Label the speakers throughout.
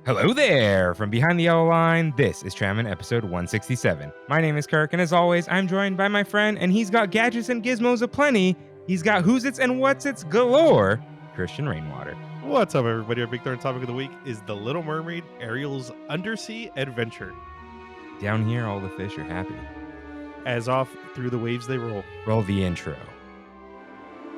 Speaker 1: Hello there! From behind the yellow line, this is Trammin episode 167. My name is Kirk, and as always, I'm joined by my friend, and he's got gadgets and gizmos aplenty. He's got who's-its and what's-its galore, Christian Rainwater.
Speaker 2: What's up, everybody? Our big third topic of the week is the Little Mermaid, Ariel's Undersea adventure.
Speaker 1: Down here, all the fish are happy.
Speaker 2: As off through the waves they roll.
Speaker 1: Roll the intro.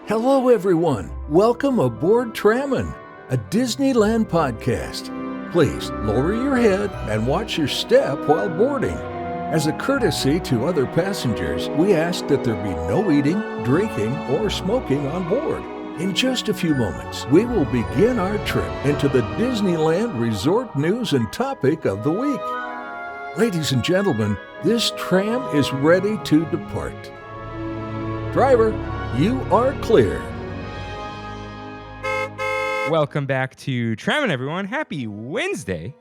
Speaker 3: Hello, everyone. Welcome aboard Trammin, a Disneyland podcast. Please lower your head and watch your step while boarding. As a courtesy to other passengers, we ask that there be no eating, drinking, or smoking on board. In just a few moments, we will begin our trip into the Disneyland Resort news and topic of the week. Ladies and gentlemen, this tram is ready to depart. Driver, you are clear.
Speaker 1: Welcome back to Trammin, everyone. Happy Wednesday.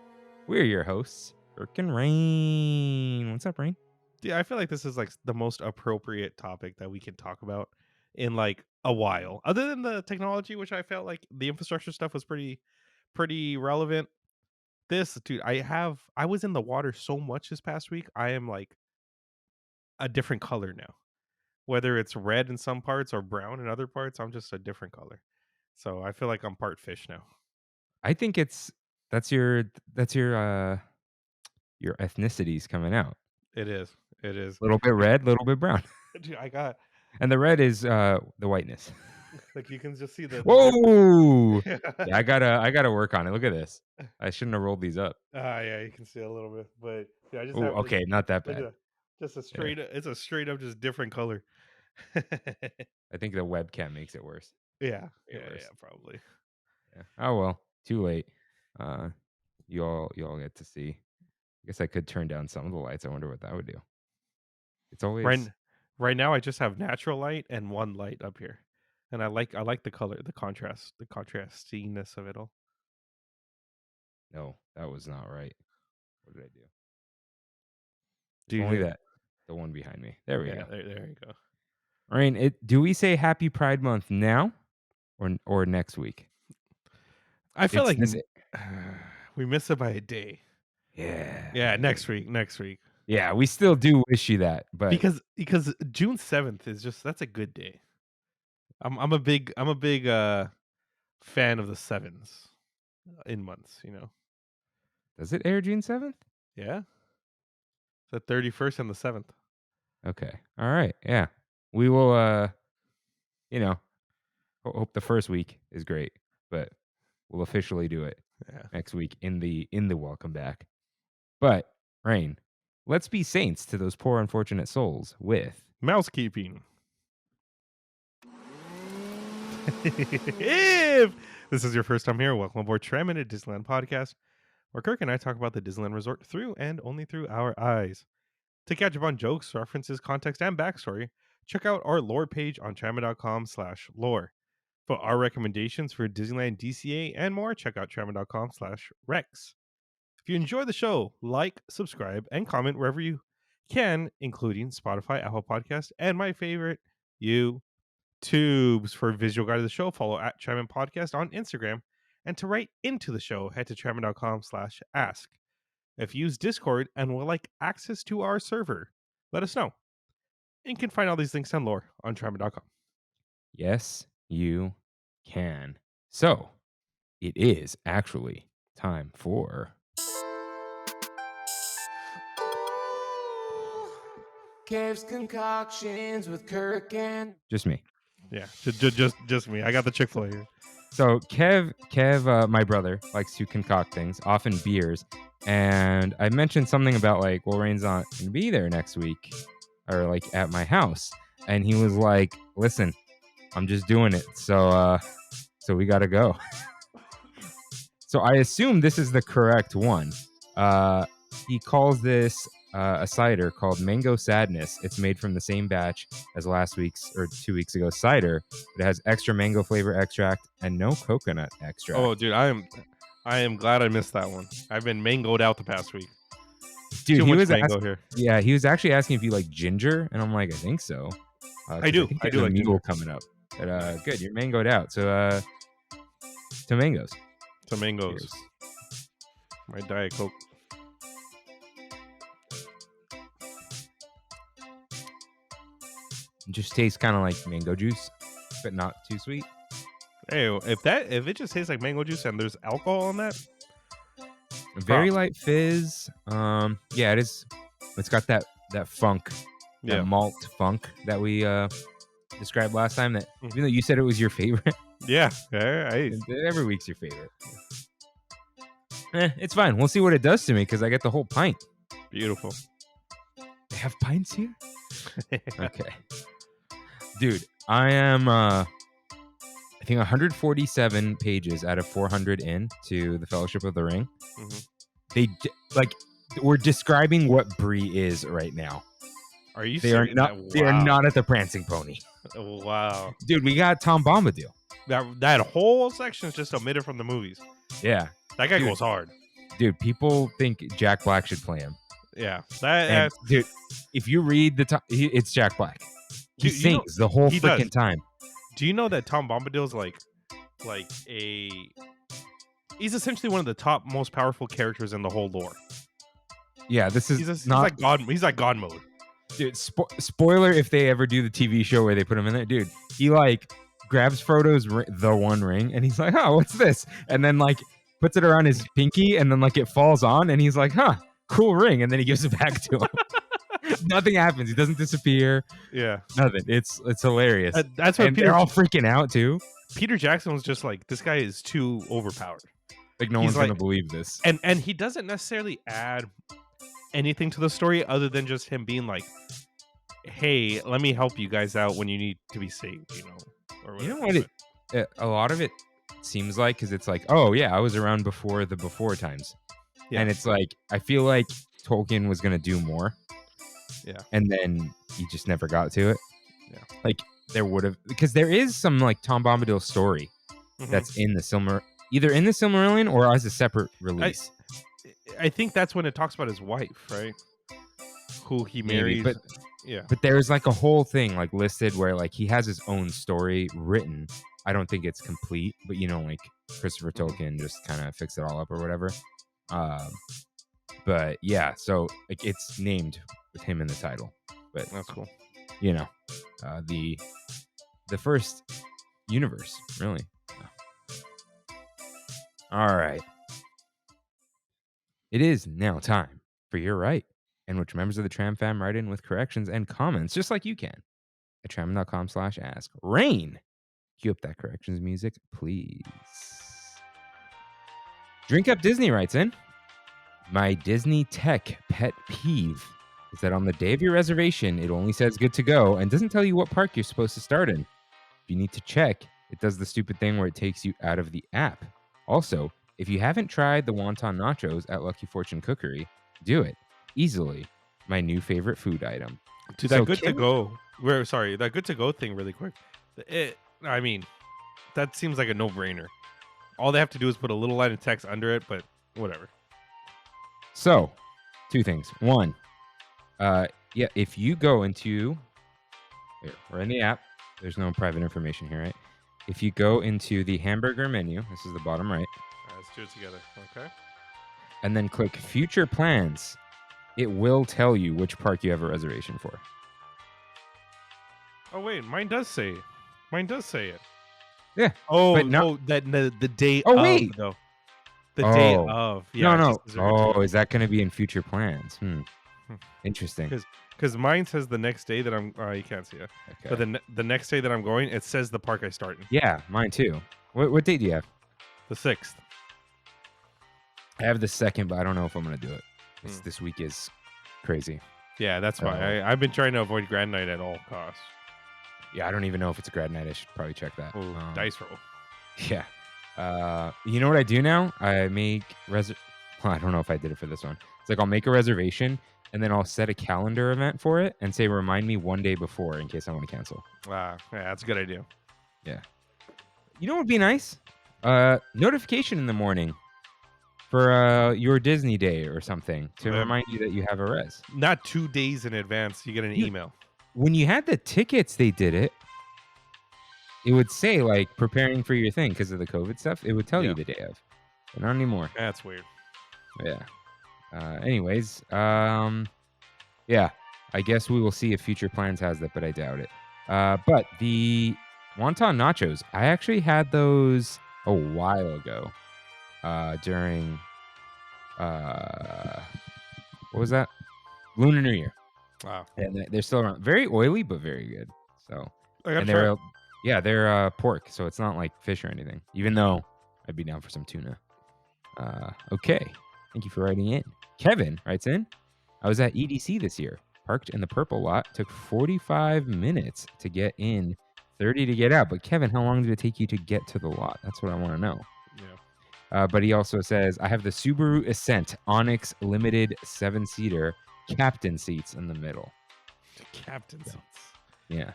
Speaker 1: We're your hosts, Kirk and Rain. What's up, Rain?
Speaker 2: Yeah, I feel like this is like the most appropriate topic that we can talk about in like a while. Other than the technology, which I felt like the infrastructure stuff was pretty relevant. This, dude, I was in the water so much this past week. I am like a different color now. Whether it's red in some parts or brown in other parts, I'm just a different color. So I feel like I'm part fish now.
Speaker 1: I think that's your ethnicities coming out.
Speaker 2: It is.
Speaker 1: A little bit red, little bit brown.
Speaker 2: Dude,
Speaker 1: And the red is the whiteness.
Speaker 2: like you can just see the
Speaker 1: Whoa! Yeah, I gotta work on it. Look at this. I shouldn't have rolled these up.
Speaker 2: yeah, you can see a little bit, but yeah, I just
Speaker 1: Oh,
Speaker 2: have
Speaker 1: okay, not that
Speaker 2: like
Speaker 1: bad.
Speaker 2: just a straight. It's a straight up just different color.
Speaker 1: I think the webcam makes it worse.
Speaker 2: Yeah,
Speaker 1: worse.
Speaker 2: probably.
Speaker 1: Yeah. Oh well, too late. You all get to see. I guess I could turn down some of the lights. I wonder what that would do. It's always
Speaker 2: Right now. I just have natural light and one light up here, and I like the color, the contrastiness of it all.
Speaker 1: No, that was not right. What did I do?
Speaker 2: Do you
Speaker 1: Only
Speaker 2: think-
Speaker 1: that. The one behind me. There we go.
Speaker 2: There you go.
Speaker 1: Rain, do we say Happy Pride Month now or next week?
Speaker 2: I feel
Speaker 1: It's
Speaker 2: like we miss it by a day.
Speaker 1: Yeah.
Speaker 2: Next week.
Speaker 1: Yeah, we still do wish you that, but
Speaker 2: Because June 7th is that's a good day. I'm a big fan of the sevens in months, you know.
Speaker 1: does it air June 7th?
Speaker 2: Yeah. The 31st and the 7th.
Speaker 1: Okay. All right. Yeah. We will hope the first week is great, but we'll officially do it next week in the welcome back. But Rain, let's be saints to those poor unfortunate souls with
Speaker 2: Mousekeeping. If this is your first time here, welcome aboard Trammin, a Disneyland podcast, where Kirk and I talk about the Disneyland Resort through and only through our eyes. To catch up on jokes, references, context, and backstory, check out our lore page on trammin.com/lore. For our recommendations for Disneyland DCA and more, check out trammin.com/rex. If you enjoy the show, like, subscribe, and comment wherever you can, including Spotify, Apple Podcast, and my favorite, YouTubes. For a visual guide of the show, follow at Trammin Podcast on Instagram. And to write into the show, head to trammin.com/ask. If you use Discord and would like access to our server, let us know. And you can find all these links and lore on trammin.com.
Speaker 1: Yes, you can. So, it is actually time for
Speaker 4: Kev's concoctions with Kirk and
Speaker 1: just me.
Speaker 2: Yeah, just me. I got the Chick-fil-A here.
Speaker 1: So Kev, my brother, likes to concoct things, often beers. And I mentioned something about like, well, Rain's not gonna be there next week, or like at my house. And he was like, listen, I'm just doing it. So we gotta go. So I assume this is the correct one. He calls this a cider called Mango Sadness. It's made from the same batch as last week's or 2 weeks ago cider. It has extra mango flavor extract and no coconut extract.
Speaker 2: Oh, dude, I am glad I missed that one. I've been mangoed out the past week.
Speaker 1: Dude,
Speaker 2: Too much mango here.
Speaker 1: Yeah, he was actually asking if you like ginger, and I'm like, I think so.
Speaker 2: I do. I do like
Speaker 1: ginger coming up. But good, you're mangoed out. So to mangoes.
Speaker 2: To mangoes.
Speaker 1: Cheers.
Speaker 2: My Diet Coke.
Speaker 1: It just tastes kind of like mango juice, but not too sweet.
Speaker 2: Hey, if it just tastes like mango juice and there's alcohol in that,
Speaker 1: Very light fizz. Yeah, it is. It's got that funk, that malt funk that we described last time. That even though you said it was your favorite,
Speaker 2: yeah,
Speaker 1: every week's your favorite. It's fine. We'll see what it does to me because I get the whole pint.
Speaker 2: Beautiful.
Speaker 1: They have pints here. Okay, dude, I am. I think 147 pages out of 400 into the Fellowship of the Ring. They we're describing what Brie is right now.
Speaker 2: Are you?
Speaker 1: They are not. Wow. They are not at the Prancing Pony.
Speaker 2: Wow,
Speaker 1: dude, we got Tom Bombadil.
Speaker 2: That whole section is just omitted from the movies.
Speaker 1: Yeah,
Speaker 2: that guy goes hard.
Speaker 1: Dude, people think Jack Black should play him.
Speaker 2: Yeah,
Speaker 1: dude, if you read it's Jack Black. He sings the whole freaking time.
Speaker 2: Do you know that Tom Bombadil's he's essentially one of the top most powerful characters in the whole lore.
Speaker 1: Yeah,
Speaker 2: he's like God. He's like God mode.
Speaker 1: Dude, spoiler if they ever do the TV show where they put him in there, dude. He grabs Frodo's the One Ring and he's like, "Oh, what's this?" And then puts it around his pinky and then it falls on and he's like, "Huh, cool ring," and then he gives it back to him. Nothing happens. He doesn't disappear.
Speaker 2: Yeah,
Speaker 1: nothing. It's hilarious.
Speaker 2: That's what
Speaker 1: they're all freaking out too.
Speaker 2: Peter Jackson was just like, this guy is too overpowered.
Speaker 1: No one's gonna believe this.
Speaker 2: And he doesn't necessarily add anything to the story other than just him being like, "Hey, let me help you guys out when you need to be saved," or whatever.
Speaker 1: You know what? A lot of it seems like because it's like, oh yeah, I was around before the before times, and it's like I feel like Tolkien was gonna do more.
Speaker 2: Yeah.
Speaker 1: And then he just never got to it.
Speaker 2: Yeah.
Speaker 1: There would have, because there is some Tom Bombadil story that's in the either in the Silmarillion or as a separate release.
Speaker 2: I think that's when it talks about his wife, right? Who he married.
Speaker 1: But there's a whole thing listed where he has his own story written. I don't think it's complete, but Christopher Tolkien just kind of fixed it all up or whatever. But yeah, so it's named with him in the title. But
Speaker 2: that's cool.
Speaker 1: The first universe, really. All right. It is now time for You're Right, in which members of the Tram fam write in with corrections and comments, just like you can, at trammin.com/ask. Rain, cue up that corrections music, please. Drink Up Disney writes in, my Disney tech pet peeve is that on the day of your reservation, it only says good to go and doesn't tell you what park you're supposed to start in. If you need to check, it does the stupid thing where it takes you out of the app. Also, if you haven't tried the wonton nachos at Lucky Fortune Cookery, do it. Easily. My new favorite food item.
Speaker 2: Dude, that good to go. That good to go thing really quick. That seems like a no-brainer. All they have to do is put a little line of text under it, but whatever.
Speaker 1: So, two things. One, if you go into, we're in the app. There's no private information here, right? If you go into the hamburger menu, this is the bottom right.
Speaker 2: All right, let's do it together. Okay.
Speaker 1: And then click Future Plans. It will tell you which park you have a reservation for.
Speaker 2: Oh wait, mine does say it.
Speaker 1: Yeah.
Speaker 2: Oh,
Speaker 1: but not
Speaker 2: the day.
Speaker 1: Oh wait,
Speaker 2: though. The day of. Yeah,
Speaker 1: no. Oh, is that going to be in Future Plans? Interesting.
Speaker 2: Because mine says the next day that I'm. You can't see it. Okay. But the next day that I'm going, it says the park I start in.
Speaker 1: Yeah, mine too. What date do you have?
Speaker 2: The 6th.
Speaker 1: I have the 2nd, but I don't know if I'm going to do it. This week is crazy.
Speaker 2: Yeah, that's why I've been trying to avoid Grand Night at all costs.
Speaker 1: Yeah, I don't even know if it's a grad night. I should probably check that.
Speaker 2: Dice roll.
Speaker 1: Yeah. You know what I do now? I make I don't know if I did it for this one. It's I'll make a reservation and then I'll set a calendar event for it and say remind me one day before in case I want to cancel.
Speaker 2: Yeah, that's a good idea.
Speaker 1: Yeah. You know what would be nice? Notification in the morning for your Disney day or something to remind you that you have a res.
Speaker 2: Not 2 days in advance. You get an email.
Speaker 1: When you had the tickets, they did it. It would say preparing for your thing because of the COVID stuff. It would tell you the day of, but not anymore.
Speaker 2: That's weird.
Speaker 1: Yeah. Anyways, yeah, I guess we will see if future plans has that, but I doubt it. But the wonton nachos, I actually had those a while ago. During what was that? Lunar New Year.
Speaker 2: Wow.
Speaker 1: And they're still around. Very oily, but very good. So,
Speaker 2: I gotta
Speaker 1: and
Speaker 2: try.
Speaker 1: they're pork, so it's not like fish or anything. Even though I'd be down for some tuna. Okay. Thank you for writing in. Kevin writes in, I was at EDC this year. Parked in the purple lot. Took 45 minutes to get in, 30 to get out. But Kevin, how long did it take you to get to the lot? That's what I want to know.
Speaker 2: Yeah.
Speaker 1: But he also says, I have the Subaru Ascent Onyx Limited 7-seater captain seats in the middle.
Speaker 2: Captain seats.
Speaker 1: Yeah.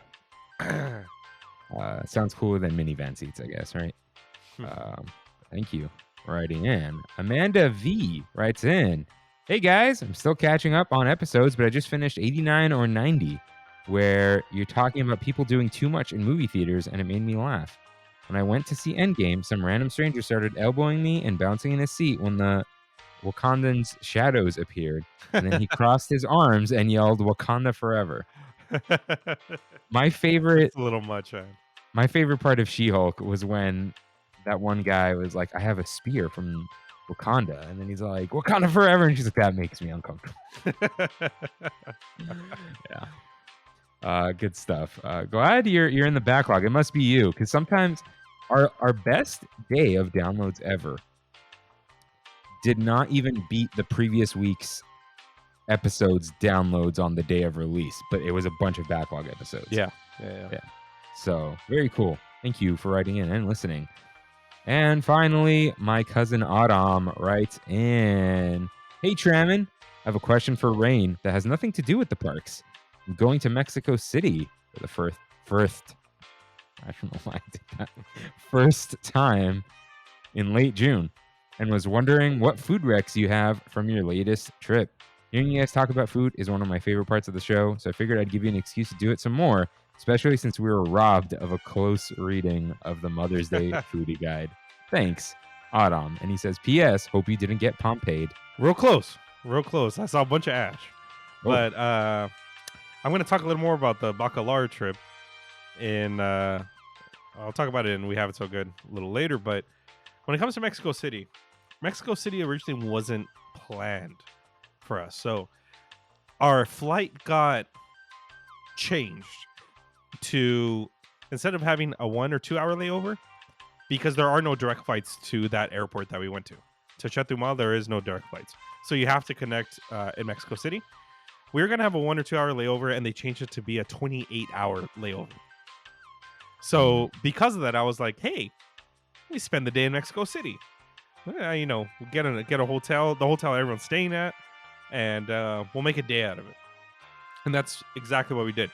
Speaker 1: Sounds cooler than minivan seats, I guess, right? Thank you for writing in. Amanda V writes in, hey guys, I'm still catching up on episodes, but I just finished 89 or 90, where you're talking about people doing too much in movie theaters, and it made me laugh. When I went to see Endgame, some random stranger started elbowing me and bouncing in his seat when the Wakandan's shadows appeared, and then he crossed his arms and yelled, Wakanda forever. My favorite...
Speaker 2: It's a little much, man.
Speaker 1: My favorite part of She-Hulk was when that one guy was like, I have a spear from Wakanda. And then he's like, Wakanda forever. And she's like, that makes me uncomfortable. Yeah. Good stuff. Glad you're in the backlog. It must be you. Because sometimes our best day of downloads ever did not even beat the previous week's episodes downloads on the day of release. But it was a bunch of backlog episodes.
Speaker 2: Yeah.
Speaker 1: So, very cool. Thank you for writing in and listening. And finally, my cousin Adam writes in, hey, Trammin, I have a question for Rain that has nothing to do with the parks. I'm going to Mexico City for the first I don't know why I did that, first time in late June, and was wondering what food recs you have from your latest trip. Hearing you guys talk about food is one of my favorite parts of the show, so I figured I'd give you an excuse to do it some more, especially since we were robbed of a close reading of the Mother's Day foodie guide. Thanks, Adam. And he says, P.S. Hope you didn't get Pompeyed.
Speaker 2: Real close. I saw a bunch of ash.
Speaker 1: Oh.
Speaker 2: But I'm going to talk a little more about the Bacalar trip. I'll talk about it in We Have It So Good a little later. But when it comes to Mexico City originally wasn't planned for us. So our flight got changed to, instead of having a 1 or 2 hour layover, because there are no direct flights to that airport that we went to Chetumal, there is no direct flights, so you have to connect in Mexico City. We were gonna have a 1 or 2 hour layover, and they changed it to be a 28-hour layover. So because of that, I was like, hey, we spend the day in Mexico City. Get a hotel, the hotel everyone's staying at, and we'll make a day out of it. And that's exactly what we did.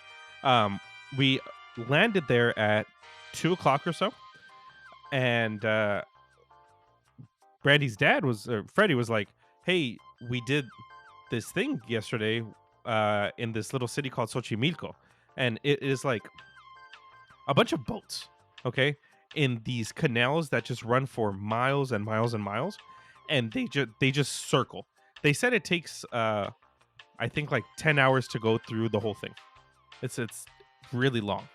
Speaker 2: We landed there at 2 o'clock or so, and Brandy's dad Freddie was like, hey, we did this thing yesterday in this little city called Xochimilco, and it is like a bunch of boats, okay, in these canals that just run for miles and miles and miles, and they just circle. They said it takes I think like 10 hours to go through the whole thing. It's really long.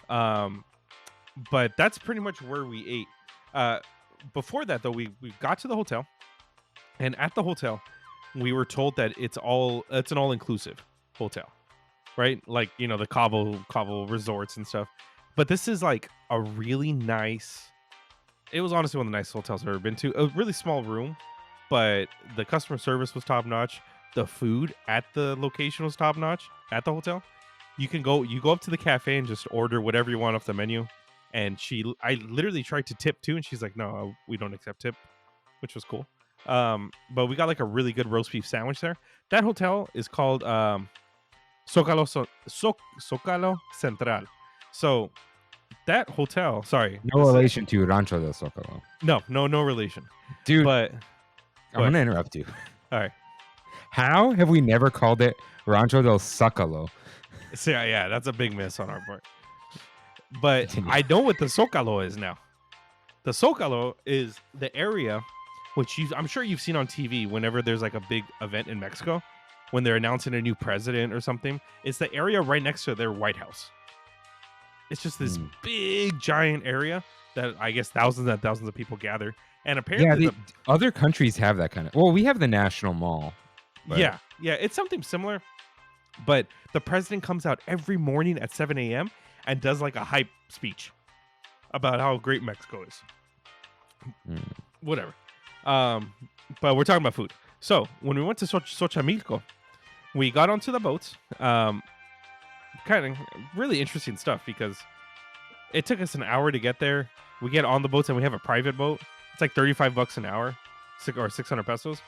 Speaker 2: But that's pretty much where we ate. Before that, though, we got to the hotel, and at the hotel, we were told that it's an all-inclusive hotel, right? Like, the Cabo resorts and stuff. But this is like a really nice. It was honestly one of the nicest hotels I've ever been to. A really small room, but the customer service was top notch. The food at the location was top notch at the hotel. You go up to the cafe and just order whatever you want off the menu. And I literally tried to tip too, and she's like, no, we don't accept tip, which was cool. But we got like a really good roast beef sandwich there. That hotel is called Zócalo Central. So that hotel, sorry.
Speaker 1: No relation to Rancho del Zócalo.
Speaker 2: No relation.
Speaker 1: Dude,
Speaker 2: but
Speaker 1: I'm going to interrupt you.
Speaker 2: All right.
Speaker 1: How have we never called it Rancho del Zócalo?
Speaker 2: So, yeah, that's a big miss on our part. But
Speaker 1: Continue.
Speaker 2: I know what the Zócalo is now. The Zócalo is the area which I'm sure you've seen on TV whenever there's like a big event in Mexico, when they're announcing a new president or something. It's the area right next to their White House. It's just this big, giant area that I guess thousands and thousands of people gather. And apparently,
Speaker 1: other countries have that kind of. Well, we have the National Mall. But...
Speaker 2: Yeah, it's something similar. But the president comes out every morning at 7 a.m. and does like a hype speech about how great Mexico is. Whatever. But we're talking about food. So when we went to Xochimilco, we got onto the boats. Kind of really interesting stuff because it took us an hour to get there. We get on the boats and we have a private boat. It's like $35 an hour, or 600 pesos.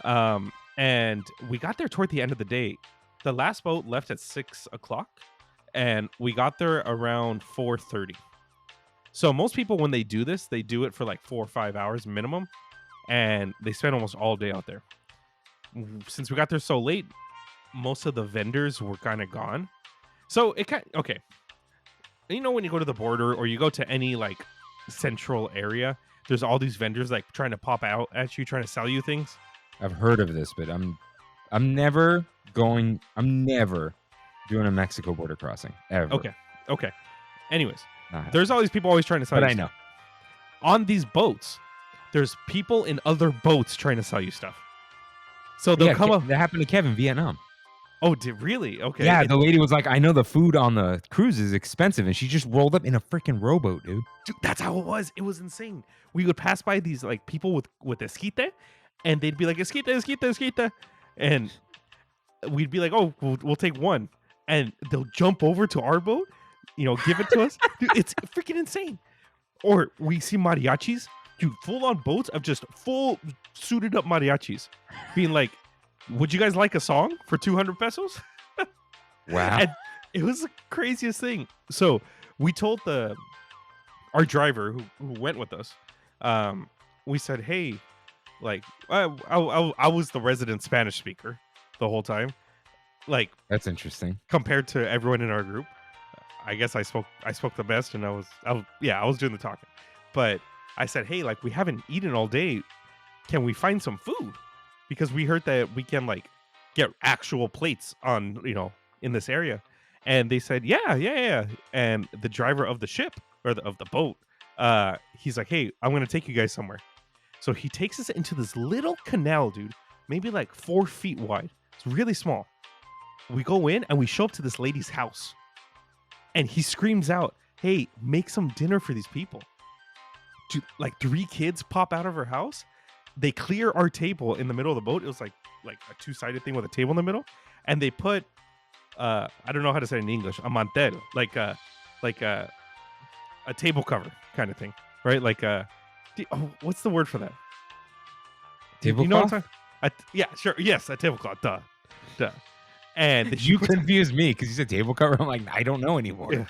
Speaker 2: And we got there toward the end of the day. The last boat left at 6 o'clock, and we got there around 4:30. So most people, when they do this, they do it for like 4 or 5 hours minimum, and they spend almost all day out there. Since we got there so late, most of the vendors were kind of gone. So it okay. You know, when you go to the border or you go to any like central area, there's all these vendors like trying to pop out at you, trying to sell you things.
Speaker 1: I've heard of this, but I'm never doing a Mexico border crossing ever.
Speaker 2: Okay. Anyways, there's all these people always trying to sell you stuff. On these boats, there's people in other boats trying to sell you stuff. So they'll come up.
Speaker 1: That happened to Kevin in Vietnam.
Speaker 2: Oh, did really? Okay.
Speaker 1: Yeah, the lady was like, I know the food on the cruise is expensive, and she just rolled up in a freaking rowboat, dude.
Speaker 2: That's how it was. It was insane. We would pass by these like people with esquite, and they'd be like, esquite. And we'd be like, oh, we'll take one. And they'll jump over to our boat, give it to us. Dude, it's freaking insane. Or we see mariachis, dude, full on boats of just full suited up mariachis being like, would you guys like a song for 200 pesos?
Speaker 1: Wow.
Speaker 2: And it was the craziest thing. So we told our driver who went with us, we said, hey, like I was the resident Spanish speaker the whole time. Like,
Speaker 1: that's interesting.
Speaker 2: Compared to everyone in our group, I guess I spoke the best, and I was doing the talking. But I said, hey, like, we haven't eaten all day. Can we find some food? Because we heard that we can like get actual plates on, in this area. And they said, yeah. And the driver of the ship or of the boat, he's like, hey, I'm going to take you guys somewhere. So he takes us into this little canal, dude, maybe like 4 feet wide. It's really small. We go in and we show up to this lady's house. And he screams out, hey, make some dinner for these people. Dude, like 3 kids pop out of her house. They clear our table in the middle of the boat. It was like a 2-sided thing with a table in the middle. And they put, I don't know how to say it in English, a mantel, like a table cover kind of thing, right? Like what's the word for that?
Speaker 1: Tablecloth?
Speaker 2: Yeah, sure. Yes, a tablecloth. Duh. And
Speaker 1: you confused me because you said table cover. I'm like, I don't know anymore.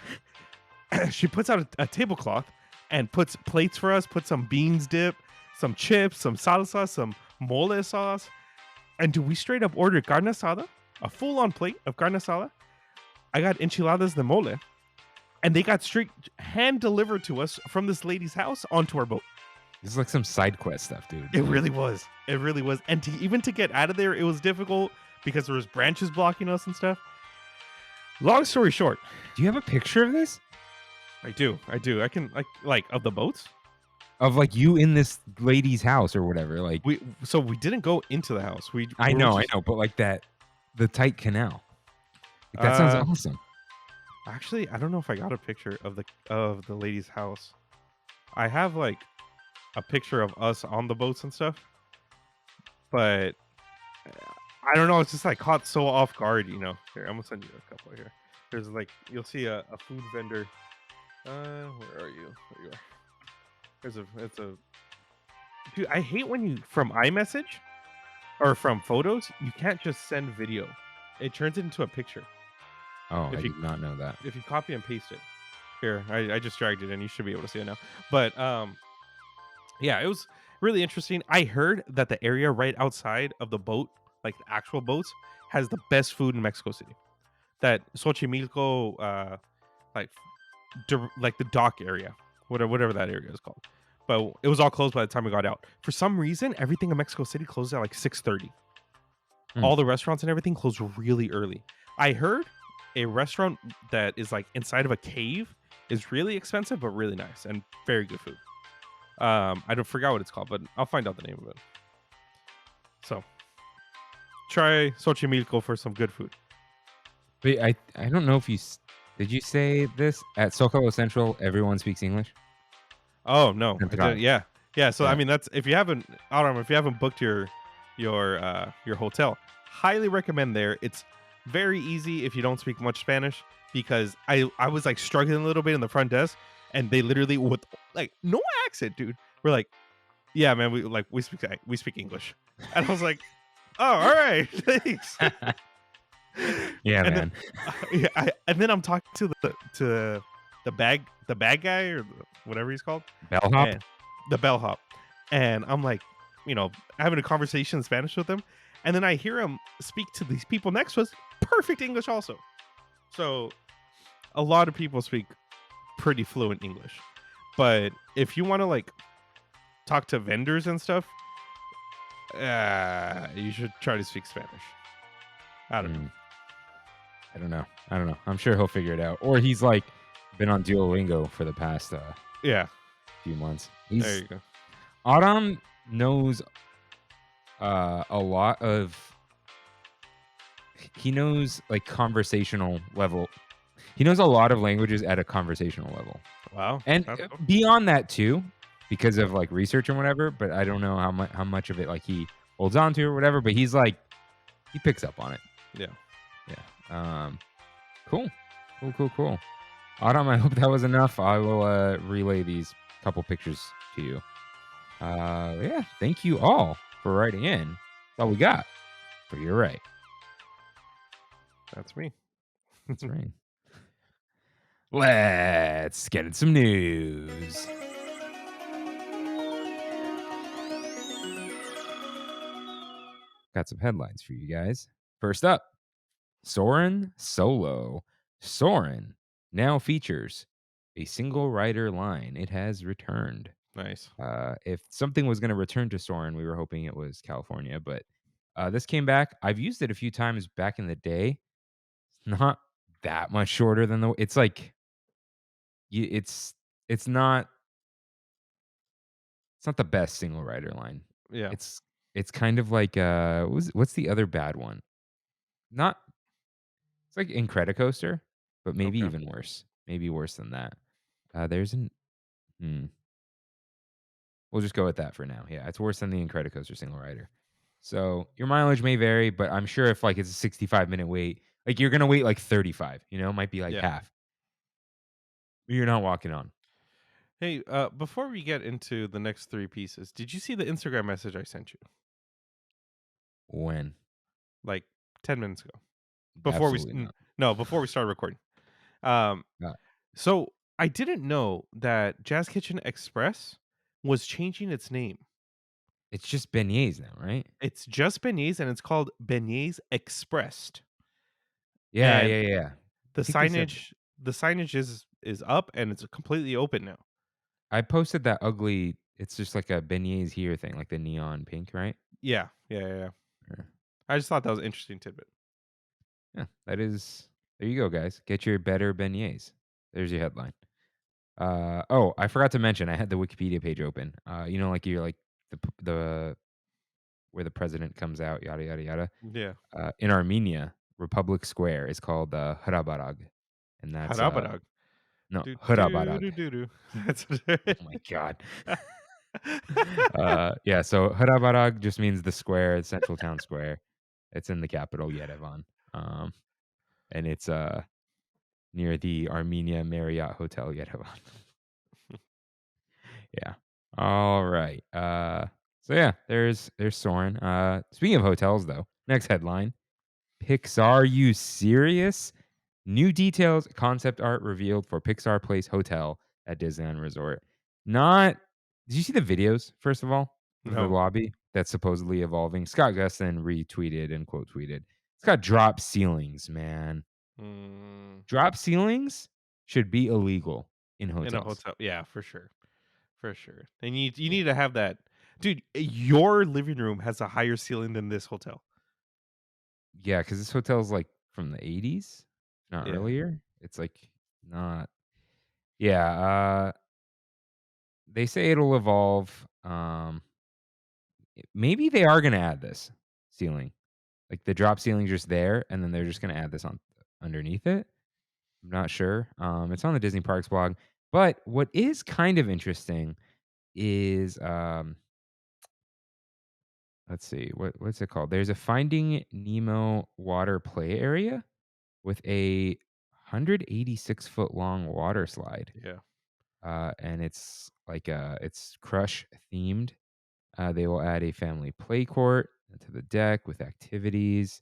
Speaker 2: Yeah. She puts out a tablecloth and puts plates for us, puts some beans dip, some chips, some salsa, some mole sauce. And we straight up ordered carne asada, a full-on plate of carne asada. I got enchiladas de mole. And they got straight hand delivered to us from this lady's house onto our boat.
Speaker 1: This is like some side quest stuff, dude.
Speaker 2: It really was. And even to get out of there, it was difficult because there was branches blocking us and stuff. Long story short.
Speaker 1: Do you have a picture of this?
Speaker 2: I do. I can like of the boats?
Speaker 1: Of like you in this lady's house or whatever. Like
Speaker 2: we didn't go into the house.
Speaker 1: I know, but like the tight canal. Like, that sounds awesome.
Speaker 2: Actually, I don't know if I got a picture of the lady's house. I have like a picture of us on the boats and stuff, but I don't know. It's just like caught so off guard, Here, I'm gonna send you a couple here. There's like you'll see a food vendor. Where are you? There you are. It's a dude. I hate when you from iMessage or from photos, you can't just send video. It turns it into a picture.
Speaker 1: Oh, I did not know that.
Speaker 2: If you copy and paste it. Here, I just dragged it in. You should be able to see it now. But yeah, it was really interesting. I heard that the area right outside of the boat, like the actual boats, has the best food in Mexico City. That Xochimilco, like the dock area, whatever that area is called. but it was all closed by the time we got out. For some reason, everything in Mexico City closed at like 6:30. All the restaurants and everything closed really early. I heard a restaurant that is like inside of a cave is really expensive but really nice and very good food. I don't forget what it's called, but I'll find out the name of it. So try Xochimilco for some good food.
Speaker 1: But I don't know if did you say this at Zocalo Central? Everyone speaks English.
Speaker 2: Oh no, yeah. So
Speaker 1: Yeah.
Speaker 2: I mean, that's if you haven't booked your hotel, highly recommend there. It's very easy if you don't speak much Spanish, because I was like struggling a little bit in the front desk, and they literally with like no accent, dude. We're like, yeah, man, we speak English, and I was like, oh, all right, thanks.
Speaker 1: Yeah,
Speaker 2: And
Speaker 1: man.
Speaker 2: and then I'm talking to the bag guy or whatever he's called.
Speaker 1: Bellhop.
Speaker 2: And the bellhop. And I'm like, having a conversation in Spanish with him. And then I hear him speak to these people next to us. Perfect English also. So a lot of people speak pretty fluent English. But if you want to like talk to vendors and stuff, you should try to speak Spanish. I don't know.
Speaker 1: I don't know. I'm sure he'll figure it out. Or he's like been on Duolingo for the past few months.
Speaker 2: There you go.
Speaker 1: Autumn knows a lot of. He knows like conversational level. He knows a lot of languages at a conversational level.
Speaker 2: Wow.
Speaker 1: And
Speaker 2: That's cool.
Speaker 1: beyond that too, because of like research and whatever. But I don't know how much of it like he holds on to or whatever. But he's like, he picks up on it.
Speaker 2: Yeah.
Speaker 1: Cool. Autumn, I hope that was enough. I will relay these couple pictures to you. Yeah, thank you all for writing in. That's all we got for You're Right.
Speaker 2: That's me.
Speaker 1: That's right. Let's get into some news. Got some headlines for you guys. First up, Soarin' Solo. Soarin' now features a single rider line. It has returned.
Speaker 2: Nice.
Speaker 1: If something was going to return to Soarin', we were hoping it was California, but this came back. I've used it a few times back in the day. It's not that much shorter than it's like it's not the best single rider line.
Speaker 2: Yeah.
Speaker 1: It's kind of like what's the other bad one? It's like Incredicoaster, but maybe
Speaker 2: Okay.
Speaker 1: even worse. Maybe worse than that. We'll just go with that for now. Yeah, it's worse than the Incredicoaster single rider. So your mileage may vary, but I'm sure if like it's a 65-minute wait, like you're gonna wait like 35. It might be like half. You're not walking on.
Speaker 2: Hey, before we get into the next three pieces, did you see the Instagram message I sent you?
Speaker 1: When?
Speaker 2: Like 10 minutes ago.
Speaker 1: Absolutely not.
Speaker 2: Before we started recording.
Speaker 1: Not.
Speaker 2: So I didn't know that Jazz Kitchen Express was changing its name.
Speaker 1: It's just beignets now, right?
Speaker 2: It's just beignets, and it's called Beignets Expressed.
Speaker 1: Yeah,
Speaker 2: And
Speaker 1: yeah.
Speaker 2: The
Speaker 1: I think they said
Speaker 2: signage is up, and it's completely open now.
Speaker 1: I posted that ugly. It's just like a beignets here thing, like the neon pink, right?
Speaker 2: Yeah.
Speaker 1: Yeah.
Speaker 2: I just thought that was an interesting tidbit.
Speaker 1: Yeah, that is. There you go, guys. Get your better beignets. There's your headline. Oh, I forgot to mention. I had the Wikipedia page open. Like you're like the where the president comes out, yada yada yada.
Speaker 2: Yeah.
Speaker 1: In Armenia, Republic Square is called Hrabarag, and that's
Speaker 2: Hrabarag.
Speaker 1: no Hrabarag.
Speaker 2: Do. That's
Speaker 1: Oh my god. Yeah, so Hrabarag just means the square, central town square. It's in the capital, Yerevan. And it's near the Armenia Marriott Hotel, Yerevan. Yeah. All right. So yeah, there's Soren. Speaking of hotels though, next headline. Pixar, you serious? New details, concept art revealed for Pixar Place Hotel at Disneyland Resort. Did you see the videos, first of all? Of the
Speaker 2: No.
Speaker 1: lobby that's supposedly evolving. Scott Gustin retweeted and quote tweeted. It's got drop ceilings, man. Drop ceilings should be illegal in hotels.
Speaker 2: In a hotel. Yeah, for sure. For sure. And you need to have that. Dude, your living room has a higher ceiling than this hotel.
Speaker 1: Yeah, because this hotel's like from the 80s, not
Speaker 2: Yeah.
Speaker 1: earlier. It's like not. Yeah, they say it'll evolve. Maybe they are gonna add this ceiling. Like the drop ceiling's just there, and then they're just gonna add this on underneath it. I'm not sure. It's on the Disney Parks blog. But what is kind of interesting is let's see, what's it called? There's a Finding Nemo water play area with a 186-foot long water slide.
Speaker 2: Yeah.
Speaker 1: And it's like it's Crush themed. They will add a family play court to the deck with activities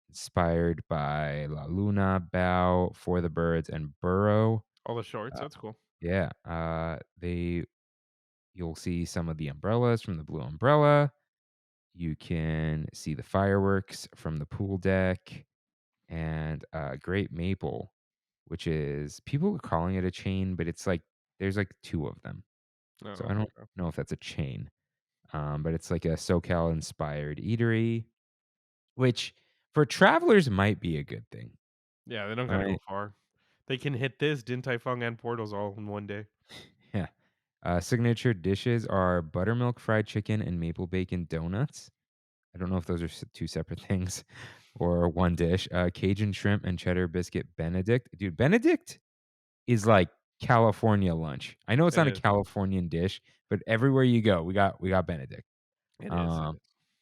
Speaker 1: inspired by La Luna, Bow, For the Birds, and Burrow.
Speaker 2: All the shorts.
Speaker 1: Uh,
Speaker 2: That's cool.
Speaker 1: yeah, you'll see some of the umbrellas from the Blue Umbrella. You can see the fireworks from the pool deck and Great Maple, which is people are calling it a chain, but it's like there's like two of them.
Speaker 2: Oh,
Speaker 1: So I don't
Speaker 2: okay.
Speaker 1: know if that's a chain. But it's like a SoCal inspired eatery, which for travelers might be a good thing.
Speaker 2: Yeah, they don't gotta go
Speaker 1: Right?
Speaker 2: far. They can hit this, Din Tai Fung, and Portals all in one day.
Speaker 1: Yeah. Signature dishes are buttermilk fried chicken and maple bacon donuts. I don't know if those are two separate things or one dish. Cajun shrimp and cheddar biscuit Benedict. Dude, Benedict is like California lunch. I know it's
Speaker 2: It
Speaker 1: not a
Speaker 2: is.
Speaker 1: Californian dish, but everywhere you go, we got Benedict.
Speaker 2: It is. It
Speaker 1: Um,
Speaker 2: is.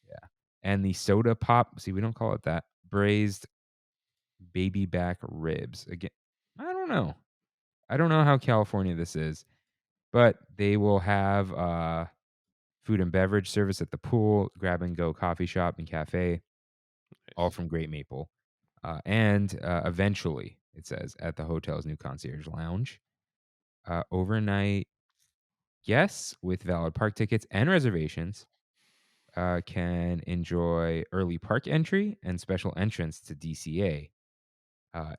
Speaker 1: yeah. And the soda pop, see, we don't call it that. Braised baby back ribs. Again, I don't know. I don't know how California this is, but they will have food and beverage service at the pool, grab and go coffee shop and cafe, all
Speaker 2: Nice.
Speaker 1: from Great Maple. And eventually, it says, at the hotel's new concierge lounge. Overnight guests with valid park tickets and reservations can enjoy early park entry and special entrance to DCA.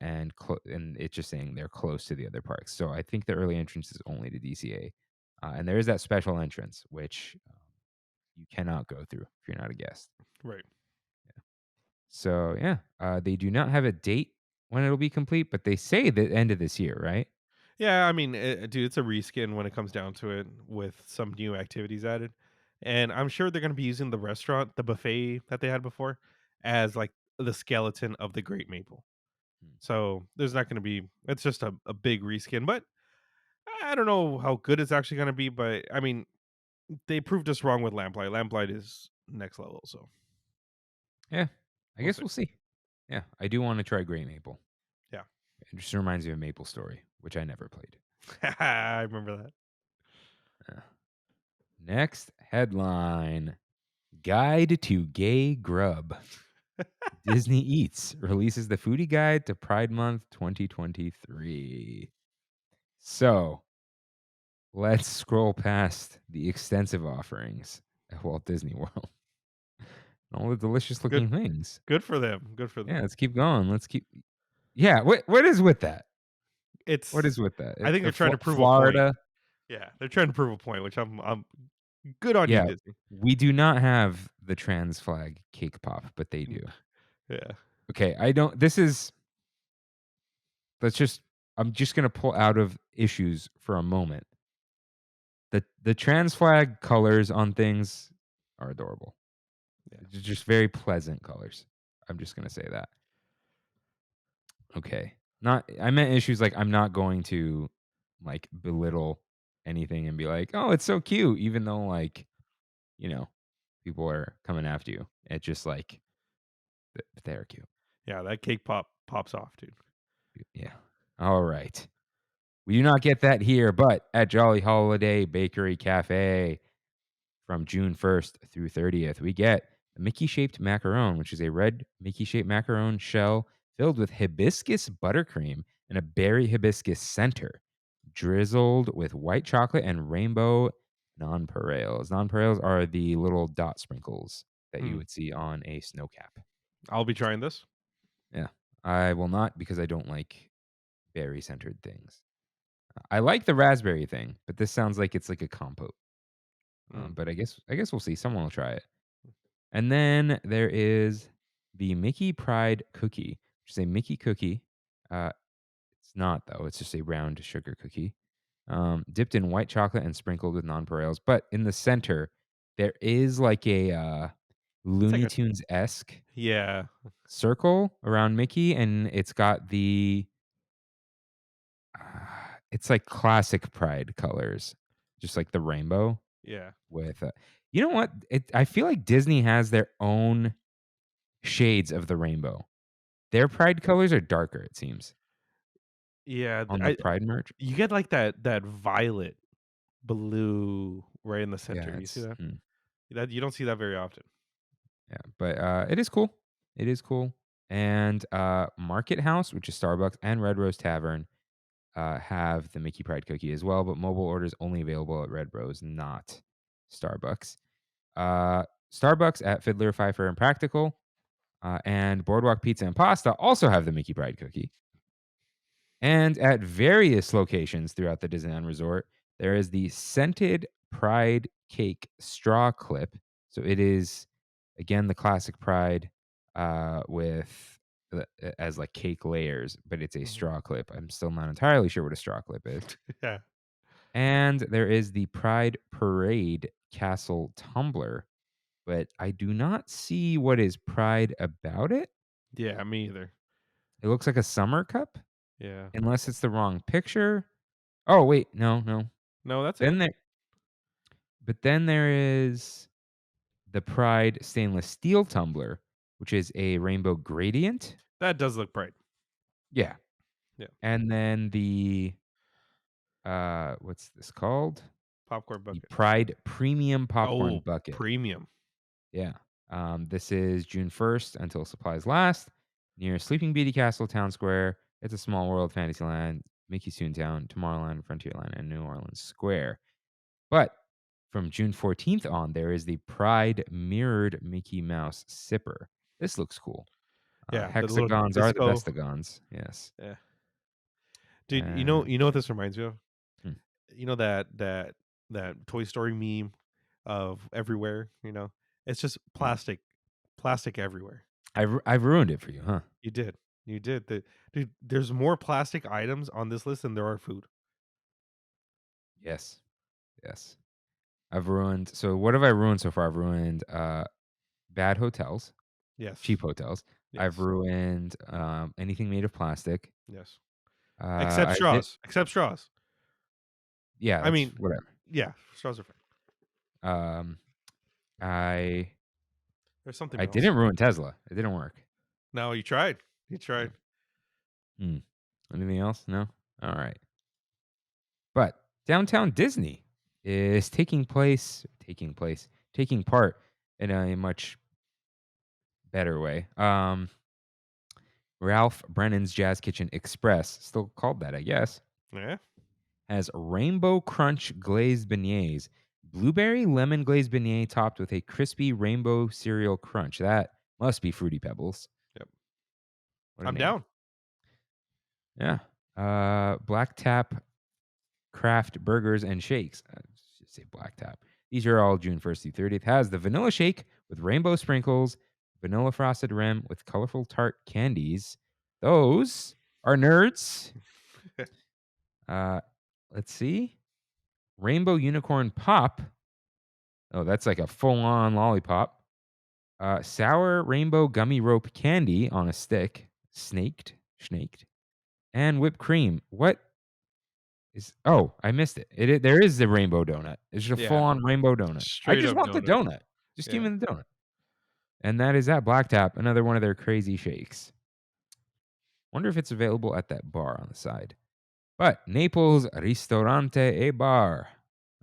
Speaker 1: And it's just saying they're close to the other parks. So I think the early entrance is only to DCA. And there is that special entrance, which you cannot go through if you're not a guest.
Speaker 2: Right.
Speaker 1: So yeah, they do not have a date when it'll be complete, but they say the end of this year, right?
Speaker 2: Yeah, I mean, dude, it's a reskin when it comes down to it with some new activities added. And I'm sure they're going to be using the restaurant, the buffet that they had before, as like the skeleton of the Great Maple.
Speaker 1: Hmm.
Speaker 2: So there's not going to be, it's just a big reskin. But I don't know how good it's actually going to be. But I mean, they proved us wrong with Lamplight. Lamplight is next level. So
Speaker 1: Yeah, I
Speaker 2: we'll
Speaker 1: guess
Speaker 2: see.
Speaker 1: we'll see. Yeah, I do want to try Great Maple.
Speaker 2: Yeah.
Speaker 1: It just reminds me of Maple Story, which I never played.
Speaker 2: I remember that.
Speaker 1: Yeah. Next headline: Guide to Gay Grub. Disney Eats releases the foodie guide to Pride Month 2023. So let's scroll past the extensive offerings at Walt Disney World. All the delicious
Speaker 2: Good
Speaker 1: looking things.
Speaker 2: good for them. Good for
Speaker 1: Yeah,
Speaker 2: them.
Speaker 1: let's keep going. Yeah, what is with that? What
Speaker 2: It's
Speaker 1: is with that?
Speaker 2: I think they're trying to prove a point.
Speaker 1: Florida.
Speaker 2: Yeah, they're trying to prove a point, which I'm good on you,
Speaker 1: Yeah,
Speaker 2: Disney.
Speaker 1: we do not have the trans flag cake pop, but they do.
Speaker 2: Yeah.
Speaker 1: Okay, I don't. This is. Let's just. I'm just gonna pull out of issues for a moment. The trans flag colors on things are adorable.
Speaker 2: Yeah.
Speaker 1: They're just very pleasant colors. I'm just gonna say that. Okay. Not. I meant issues like I'm not going to like belittle anything and be like, oh, it's so cute, even though like, you know, people are coming after you. It's just like they're cute.
Speaker 2: Yeah, that cake pops off, dude.
Speaker 1: Yeah. All right. We do not get that here, but at Jolly Holiday Bakery Cafe from June 1st through 30th, we get a Mickey-shaped macaron, which is a red Mickey-shaped macaron shell filled with hibiscus buttercream and a berry hibiscus center, drizzled with white chocolate and rainbow nonpareils. Nonpareils are the little dot sprinkles that you
Speaker 2: Hmm.
Speaker 1: would see on a snow cap.
Speaker 2: I'll be trying this.
Speaker 1: Yeah. I will not because I don't like berry-centered things. I like the raspberry thing, but this sounds like it's like a compote.
Speaker 2: Mm.
Speaker 1: But I guess we'll see. Someone will try it. And then there is the Mickey Pride cookie, which is a Mickey cookie. Uh, it's not though. It's just a round sugar cookie, dipped in white chocolate and sprinkled with nonpareils. But in the center, there is like a
Speaker 2: It's like
Speaker 1: Looney
Speaker 2: a
Speaker 1: Tunes esque
Speaker 2: yeah,
Speaker 1: circle around Mickey, and it's got the it's like classic Pride colors, just like the rainbow
Speaker 2: yeah,
Speaker 1: with. You know what? I feel like Disney has their own shades of the rainbow. Their Pride colors are darker, it seems,
Speaker 2: yeah.
Speaker 1: on the Pride merch.
Speaker 2: You get like that violet blue right in the center.
Speaker 1: Yeah,
Speaker 2: You see
Speaker 1: it's
Speaker 2: that? That you don't see that very often.
Speaker 1: yeah, but it is cool. It is cool. And Market House, which is Starbucks, and Red Rose Tavern have the Mickey Pride cookie as well, but mobile orders only available at Red Rose, not Starbucks. Uh, Starbucks at Fiddler, Pfeiffer, and Practical, and Boardwalk Pizza and Pasta also have the Mickey Pride cookie. And at various locations throughout the Disneyland Resort, there is the scented Pride cake straw clip. So it is, again, the classic Pride with as like cake layers, but it's a
Speaker 2: Mhm.
Speaker 1: straw clip. I'm still not entirely sure what a straw clip is.
Speaker 2: Yeah,
Speaker 1: And there is the Pride Parade Castle tumbler, but I do not see what is Pride about it.
Speaker 2: yeah. Me either.
Speaker 1: It looks like a summer cup,
Speaker 2: Yeah.
Speaker 1: unless it's the wrong picture. Oh, wait, no.
Speaker 2: No, that's
Speaker 1: Then
Speaker 2: it.
Speaker 1: there but then there is the Pride stainless steel tumbler, which is a rainbow gradient.
Speaker 2: That does look bright.
Speaker 1: Yeah.
Speaker 2: Yeah.
Speaker 1: And then the what's this called?
Speaker 2: Popcorn
Speaker 1: The
Speaker 2: bucket.
Speaker 1: Pride premium popcorn
Speaker 2: Oh,
Speaker 1: bucket.
Speaker 2: premium.
Speaker 1: Yeah. This is June 1st until supplies last. Near Sleeping Beauty Castle Town Square. It's a Small World, Fantasyland, Mickey's Toontown, Tomorrowland, Frontierland, and New Orleans Square. But from June 14th on, there is the Pride mirrored Mickey Mouse sipper. This looks cool.
Speaker 2: Yeah, the little
Speaker 1: Hexagons are the
Speaker 2: disco.
Speaker 1: bestagons. Yes.
Speaker 2: Yeah, dude.
Speaker 1: Uh,
Speaker 2: You know what this reminds me of?
Speaker 1: hmm.
Speaker 2: You know that Toy Story meme of everywhere. You know, it's just plastic everywhere.
Speaker 1: I've ruined it for you, huh?
Speaker 2: You did. You did. Dude, there's more plastic items on this list than there are food.
Speaker 1: Yes. Yes. I've ruined. So what have I ruined so far? I've ruined bad hotels,
Speaker 2: Yes.
Speaker 1: cheap hotels. I've
Speaker 2: Yes.
Speaker 1: ruined anything made of plastic.
Speaker 2: Yes. Except
Speaker 1: I did.
Speaker 2: straws. Except straws.
Speaker 1: Yeah,
Speaker 2: I
Speaker 1: that's
Speaker 2: mean,
Speaker 1: whatever.
Speaker 2: yeah, straws are fine.
Speaker 1: Um, I
Speaker 2: There's something
Speaker 1: I
Speaker 2: else.
Speaker 1: didn't ruin Tesla. It didn't work.
Speaker 2: No, you tried. You tried.
Speaker 1: Hmm. Anything else? No. All right. But downtown Disney is taking part in a much better way. Ralph Brennan's Jazz Kitchen Express, still called that, I guess,
Speaker 2: Yeah.
Speaker 1: has Rainbow Crunch glazed beignets, blueberry lemon glazed beignet topped with a crispy rainbow cereal crunch. That must be Fruity Pebbles.
Speaker 2: Yep.
Speaker 1: What a
Speaker 2: I'm
Speaker 1: name.
Speaker 2: down.
Speaker 1: Yeah. Black Tap Craft Burgers and Shakes. Just say Black Tap. These are all June 1st through 30th. Has the vanilla shake with rainbow sprinkles, vanilla frosted rim with colorful tart candies. Those are nerds. Let's see. Rainbow unicorn pop. Oh, that's like a full-on lollipop. Sour rainbow gummy rope candy on a stick. Snaked. And whipped cream. What is? Oh, I missed it. There is the rainbow donut. It's just a
Speaker 2: Yeah.
Speaker 1: full-on rainbow donut. I
Speaker 2: Straight
Speaker 1: just
Speaker 2: up
Speaker 1: want the
Speaker 2: donut.
Speaker 1: donut. Just give
Speaker 2: Yeah.
Speaker 1: me the donut. And that is at Black Tap, another one of their crazy shakes. Wonder if it's available at that bar on the side. But Naples Ristorante e Bar.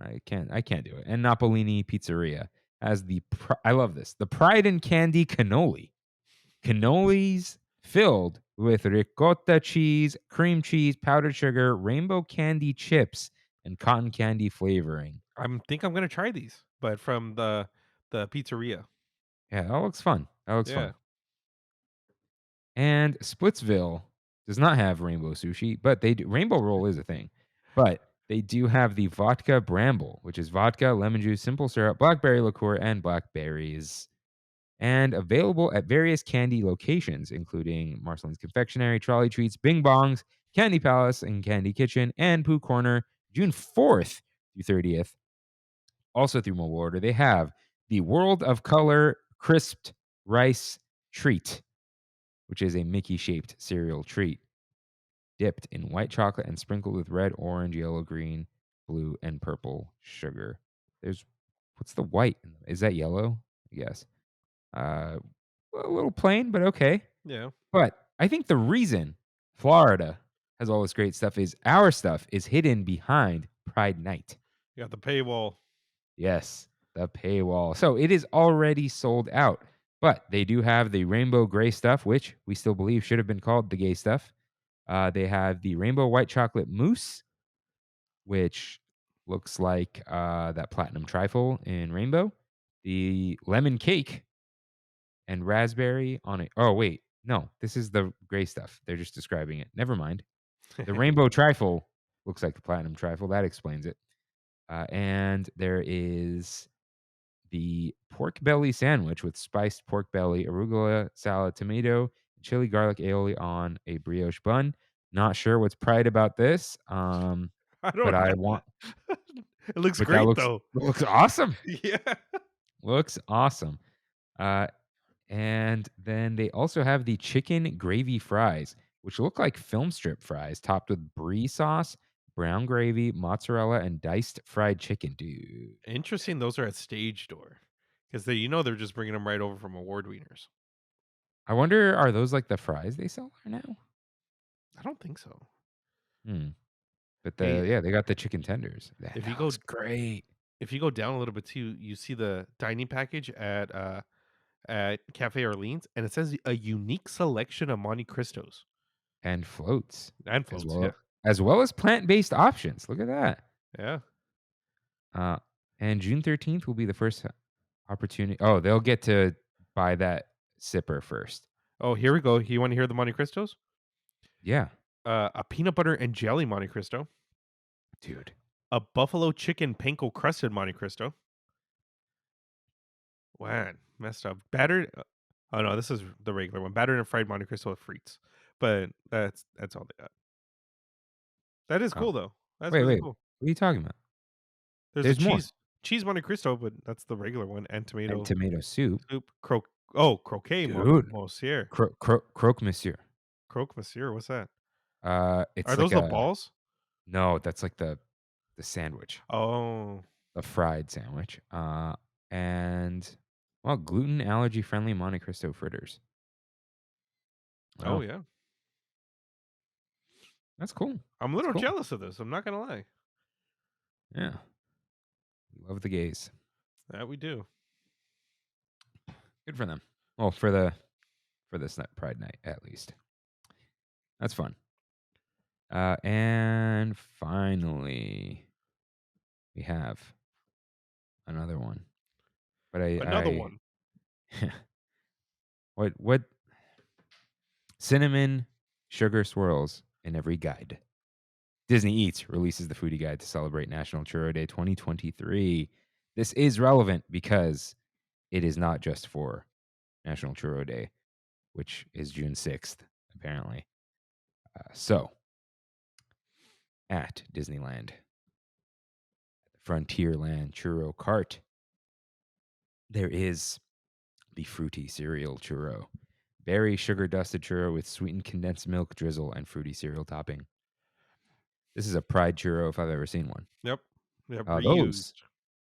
Speaker 1: I can't do it. And Napolini Pizzeria has I love this. The Pride and Candy cannoli. Cannolis filled with ricotta cheese, cream cheese, powdered sugar, rainbow candy chips, and cotton candy flavoring.
Speaker 2: I'm gonna try these, but from the pizzeria.
Speaker 1: Yeah, that looks fun.
Speaker 2: Yeah.
Speaker 1: And Splitsville does not have rainbow sushi, but they do. Rainbow roll is a thing. But they do have the vodka bramble, which is vodka, lemon juice, simple syrup, blackberry liqueur, and blackberries. And available at various candy locations, including Marceline's Confectionery, Trolley Treats, Bing Bongs, Candy Palace, and Candy Kitchen, and Pooh Corner, June 4th through 30th. Also through mobile order, they have the World of Color Crisped Rice Treat, which is a Mickey-shaped cereal treat, dipped in white chocolate and sprinkled with red, orange, yellow, green, blue, and purple sugar. What's the white? Is that yellow? Yes. A little plain, but okay.
Speaker 2: Yeah.
Speaker 1: But I think the reason Florida has all this great stuff is our stuff is hidden behind Pride Night.
Speaker 2: You got the paywall.
Speaker 1: Yes, the paywall. So it is already sold out. But they do have the rainbow gray stuff, which we still believe should have been called the gay stuff. They have the rainbow white chocolate mousse, which looks like that platinum trifle in rainbow. The lemon cake and raspberry on it. Oh, wait. No, this is the gray stuff. They're just describing it. Never mind. The rainbow trifle looks like the platinum trifle. That explains it. And there is the pork belly sandwich with spiced pork belly, arugula salad, tomato, chili garlic aioli on a brioche bun. Not sure what's pride about this.
Speaker 2: I
Speaker 1: But
Speaker 2: don't
Speaker 1: I
Speaker 2: know.
Speaker 1: want.
Speaker 2: It looks
Speaker 1: But
Speaker 2: great
Speaker 1: that
Speaker 2: though.
Speaker 1: looks awesome.
Speaker 2: Yeah.
Speaker 1: Looks awesome. And then they also have the chicken gravy fries, which look like film strip fries topped with brie sauce, brown gravy, mozzarella, and diced fried chicken, dude.
Speaker 2: Interesting. Those are at Stage Door because they're just bringing them right over from Award Wieners.
Speaker 1: I wonder, are those like the fries they sell there now?
Speaker 2: I don't think so.
Speaker 1: But
Speaker 2: Hey,
Speaker 1: they got the chicken tenders.
Speaker 2: if
Speaker 1: That
Speaker 2: you go
Speaker 1: looks great.
Speaker 2: if you go down a little bit too, you see the dining package at Cafe Orleans, and it says a unique selection of Monte Cristos
Speaker 1: And floats
Speaker 2: and
Speaker 1: as
Speaker 2: floats.
Speaker 1: well as well as plant-based options. Look at that.
Speaker 2: Yeah.
Speaker 1: And June 13th will be the first opportunity. Oh, they'll get to buy that sipper first.
Speaker 2: Oh, here we go. You want to hear the Monte Cristos?
Speaker 1: Yeah,
Speaker 2: A peanut butter and jelly Monte Cristo,
Speaker 1: dude.
Speaker 2: a buffalo chicken panko crusted Monte Cristo. Man, messed up. Battered. Oh no, this is the regular one. Battered and fried Monte Cristo with frites. But that's all they got. That is
Speaker 1: Oh.
Speaker 2: cool though. That's
Speaker 1: Wait,
Speaker 2: really
Speaker 1: wait.
Speaker 2: cool.
Speaker 1: What are you talking about?
Speaker 2: There's
Speaker 1: There's
Speaker 2: a
Speaker 1: more.
Speaker 2: cheese Monte Cristo, but that's the regular one, and tomato
Speaker 1: And tomato soup.
Speaker 2: soup. Croquet
Speaker 1: Dude.
Speaker 2: Monsieur.
Speaker 1: Croque monsieur.
Speaker 2: Croque Monsieur. What's that?
Speaker 1: It's
Speaker 2: Are
Speaker 1: like
Speaker 2: those the balls?
Speaker 1: No, that's like the sandwich,
Speaker 2: Oh,
Speaker 1: the fried sandwich. And well, gluten allergy friendly Monte Cristo fritters.
Speaker 2: oh
Speaker 1: Wow,
Speaker 2: yeah.
Speaker 1: that's cool.
Speaker 2: I'm a little
Speaker 1: cool.
Speaker 2: jealous of this. I'm not gonna lie.
Speaker 1: Yeah, love the gays.
Speaker 2: That we do.
Speaker 1: Good for them. Well, for this Pride night at least. That's fun. And finally, we have another one. But
Speaker 2: Another one.
Speaker 1: What cinnamon sugar swirls in every guide. Disney Eats releases the Foodie Guide to celebrate National Churro Day 2023. This is relevant because it is not just for National Churro Day, which is June 6th, apparently. So, at Disneyland, Frontierland Churro Cart, there is the fruity cereal churro. Berry sugar dusted churro with sweetened condensed milk drizzle and fruity cereal topping. This is a Pride churro if I've ever seen one.
Speaker 2: Yep. Yep.
Speaker 1: Those,
Speaker 2: Reused.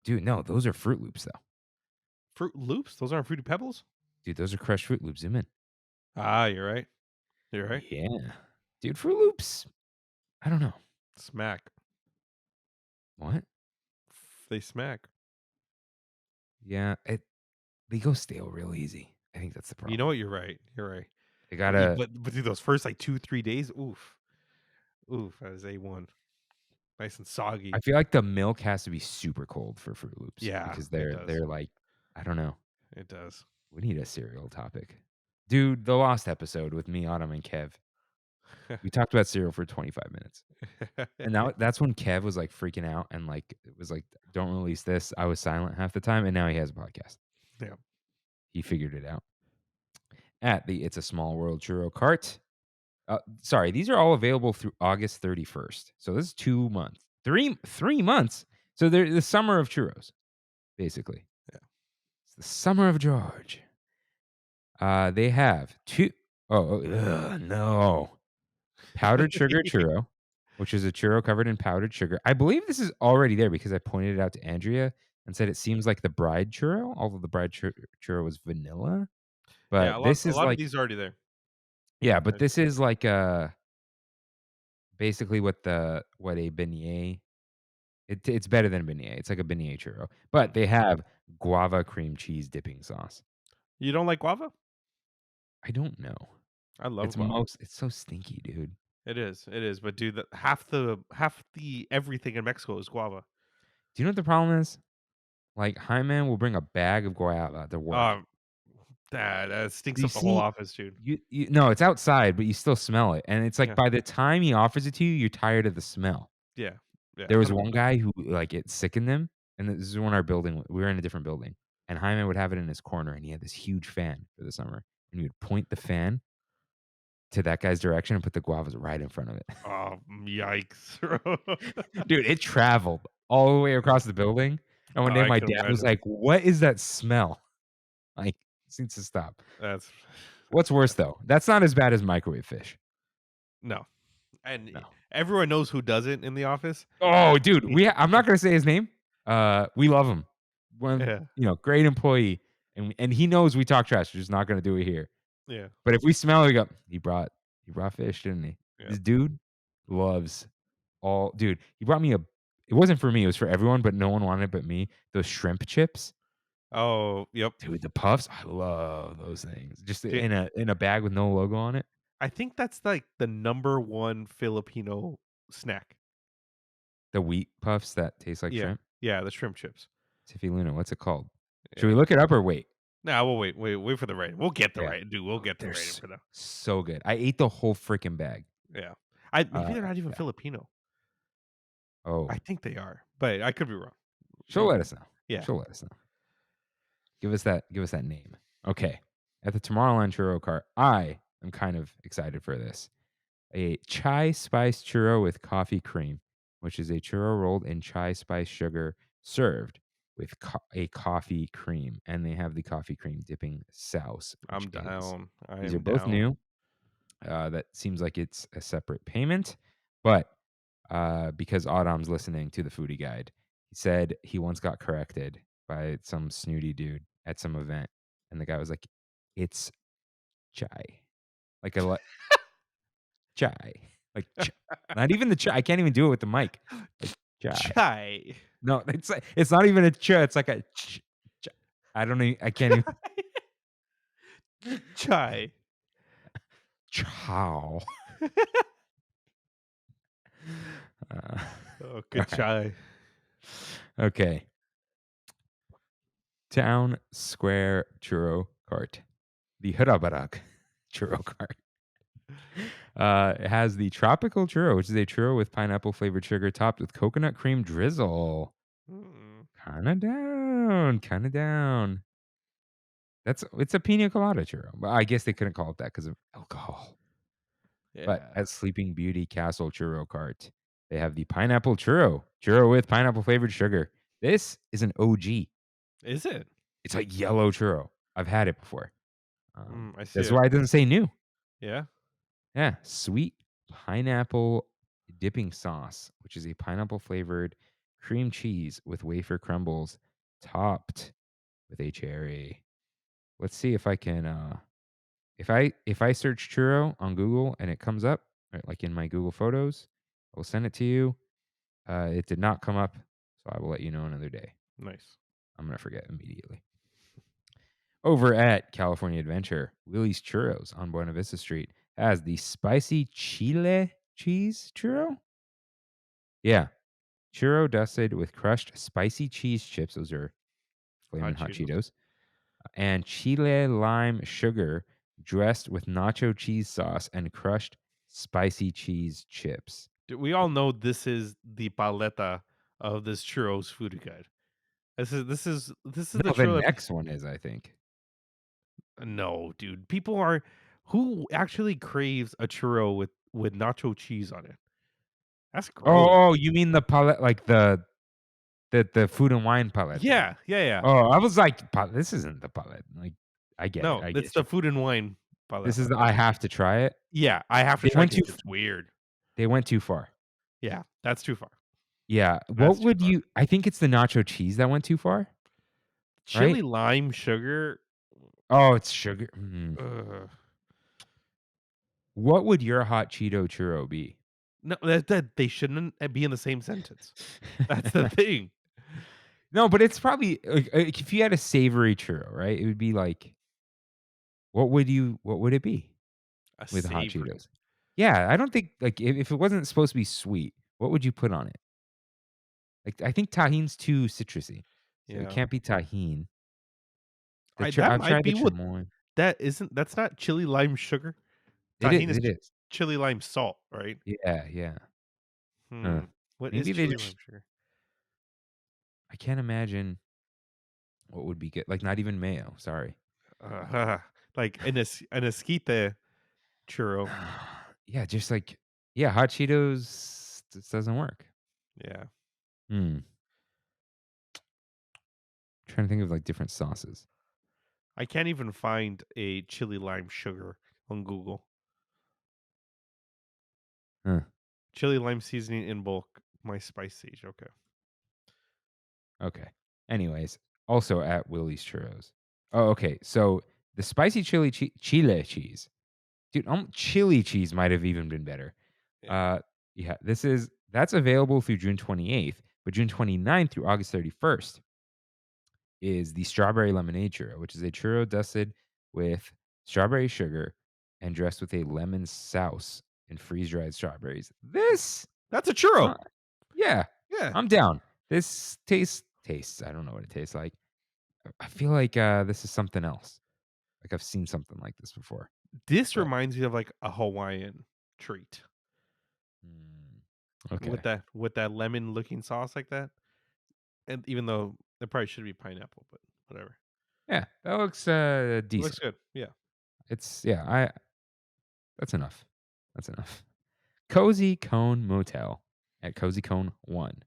Speaker 1: dude, no, those are Fruit Loops though.
Speaker 2: Fruit Loops? Those aren't Fruity Pebbles?
Speaker 1: Dude, those are crushed Fruit Loops. Zoom in.
Speaker 2: Ah, you're right. You're right.
Speaker 1: Yeah, dude, Fruit Loops. I don't know.
Speaker 2: Smack.
Speaker 1: What?
Speaker 2: They smack.
Speaker 1: Yeah, they go stale real easy. I think that's the problem.
Speaker 2: You know what? You're right. You're right.
Speaker 1: They gotta.
Speaker 2: But dude, those first like 2-3 days, oof. That is A1. Nice and soggy.
Speaker 1: I feel like the milk has to be super cold for Fruit Loops.
Speaker 2: Yeah,
Speaker 1: because
Speaker 2: it
Speaker 1: they're
Speaker 2: does.
Speaker 1: like, I don't know.
Speaker 2: It does.
Speaker 1: We need a cereal topic, dude. The Lost episode with me, Autumn, and Kev. We talked about cereal for 25 minutes. And now that's when Kev was like freaking out and like it was like, don't release this. I was silent half the time, and now he has a podcast.
Speaker 2: Yeah.
Speaker 1: He figured it out. At the It's a Small World Churro Cart. Sorry, these are all available through August 31st. So this is 2 months. 3 months. So they're the summer of churros, basically.
Speaker 2: Yeah.
Speaker 1: It's the summer of George. They have no. Powdered sugar churro, which is a churro covered in powdered sugar. I believe this is already there because I pointed it out to Andrea and said it seems like the bride churro, although the bride churro was vanilla.
Speaker 2: Yeah,
Speaker 1: But this
Speaker 2: a
Speaker 1: is
Speaker 2: lot of
Speaker 1: like,
Speaker 2: these are already there.
Speaker 1: yeah, but this is like basically what a beignet. It's better than a beignet. It's like a beignet churro, but they have guava cream cheese dipping sauce.
Speaker 2: You don't like guava?
Speaker 1: I don't know.
Speaker 2: I love guava.
Speaker 1: It's so stinky, dude.
Speaker 2: It is. But dude, half the everything in Mexico is guava.
Speaker 1: Do you know what the problem is? Like, Jaime will bring a bag of guava to work.
Speaker 2: That stinks
Speaker 1: You
Speaker 2: up the whole
Speaker 1: see,
Speaker 2: office, dude.
Speaker 1: no, it's outside, but you still smell it, and it's like
Speaker 2: Yeah.
Speaker 1: by the time he offers it to you, you're tired of the smell.
Speaker 2: Yeah.
Speaker 1: There was
Speaker 2: 100%.
Speaker 1: one guy who like it sickened him, and this is when our building. We were in a different building, and Jaime would have it in his corner, and he had this huge fan for the summer, and he would point the fan to that guy's direction and put the guavas right in front of it.
Speaker 2: Oh, yikes, bro.
Speaker 1: Dude, it traveled all the way across the building, and one day
Speaker 2: I
Speaker 1: my
Speaker 2: can
Speaker 1: dad was
Speaker 2: imagine.
Speaker 1: like, "What is that smell?" Like, this needs to stop.
Speaker 2: That's
Speaker 1: What's worse though? That's not as bad as microwave fish.
Speaker 2: no. And
Speaker 1: No.
Speaker 2: everyone knows who does it in the office.
Speaker 1: Oh, dude, I'm not gonna say his name. We love him.
Speaker 2: Yeah.
Speaker 1: Great employee, and he knows we talk trash. We're just not gonna do it here.
Speaker 2: Yeah.
Speaker 1: But if we smell it, we go, he brought fish, didn't he?
Speaker 2: Yeah.
Speaker 1: This dude loves dude. He brought me it wasn't for me, it was for everyone, but no one wanted it but me. Those shrimp chips.
Speaker 2: Oh, yep.
Speaker 1: Dude, the puffs, I love those things. Just
Speaker 2: Dude,
Speaker 1: in a bag with no logo on it.
Speaker 2: I think that's like the number one Filipino snack.
Speaker 1: The wheat puffs that taste like
Speaker 2: Yeah.
Speaker 1: shrimp.
Speaker 2: Yeah, the shrimp chips.
Speaker 1: Tiffy Luna, what's it called? Should we look it up or wait?
Speaker 2: Nah, we'll wait for the rating. We'll get the
Speaker 1: Yeah.
Speaker 2: rating, dude. We'll get the
Speaker 1: They're
Speaker 2: rating for them.
Speaker 1: so good. I ate the whole freaking bag.
Speaker 2: Yeah. Maybe they're not even Filipino.
Speaker 1: Oh,
Speaker 2: I think they are, but I could be wrong.
Speaker 1: she'll let us know.
Speaker 2: Yeah.
Speaker 1: She'll let us know. Give us that name. Okay. At the Tomorrowland Churro Cart, I am kind of excited for this. A chai spice churro with coffee cream, which is a churro rolled in chai spice sugar served with a coffee cream. And they have the coffee cream dipping sauce.
Speaker 2: I'm down.
Speaker 1: These are both new. That seems like it's a separate payment. But because Autumn's listening to the Foodie Guide, he said he once got corrected by some snooty dude at some event. And the guy was like, it's chai. Like chai. Like not even the chai. I can't even do it with the mic. Like,
Speaker 2: Chai.
Speaker 1: No, it's not even a ch. It's like a ch. I don't know. I can't even.
Speaker 2: Chai.
Speaker 1: Chow.
Speaker 2: Oh, good chai.
Speaker 1: Okay. Town Square Churro Cart. The Hurabarak Churro Cart. It has the Tropical Churro, which is a churro with pineapple flavored sugar topped with coconut cream drizzle. Kind of down. It's a pina colada churro. But I guess they couldn't call it that because of alcohol.
Speaker 2: Yeah.
Speaker 1: But at Sleeping Beauty Castle Churro Cart, they have the pineapple churro with pineapple flavored sugar. This is an OG.
Speaker 2: Is it?
Speaker 1: It's like yellow churro. I've had it before.
Speaker 2: I see.
Speaker 1: That's why it doesn't say new.
Speaker 2: Yeah.
Speaker 1: Yeah, sweet pineapple dipping sauce, which is a pineapple flavored cream cheese with wafer crumbles topped with a cherry. Let's see if I can if I search churro on Google and it comes up, right, like in my Google Photos, I will send it to you. It did not come up, so I will let you know another day.
Speaker 2: Nice.
Speaker 1: I'm going to forget immediately. Over at California Adventure, Willie's Churros on Buena Vista Street has the spicy chile cheese churro. Yeah. Churro dusted with crushed spicy cheese chips. Those are flaming hot Cheetos. And chile lime sugar dressed with nacho cheese sauce and crushed spicy cheese chips.
Speaker 2: We all know this is the paleta of this churros foodie guide. This is the
Speaker 1: No, the
Speaker 2: churro.
Speaker 1: next one is, I think.
Speaker 2: No, dude. People are who actually craves a churro with nacho cheese on it. That's gross.
Speaker 1: Oh, you mean the palette, like the food and wine palette?
Speaker 2: Yeah, yeah.
Speaker 1: Oh, I was like, this isn't the palette. Like, I get it.
Speaker 2: No,
Speaker 1: I
Speaker 2: it's
Speaker 1: get
Speaker 2: the
Speaker 1: you.
Speaker 2: food and wine
Speaker 1: This is
Speaker 2: paleta.
Speaker 1: the I have to try it.
Speaker 2: Yeah, I have to
Speaker 1: They
Speaker 2: try
Speaker 1: went
Speaker 2: because
Speaker 1: too.
Speaker 2: it's weird.
Speaker 1: They went too far.
Speaker 2: Yeah, that's too far.
Speaker 1: Yeah.
Speaker 2: That's
Speaker 1: What
Speaker 2: too
Speaker 1: would
Speaker 2: far.
Speaker 1: you? I think it's the nacho cheese that went too far.
Speaker 2: Chili
Speaker 1: Right?
Speaker 2: lime sugar.
Speaker 1: Oh, it's sugar.
Speaker 2: Ugh.
Speaker 1: What would your hot Cheeto churro be?
Speaker 2: No, that they shouldn't be in the same sentence. That's the thing.
Speaker 1: No, but it's probably like if you had a savory churro, right? It would be like, what would it be
Speaker 2: A
Speaker 1: with hot
Speaker 2: savory.
Speaker 1: Cheetos? Yeah, I don't think like if it wasn't supposed to be sweet, what would you put on it? Like I think tahin's too citrusy, so it
Speaker 2: Yeah,
Speaker 1: can't be tahin.
Speaker 2: that
Speaker 1: I'll
Speaker 2: might
Speaker 1: try the
Speaker 2: be what
Speaker 1: chamoy.
Speaker 2: that isn't. That's not chili lime sugar.
Speaker 1: It is.
Speaker 2: Tahini is
Speaker 1: It is.
Speaker 2: chili lime salt, right?
Speaker 1: Yeah, yeah. Huh.
Speaker 2: Hmm. What is
Speaker 1: Maybe they
Speaker 2: chili lime
Speaker 1: just.
Speaker 2: sugar?
Speaker 1: I can't imagine what would be good. Like not even mayo. Sorry.
Speaker 2: Like an esquite churro.
Speaker 1: Yeah, just like hot Cheetos just doesn't work.
Speaker 2: Yeah.
Speaker 1: Hmm. Trying to think of like different sauces.
Speaker 2: I can't even find a chili lime sugar on Google.
Speaker 1: Huh.
Speaker 2: Chili lime seasoning in bulk. My spice sage. Okay.
Speaker 1: Okay. Anyways, also at Willie's Churros. Oh, okay. So the spicy chili cheese, dude. Chili cheese might have even been better.
Speaker 2: Yeah.
Speaker 1: Yeah. That's available through June 28th, but June 29th through August 31st is the strawberry lemonade churro, which is a churro dusted with strawberry sugar and dressed with a lemon sauce and freeze dried strawberries. This,
Speaker 2: That's a churro.
Speaker 1: uh, yeah,
Speaker 2: Yeah.
Speaker 1: I'm down. This tastes. I don't know what it tastes like. I feel like this is something else. Like I've seen something like this before.
Speaker 2: This
Speaker 1: But
Speaker 2: reminds me of like a Hawaiian treat
Speaker 1: okay,
Speaker 2: with that lemon looking sauce like that. And even though it probably should be pineapple, but whatever.
Speaker 1: yeah, that looks
Speaker 2: It
Speaker 1: decent.
Speaker 2: looks good. Yeah.
Speaker 1: It's That's enough. That's enough. Cozy Cone Motel at Cozy Cone 1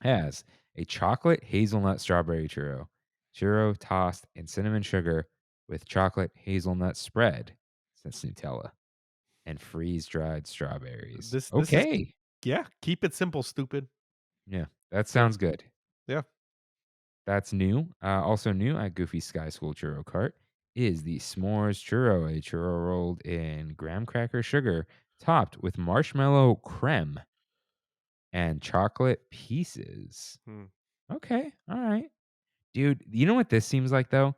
Speaker 1: has a chocolate hazelnut strawberry churro tossed in cinnamon sugar with chocolate hazelnut spread. That's Nutella and freeze dried strawberries.
Speaker 2: This is
Speaker 1: Okay.
Speaker 2: yeah. Keep it simple, stupid.
Speaker 1: Yeah, that
Speaker 2: Yeah.
Speaker 1: sounds good.
Speaker 2: Yeah.
Speaker 1: That's new. Also new at Goofy Sky School Churro Cart is the S'mores Churro, a churro rolled in graham cracker sugar, topped with marshmallow creme and chocolate pieces.
Speaker 2: Hmm.
Speaker 1: Okay, all right, dude. You know what this seems like though?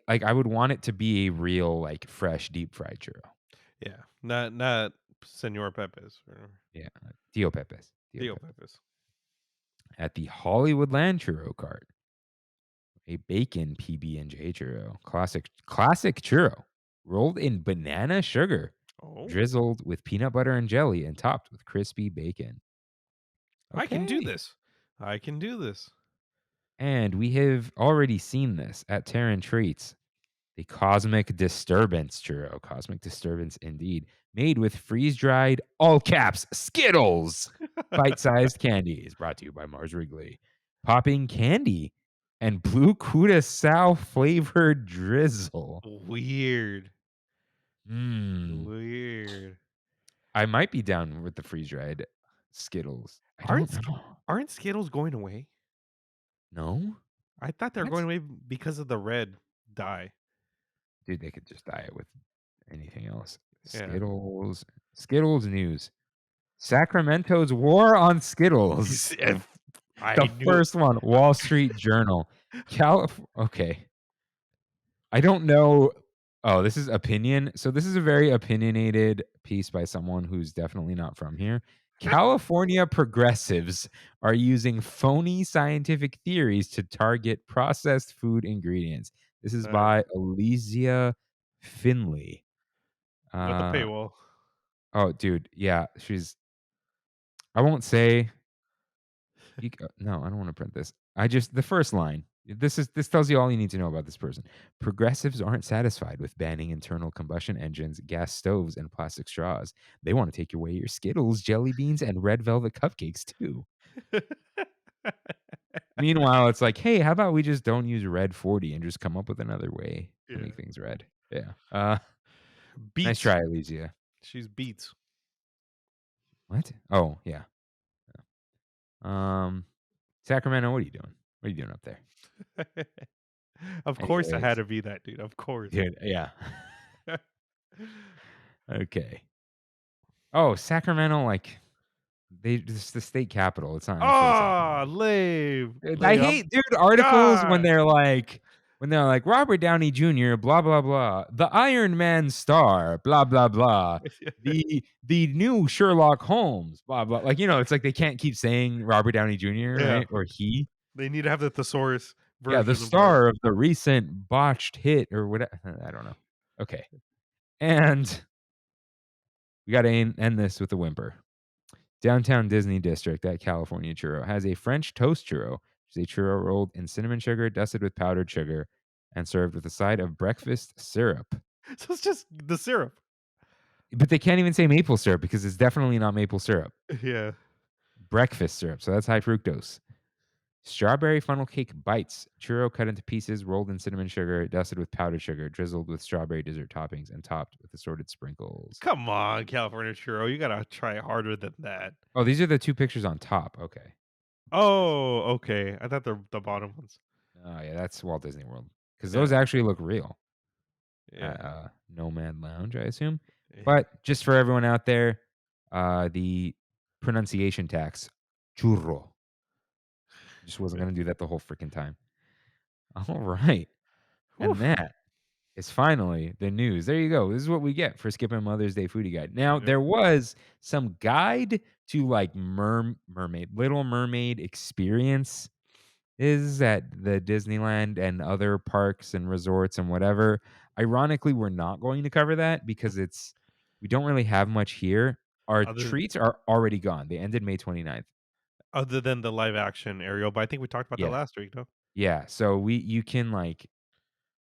Speaker 1: Like I would want it to be a real, like fresh, deep fried churro.
Speaker 2: Yeah. Not Senor Pepe's or
Speaker 1: Yeah, Tio Pepe's.
Speaker 2: Tio Pepe's.
Speaker 1: At the Hollywoodland Churro Cart, a bacon PB&J churro, classic churro, rolled in banana sugar,
Speaker 2: Oh.
Speaker 1: drizzled with peanut butter and jelly, and topped with crispy bacon.
Speaker 2: I can do
Speaker 1: Okay.
Speaker 2: this. I can do this.
Speaker 1: And we have already seen this at Terran Treats, the Cosmic Disturbance churro. Cosmic Disturbance indeed. Made with freeze-dried, all caps, Skittles. Bite-sized candies. Brought to you by Mars Wrigley. Popping candy and blue curacao flavored drizzle.
Speaker 2: Weird.
Speaker 1: Mmm.
Speaker 2: Weird.
Speaker 1: I might be down with the freeze-dried Skittles. I don't know.
Speaker 2: Aren't Skittles going away?
Speaker 1: No?
Speaker 2: I thought they were
Speaker 1: What?
Speaker 2: going away because of the red dye.
Speaker 1: Dude, they could just dye it with anything else.
Speaker 2: Yeah.
Speaker 1: Skittles news. Sacramento's war on Skittles. The first one, Wall Street Journal. Okay. I don't know. Oh, this is opinion. So this is a very opinionated piece by someone who's definitely not from here. California progressives are using phony scientific theories to target processed food ingredients. This is by Elysia Finley.
Speaker 2: With the paywall.
Speaker 1: Oh, dude, yeah, I won't say no, I don't wanna print this. The first line, this tells you all you need to know about this person. Progressives aren't satisfied with banning internal combustion engines, gas stoves, and plastic straws. They wanna take away your Skittles, jelly beans, and red velvet cupcakes too. Meanwhile, it's like, "Hey, how about we just don't use red 40 and just come up with another way to
Speaker 2: Yeah.
Speaker 1: make things red?" Yeah. Nice
Speaker 2: Beats.
Speaker 1: try, Elysia.
Speaker 2: She's Beats.
Speaker 1: What? Oh, yeah. Um, Sacramento, what are you doing? What are you doing up there?
Speaker 2: Of course, I had
Speaker 1: Anyways,
Speaker 2: to be that dude. Of course.
Speaker 1: dude, yeah. Okay. Oh, Sacramento, like, it's the state capital. It's not actually
Speaker 2: Ah,
Speaker 1: Sacramento.
Speaker 2: lame.
Speaker 1: I
Speaker 2: Lame.
Speaker 1: hate, dude, articles
Speaker 2: God.
Speaker 1: when they're like Robert Downey Jr., blah blah blah, the Iron Man star, blah blah blah, the new Sherlock Holmes, blah blah. Like, it's like they can't keep saying Robert Downey Jr.,
Speaker 2: Yeah.
Speaker 1: right? Or he.
Speaker 2: They need to have the thesaurus
Speaker 1: Yeah, the
Speaker 2: version of
Speaker 1: star of the recent botched hit or whatever. I don't know. Okay. And we got to end this with a whimper. Downtown Disney District at California Churro has a French toast churro, which is a churro rolled in cinnamon sugar, dusted with powdered sugar, and served with a side of breakfast syrup.
Speaker 2: So it's just the syrup.
Speaker 1: But they can't even say maple syrup because it's definitely not maple syrup.
Speaker 2: Yeah.
Speaker 1: Breakfast syrup, so that's high fructose. Strawberry funnel cake bites, churro cut into pieces, rolled in cinnamon sugar, dusted with powdered sugar, drizzled with strawberry dessert toppings, and topped with assorted sprinkles.
Speaker 2: Come on, California Churro. You gotta try harder than that.
Speaker 1: Oh, these are the two pictures on top. Okay.
Speaker 2: Oh, okay. I thought they're the bottom ones.
Speaker 1: Oh, yeah, that's Walt Disney World. Because
Speaker 2: Yeah.
Speaker 1: those actually look real.
Speaker 2: Yeah.
Speaker 1: At Nomad Lounge, I assume.
Speaker 2: Yeah.
Speaker 1: But just for everyone out there, the pronunciation tax, churro. Just wasn't going to do that the whole freaking time. All right. And
Speaker 2: Whew.
Speaker 1: that is finally the news. There you go. This is what we get for skipping Mother's Day foodie guide. Now, there was some guide to like Mermaid, Little Mermaid experience is at the Disneyland and other parks and resorts and whatever. Ironically, we're not going to cover that because we don't really have much here. Our
Speaker 2: Other
Speaker 1: treats are already gone. They ended May 29th.
Speaker 2: other than the live action Ariel, but I think we talked about that
Speaker 1: Yeah.
Speaker 2: last week, no?
Speaker 1: Yeah. So you can like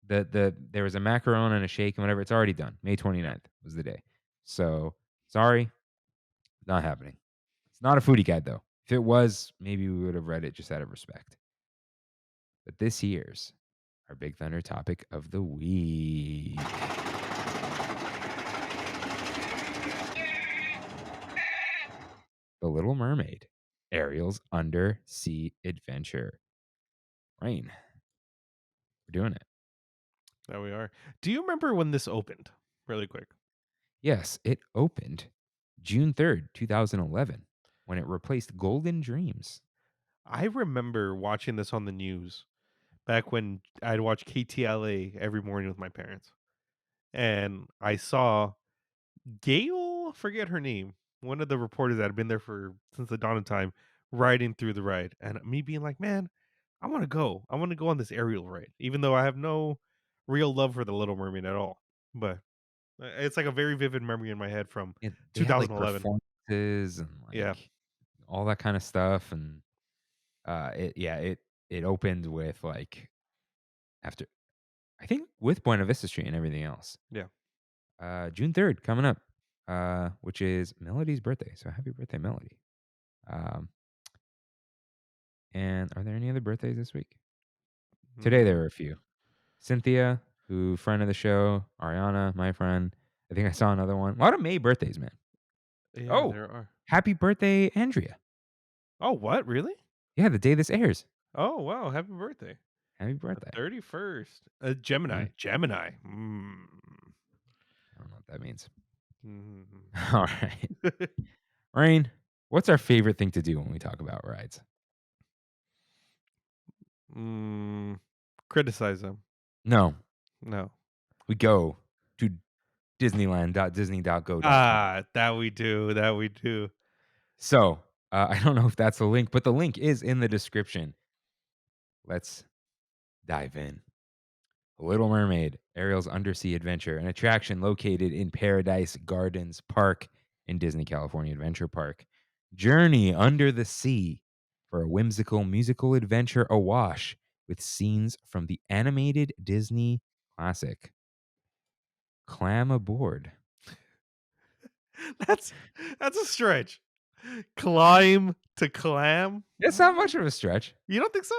Speaker 1: there was a macaron and a shake and whatever. It's already done. May 29th was the day. So sorry, not happening. It's not a foodie guide though. If it was, maybe we would have read it just out of respect. But this year's our Big Thunder topic of the week. The Little Mermaid, Ariel's Undersea Adventure. Rain. We're doing it.
Speaker 2: There we are. Do you remember when this opened? Really quick.
Speaker 1: Yes, it opened June 3rd, 2011, when it replaced Golden Dreams.
Speaker 2: I remember watching this on the news back when I'd watch KTLA every morning with my parents. And I saw Gail, forget her name, one of the reporters that had been there for since the dawn of time, riding through the ride. And me being like, man, I want to go. I want to go on this Ariel ride, even though I have no real love for the Little Mermaid at all. But it's like a very vivid memory in my head from
Speaker 1: They had like
Speaker 2: 2011.
Speaker 1: performances and
Speaker 2: Yeah.
Speaker 1: like all that kind of stuff. And it opened with like after I think with Buena Vista Street and everything else.
Speaker 2: Yeah.
Speaker 1: June 3rd coming up, which is Melody's birthday. So happy birthday, Melody. And are there any other birthdays this week? Today there were a few. Cynthia, who friend of the show, Ariana, my friend. I think I saw another one. A lot of May birthdays, man.
Speaker 2: Yeah, there are.
Speaker 1: Happy birthday, Andrea.
Speaker 2: Oh, what? Really?
Speaker 1: Yeah, the day this airs.
Speaker 2: Oh, wow. Happy birthday.
Speaker 1: Happy birthday.
Speaker 2: 31st. Gemini.
Speaker 1: Yeah.
Speaker 2: Gemini.
Speaker 1: I don't know what that means.
Speaker 2: Mm.
Speaker 1: All right. Rain, what's our favorite thing to do when we talk about rides?
Speaker 2: Criticize them.
Speaker 1: No.
Speaker 2: No.
Speaker 1: We go to Disneyland.disney.go.
Speaker 2: That we do. That we do.
Speaker 1: So, I don't know if that's a link, but the link is in the description. Let's dive in. Little Mermaid, Ariel's Undersea Adventure, an attraction located in Paradise Gardens Park in Disney California Adventure Park. Journey under the sea for a whimsical musical adventure awash with scenes from the animated Disney classic. Clam aboard.
Speaker 2: That's a stretch. Climb to clam?
Speaker 1: It's not much of a stretch.
Speaker 2: You don't think so?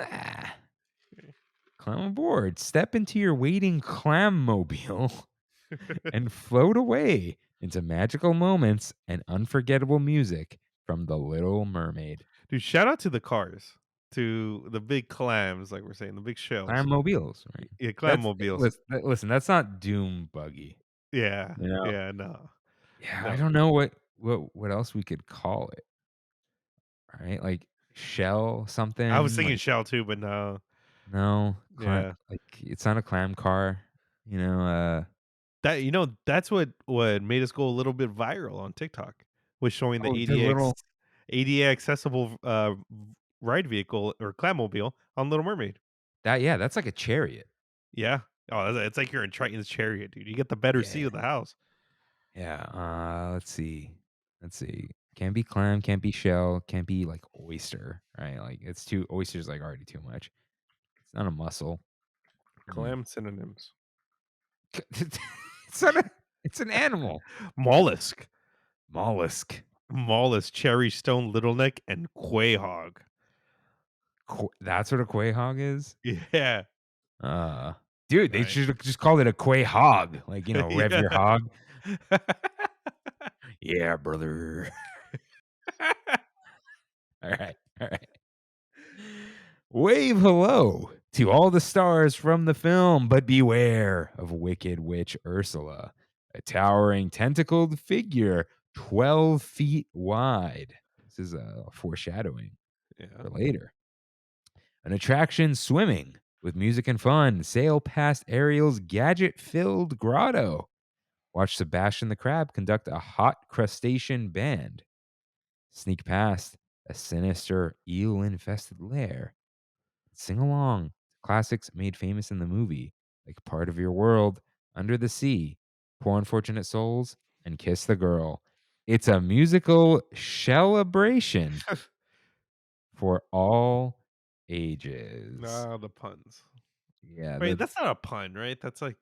Speaker 1: Nah. Climb aboard. Step into your waiting clam mobile and float away into magical moments and unforgettable music from The Little Mermaid.
Speaker 2: Dude, shout out to the cars, to the big clams, like we're saying, the big shells.
Speaker 1: Clam mobiles, right?
Speaker 2: Yeah, clam mobiles.
Speaker 1: Listen, that's not Doom Buggy.
Speaker 2: Yeah,
Speaker 1: You know?
Speaker 2: yeah, no.
Speaker 1: Yeah,
Speaker 2: No.
Speaker 1: I don't know what else we could call it. Right? Like shell something.
Speaker 2: I was thinking
Speaker 1: like,
Speaker 2: shell too, but no.
Speaker 1: no.
Speaker 2: Yeah.
Speaker 1: Like it's not a clam car. You know,
Speaker 2: That's what made us go a little bit viral on TikTok, was showing the
Speaker 1: the little
Speaker 2: ADA accessible ride vehicle or clammobile on Little Mermaid.
Speaker 1: that's like a chariot.
Speaker 2: Yeah. Oh, it's like you're in Triton's chariot, dude. You get the better seat
Speaker 1: Yeah.
Speaker 2: of the house.
Speaker 1: Yeah. Let's see. Can't be clam, can't be shell, can't be like oyster, right? Like it's too oyster's like already too much. It's not a mussel.
Speaker 2: Clam synonyms.
Speaker 1: It's an animal.
Speaker 2: Mollusk.
Speaker 1: Mollusk.
Speaker 2: Mollusk, cherry stone, little neck, and quahog.
Speaker 1: That's what a quahog is?
Speaker 2: Yeah.
Speaker 1: Dude, they
Speaker 2: Nice.
Speaker 1: should have just called it a quahog. Like, rev your hog. Yeah, brother. All right. Wave hello to all the stars from the film, but beware of Wicked Witch Ursula, a towering tentacled figure 12 feet wide. This is a foreshadowing for later. An attraction swimming with music and fun. Sail past Ariel's gadget-filled grotto. Watch Sebastian the Crab conduct a hot crustacean band. Sneak past a sinister eel-infested lair. Sing along to classics made famous in the movie, like Part of Your World, Under the Sea, Poor Unfortunate Souls, and Kiss the Girl. It's a musical celebration for all ages.
Speaker 2: The puns.
Speaker 1: Yeah.
Speaker 2: Wait, that's not a pun, right? That's like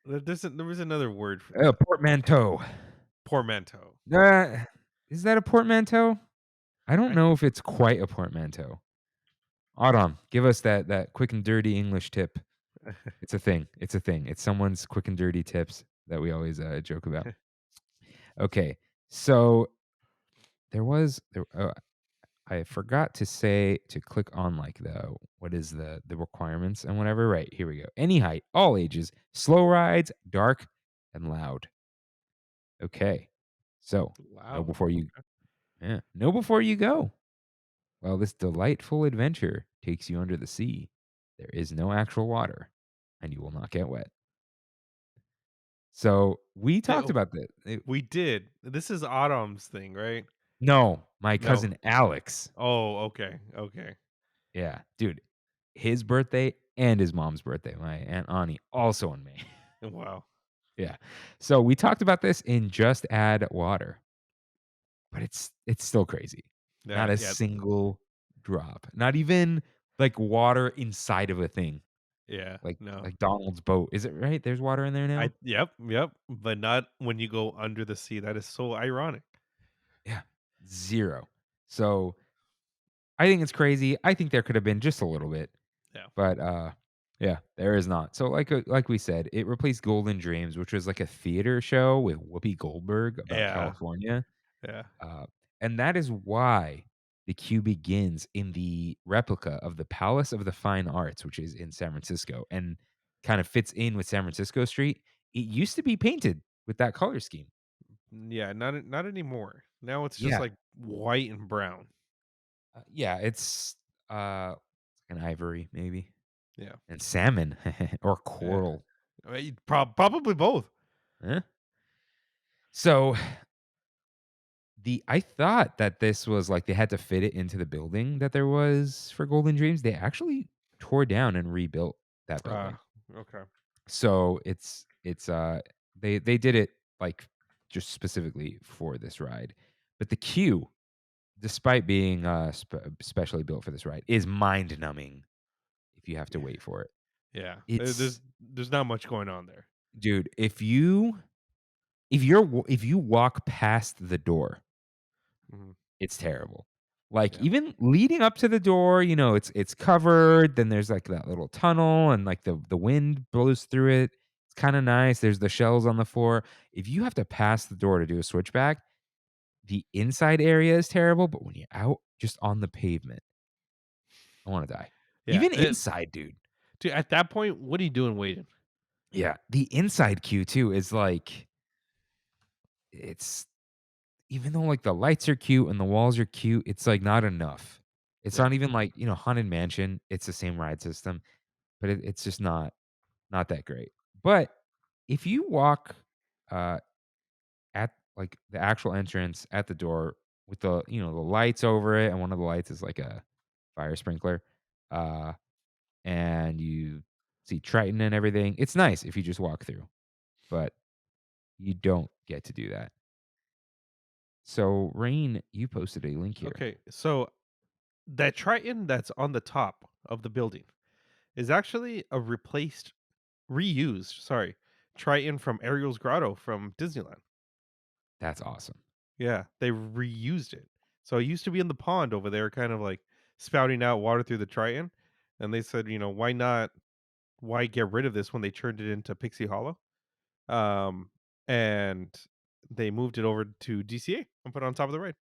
Speaker 2: there was another word for that.
Speaker 1: Portmanteau.
Speaker 2: Portmanteau.
Speaker 1: Is that a portmanteau? I don't know if it's quite a portmanteau. Autumn, give us that quick and dirty English tip. It's a thing. It's someone's quick and dirty tips that we always joke about. Okay, so I forgot to click on like what is the requirements and whatever. Right, here we go. Any height, all ages, slow rides, dark and loud. Okay, so know before you go. While this delightful adventure takes you under the sea, there is no actual water, and you will not get wet. So we talked about this.
Speaker 2: We did. This is Autumn's thing, right?
Speaker 1: No, my cousin Alex.
Speaker 2: Oh, okay.
Speaker 1: Yeah, dude, his birthday and his mom's birthday. My Aunt Ani also in May.
Speaker 2: Wow.
Speaker 1: Yeah. So we talked about this in Just Add Water, but it's still crazy. Not a single drop. Not even like water inside of a thing.
Speaker 2: Yeah.
Speaker 1: Like Donald's boat. Is it right? There's water in there now?
Speaker 2: Yep. But not when you go under the sea. That is so ironic.
Speaker 1: Yeah. Zero. So I think it's crazy. I think there could have been just a little bit.
Speaker 2: Yeah.
Speaker 1: But yeah, there is not. So like we said, it replaced Golden Dreams, which was like a theater show with Whoopi Goldberg about California.
Speaker 2: Yeah.
Speaker 1: And that is why the queue begins in the replica of the Palace of the Fine Arts, which is in San Francisco and kind of fits in with San Francisco Street. It used to be painted with that color scheme.
Speaker 2: Yeah, not anymore. Now it's just like white and brown.
Speaker 1: It's an ivory maybe.
Speaker 2: Yeah.
Speaker 1: And salmon or coral.
Speaker 2: Probably both.
Speaker 1: Huh? So I thought that this was like they had to fit it into the building that there was for Golden Dreams. They actually tore down and rebuilt that building.
Speaker 2: Okay.
Speaker 1: So it's they did it like just specifically for this ride. But the queue, despite being specially built for this ride, is mind numbing if you have to wait for it.
Speaker 2: Yeah.
Speaker 1: It's
Speaker 2: There's not much going on there.
Speaker 1: dude, if you walk past the door,
Speaker 2: Mhm.
Speaker 1: it's terrible. Like,
Speaker 2: Yeah.
Speaker 1: even leading up to the door, it's covered, then there's, like, that little tunnel and, like, the wind blows through it. It's kinda nice. There's the shells on the floor. If you have to pass the door to do a switchback, the inside area is terrible, but when you're out just on the pavement, I wanna die.
Speaker 2: Yeah.
Speaker 1: Even inside, dude.
Speaker 2: Dude, at that point, what are you doing waiting?
Speaker 1: Yeah, the inside queue too is, like, it's even though, like, the lights are cute and the walls are cute, it's, like, not enough. It's
Speaker 2: Yeah.
Speaker 1: not even like, Haunted Mansion, it's the same ride system, but it's just not that great. But if you walk, uh, at, like, the actual entrance at the door with the lights over it, and one of the lights is like a fire sprinkler, uh, and you see Triton and everything, it's nice if you just walk through, but you don't get to do that. So, Rain, you posted a link here.
Speaker 2: Okay. So that Triton that's on the top of the building is actually a reused, sorry, Triton from Ariel's Grotto from Disneyland.
Speaker 1: That's awesome.
Speaker 2: Yeah, they reused it. So it used to be in the pond over there, kind of like spouting out water through the Triton. And they said, why get rid of this when they turned it into Pixie Hollow? Um, and they moved it over to DCA and put it on top of the ride.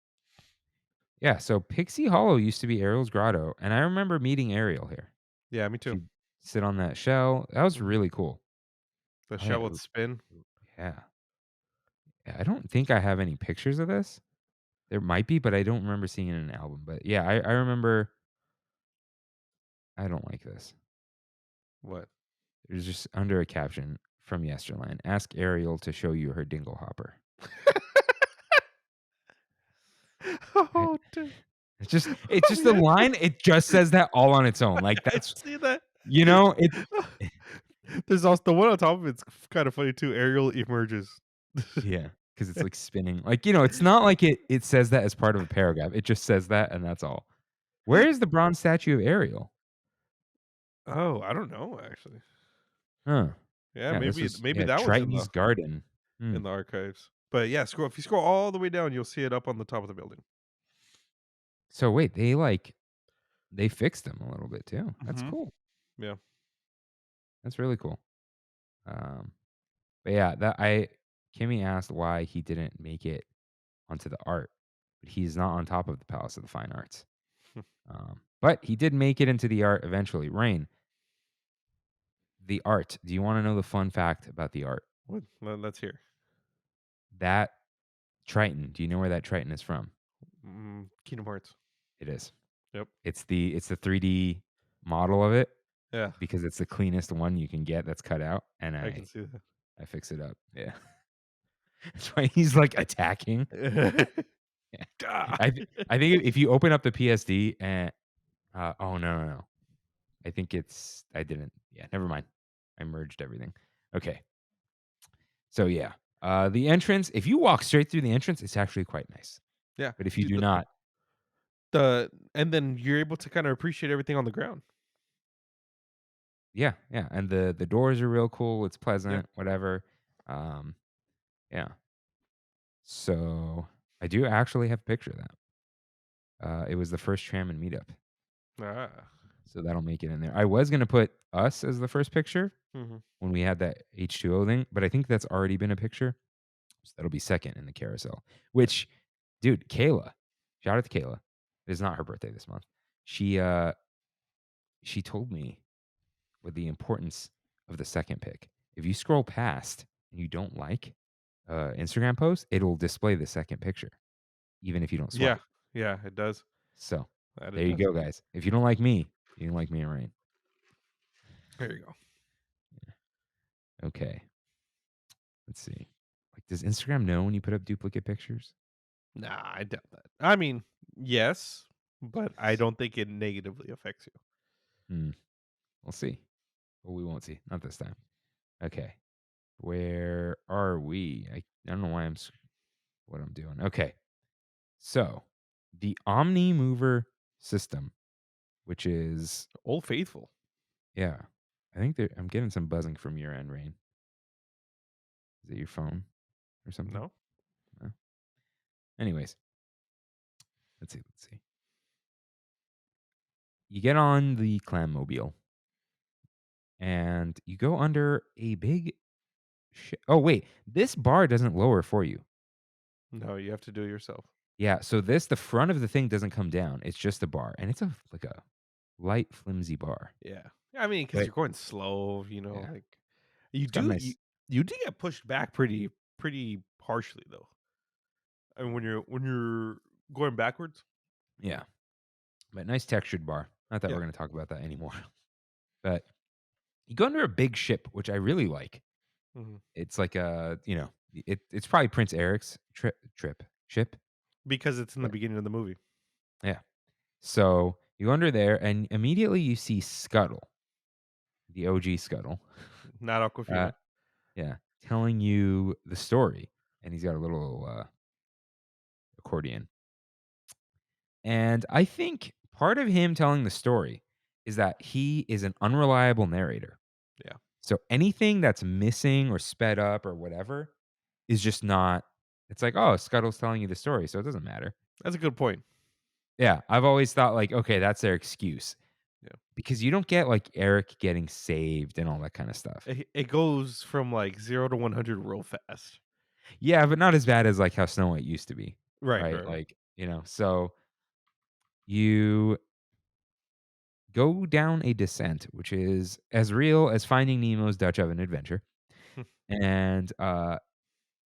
Speaker 1: Yeah, so Pixie Hollow used to be Ariel's Grotto, and I remember meeting Ariel here.
Speaker 2: Yeah, me too.
Speaker 1: She'd sit on that shell. That was
Speaker 2: Mhm.
Speaker 1: really cool.
Speaker 2: The
Speaker 1: I
Speaker 2: shell would spin.
Speaker 1: Yeah. Yeah, I don't think I have any pictures of this. There might be, but I don't remember seeing it in an album. But yeah, I remember. I don't like this.
Speaker 2: What?
Speaker 1: It was just under a caption from Yesterland. Ask Ariel to show you her dingle hopper. Right?
Speaker 2: Oh, dude.
Speaker 1: It's just a
Speaker 2: Yeah.
Speaker 1: line. It just says that all on its own. Like
Speaker 2: I
Speaker 1: that's
Speaker 2: see that.
Speaker 1: it.
Speaker 2: There's also the one on top of it's kind of funny too. Ariel emerges.
Speaker 1: Yeah, because it's like spinning. Like it's not like it says that as part of a paragraph. It just says that, and that's all. Where is the bronze statue of Ariel?
Speaker 2: Oh, I don't know actually.
Speaker 1: Huh.
Speaker 2: Yeah,
Speaker 1: Yeah, this
Speaker 2: maybe
Speaker 1: was
Speaker 2: maybe that was
Speaker 1: Triton's Garden. Hmm.
Speaker 2: in the archives. But yeah, if you scroll all the way down, you'll see it up on the top of the building.
Speaker 1: So wait, they fixed them a little bit too. That's
Speaker 2: Mhm.
Speaker 1: cool.
Speaker 2: Yeah.
Speaker 1: That's really cool. Um, but yeah, Kimmy asked why he didn't make it onto the art, but he's not on top of the Palace of the Fine Arts. But he did make it into the art eventually. Rain, the art. Do you want to know the fun fact about the art?
Speaker 2: What? Let's hear.
Speaker 1: That Triton. Do you know where that Triton is from?
Speaker 2: Kingdom Hearts.
Speaker 1: It is.
Speaker 2: Yep.
Speaker 1: It's the 3D model of it
Speaker 2: Yeah,
Speaker 1: because it's the cleanest one you can get that's cut out, and
Speaker 2: I can see
Speaker 1: I fix it up. Yeah. That's why he's like attacking.
Speaker 2: that.
Speaker 1: Yeah.
Speaker 2: Ah.
Speaker 1: I think if you open up the PSD and oh no. I think I didn't. Yeah, never mind. I merged everything. Okay. So yeah. The entrance, if you walk straight through the entrance, it's actually quite nice.
Speaker 2: Yeah,
Speaker 1: But if you
Speaker 2: dude,
Speaker 1: do not,
Speaker 2: and then you're able to kind of appreciate everything on the ground.
Speaker 1: yeah. And the doors are real cool. It's
Speaker 2: Yeah.
Speaker 1: pleasant, whatever. Um, yeah. So I do actually have a picture of that. It was the first Trammin meetup.
Speaker 2: Ah.
Speaker 1: So that'll make it in there. I was gonna put us as the first picture
Speaker 2: Mhm.
Speaker 1: when we had that H2O thing, but I think that's already been a picture. So that'll be second in the carousel. Which, dude, Kayla, shout out to Kayla. It is not her birthday this month. She told me with the importance of the second pick. If you scroll past and you don't like Instagram post, it'll display the second picture, even if you don't
Speaker 2: Yeah,
Speaker 1: swipe.
Speaker 2: yeah, it does.
Speaker 1: So
Speaker 2: That
Speaker 1: there
Speaker 2: it
Speaker 1: you
Speaker 2: does.
Speaker 1: go, guys. If you don't like me, you don't like me and Rain.
Speaker 2: There you go.
Speaker 1: Okay. Let's see. Like, does Instagram know when you put up duplicate pictures?
Speaker 2: Nah, I doubt that. I mean, yes, but I don't think it negatively affects you.
Speaker 1: We'll see. Well, we won't see. Not this time. Okay. Where are we? I don't know why what I'm doing. Okay. So, the Omni Mover system, which is,
Speaker 2: Old Faithful.
Speaker 1: yeah, I think I'm getting some buzzing from your end, Rain. Is it your phone or something?
Speaker 2: No?
Speaker 1: No? Anyways, let's see. You get on the Clammobile and you go under a big oh, wait. This bar doesn't lower for you.
Speaker 2: No, you have to do it yourself.
Speaker 1: Yeah, so the front of the thing doesn't come down. It's just a bar, and it's like a light, flimsy bar.
Speaker 2: Yeah. I mean, because
Speaker 1: But
Speaker 2: you're going slow,
Speaker 1: yeah,
Speaker 2: like you
Speaker 1: it's got a
Speaker 2: do you
Speaker 1: nice.
Speaker 2: you do get pushed back pretty harshly though. And when you're going backwards.
Speaker 1: Yeah, but nice textured bar. Not that
Speaker 2: Yeah.
Speaker 1: we're going to talk about that anymore. But you go under a big ship, which I really like.
Speaker 2: Mhm.
Speaker 1: It's like it's probably Prince Eric's ship.
Speaker 2: Because it's in the
Speaker 1: Yeah.
Speaker 2: beginning of the movie.
Speaker 1: Yeah. So you go under there, and immediately you see Scuttle, the OG Scuttle.
Speaker 2: Not
Speaker 1: Uh,
Speaker 2: Aquafina.
Speaker 1: yeah, telling you the story, and he's got a little accordion. And I think part of him telling the story is that he is an unreliable narrator.
Speaker 2: Yeah.
Speaker 1: So anything that's missing or sped up or whatever is just not. It's like, oh, Scuttle's telling you the story, so it doesn't matter.
Speaker 2: That's a good point.
Speaker 1: Yeah, I've always thought like, okay, that's their excuse
Speaker 2: Yeah.
Speaker 1: because you don't get like Eric getting saved and all that kind of stuff.
Speaker 2: It goes from like 0 to 100 real fast.
Speaker 1: Yeah, but not as bad as like how Snow White used to be,
Speaker 2: Right,
Speaker 1: right?
Speaker 2: right, right.
Speaker 1: Like, so you go down a descent, which is as real as Finding Nemo's Dutch Oven Adventure. And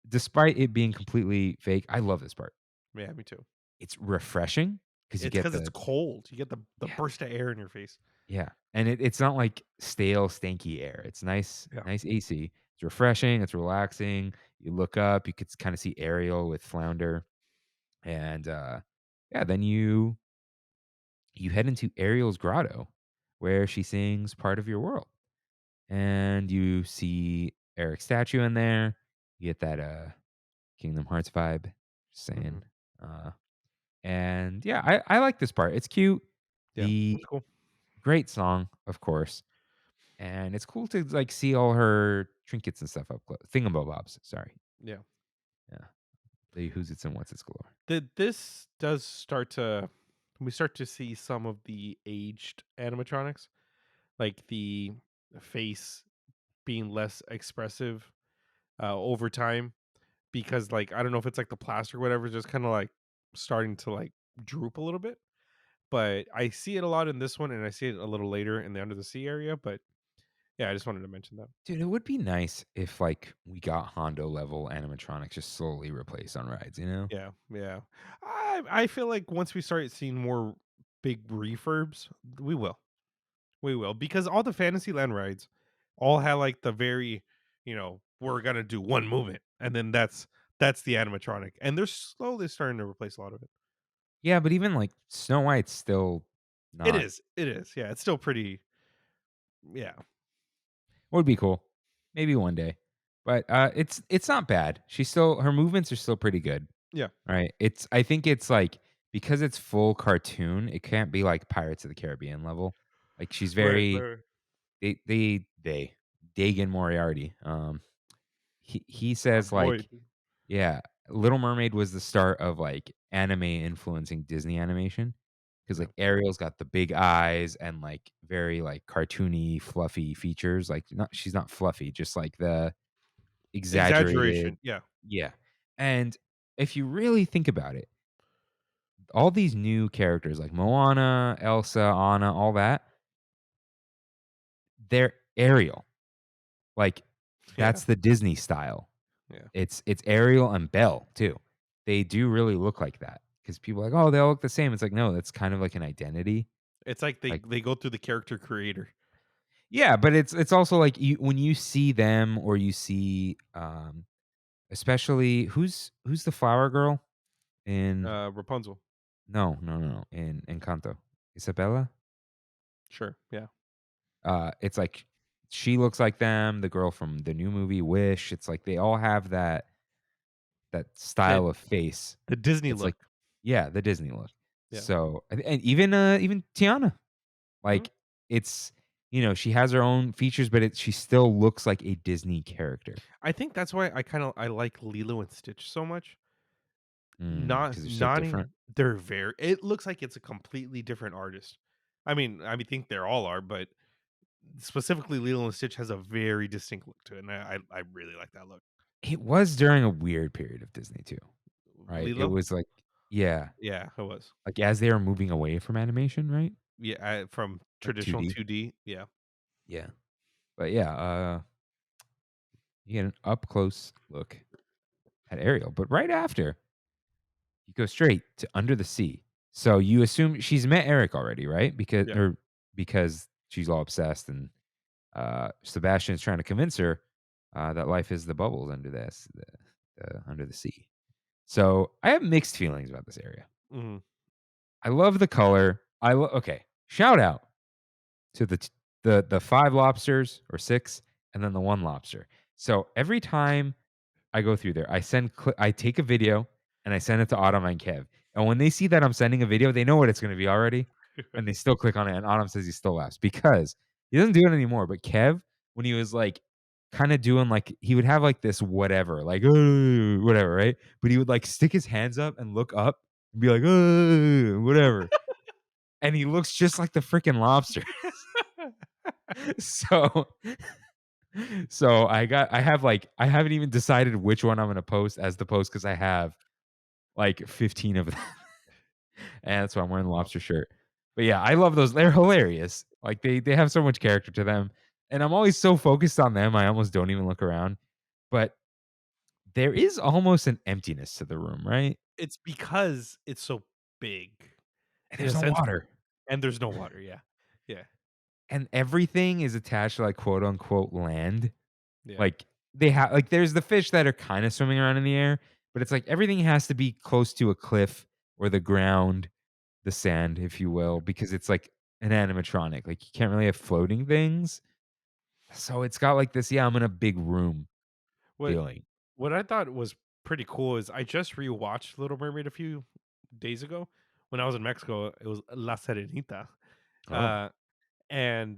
Speaker 1: despite it being completely fake, I love this part.
Speaker 2: Yeah, me too.
Speaker 1: It's refreshing because you
Speaker 2: It's
Speaker 1: get
Speaker 2: because it's cold. You get the
Speaker 1: yeah,
Speaker 2: burst of air in your face.
Speaker 1: yeah, and it's not like stale, stanky air. It's nice,
Speaker 2: Yeah.
Speaker 1: nice AC. It's refreshing. It's relaxing. You look up, you could kind of see Ariel with Flounder, and yeah, then you head into Ariel's grotto, where she sings "Part of Your World." And you see Eric's statue in there. You get that Kingdom Hearts vibe. Just saying.
Speaker 2: Mhm.
Speaker 1: Uh, and yeah, I like this part. It's cute.
Speaker 2: Yeah,
Speaker 1: The
Speaker 2: that's cool.
Speaker 1: great song, of course. And it's cool to like see all her trinkets and stuff up close. Thingamabobs, sorry.
Speaker 2: Yeah.
Speaker 1: Yeah. The who's it's and what's its galore.
Speaker 2: This does start to we start to see some of the aged animatronics, like the face being less expressive over time because like I don't know if it's like the plastic or whatever, just kind of like starting to like droop a little bit. But I see it a lot in this one, and I see it a little later in the Under the Sea area. But yeah, I just wanted to mention that.
Speaker 1: Dude, it would be nice if like we got Hondo level animatronics just slowly replaced on rides, you know?
Speaker 2: Yeah, yeah. I feel like once we start seeing more big refurbs, we will because all the Fantasyland rides all have like the very, we're gonna do one movement, and then that's the animatronic, and they're slowly starting to replace a lot of it.
Speaker 1: Yeah, but even like Snow White's still not.
Speaker 2: It is. Yeah, it's still pretty. Yeah,
Speaker 1: Would be cool. Maybe one day. But it's not bad. Her movements are still pretty good.
Speaker 2: yeah.
Speaker 1: Right? I think it's like because it's full cartoon, it can't be like Pirates of the Caribbean level. Like she's
Speaker 2: Right,
Speaker 1: very
Speaker 2: right.
Speaker 1: they Dagan Moriarty. He
Speaker 2: My
Speaker 1: says
Speaker 2: boy.
Speaker 1: like, yeah, Little Mermaid was the start of like anime influencing Disney animation. Because
Speaker 2: Yeah.
Speaker 1: like Ariel's got the big eyes and like very like cartoony, fluffy features. Like she's not fluffy, just like the exaggerated.
Speaker 2: Exaggeration. Yeah.
Speaker 1: Yeah. And if you really think about it, all these new characters like Moana, Elsa, Anna, all that, they're Ariel. Like
Speaker 2: Yeah.
Speaker 1: that's the Disney style.
Speaker 2: Yeah.
Speaker 1: It's Ariel and Belle too. They do really look like that because people are like, oh, they all look the same. It's like no, that's kind of like an identity.
Speaker 2: It's like
Speaker 1: Like
Speaker 2: they go through the character creator.
Speaker 1: yeah, but it's also like when you see them or you see especially who's the flower girl in
Speaker 2: Rapunzel.
Speaker 1: no in Encanto, Isabella.
Speaker 2: Sure. Yeah.
Speaker 1: It's like she looks like them. The girl from the new movie Wish. It's like they all have that style of face.
Speaker 2: The Disney
Speaker 1: It's
Speaker 2: look.
Speaker 1: like, yeah, the Disney look.
Speaker 2: Yeah.
Speaker 1: So and even Tiana, like it's she has her own features, but she still looks like a Disney character.
Speaker 2: I think that's why I like Lilo and Stitch so much.
Speaker 1: Because they're so different.
Speaker 2: They're very. It looks like it's a completely different artist. I think they all are, but specifically Lilo and Stitch has a very distinct look to it, and I really like that look.
Speaker 1: It was during a weird period of Disney too, right? It
Speaker 2: Lilo,
Speaker 1: was like, yeah,
Speaker 2: yeah, it was.
Speaker 1: like as they were moving away from animation, right?
Speaker 2: Yeah, from
Speaker 1: Like
Speaker 2: traditional
Speaker 1: 2D.
Speaker 2: 2D. Yeah,
Speaker 1: Yeah. But yeah, you get an up close look at Ariel. But right after, you go straight to Under the Sea. So you assume she's met Eric already, right?
Speaker 2: yeah.
Speaker 1: Because she's all obsessed, and Sebastian's trying to convince her that life is the bubbles under under the sea. So I have mixed feelings about this area.
Speaker 2: hmm
Speaker 1: I love the color. Okay. Shout out to the 5 lobsters or 6, and then the 1 lobster. So every time I go through there, I take a video and I send it to Autumn and Kev. And when they see that I'm sending a video, they know what it's going to be already, and they still click on it. And Autumn says he still laughs because he doesn't do it anymore. But Kev, when he was like kind of doing like he would have like this whatever, like whatever, right? But he would like stick his hands up and look up and be like whatever, and he looks just like the freaking lobster. So I haven't even decided which one I'm gonna post as the post because I have like 15 of them. And that's why I'm wearing the lobster shirt. But yeah, I love those. They're hilarious. Like they have so much character to them. And I'm always so focused on them, I almost don't even look around. But there is almost an emptiness to the room, right?
Speaker 2: It's because it's so big.
Speaker 1: And
Speaker 2: In
Speaker 1: there's
Speaker 2: a
Speaker 1: no
Speaker 2: sense,
Speaker 1: water.
Speaker 2: and there's no water. Yeah, yeah,
Speaker 1: And everything is attached to like quote unquote land.
Speaker 2: yeah.
Speaker 1: Like they have like there's the fish that are kind of swimming around in the air, but it's like everything has to be close to a cliff or the ground, the sand, if you will, because it's like an animatronic. Like you can't really have floating things. So it's got like this, yeah, I'm in a big room
Speaker 2: What
Speaker 1: feeling.
Speaker 2: what I thought was pretty cool is I just rewatched Little Mermaid a few days ago when I was in Mexico. It was La Serenita,
Speaker 1: Oh.
Speaker 2: uh, and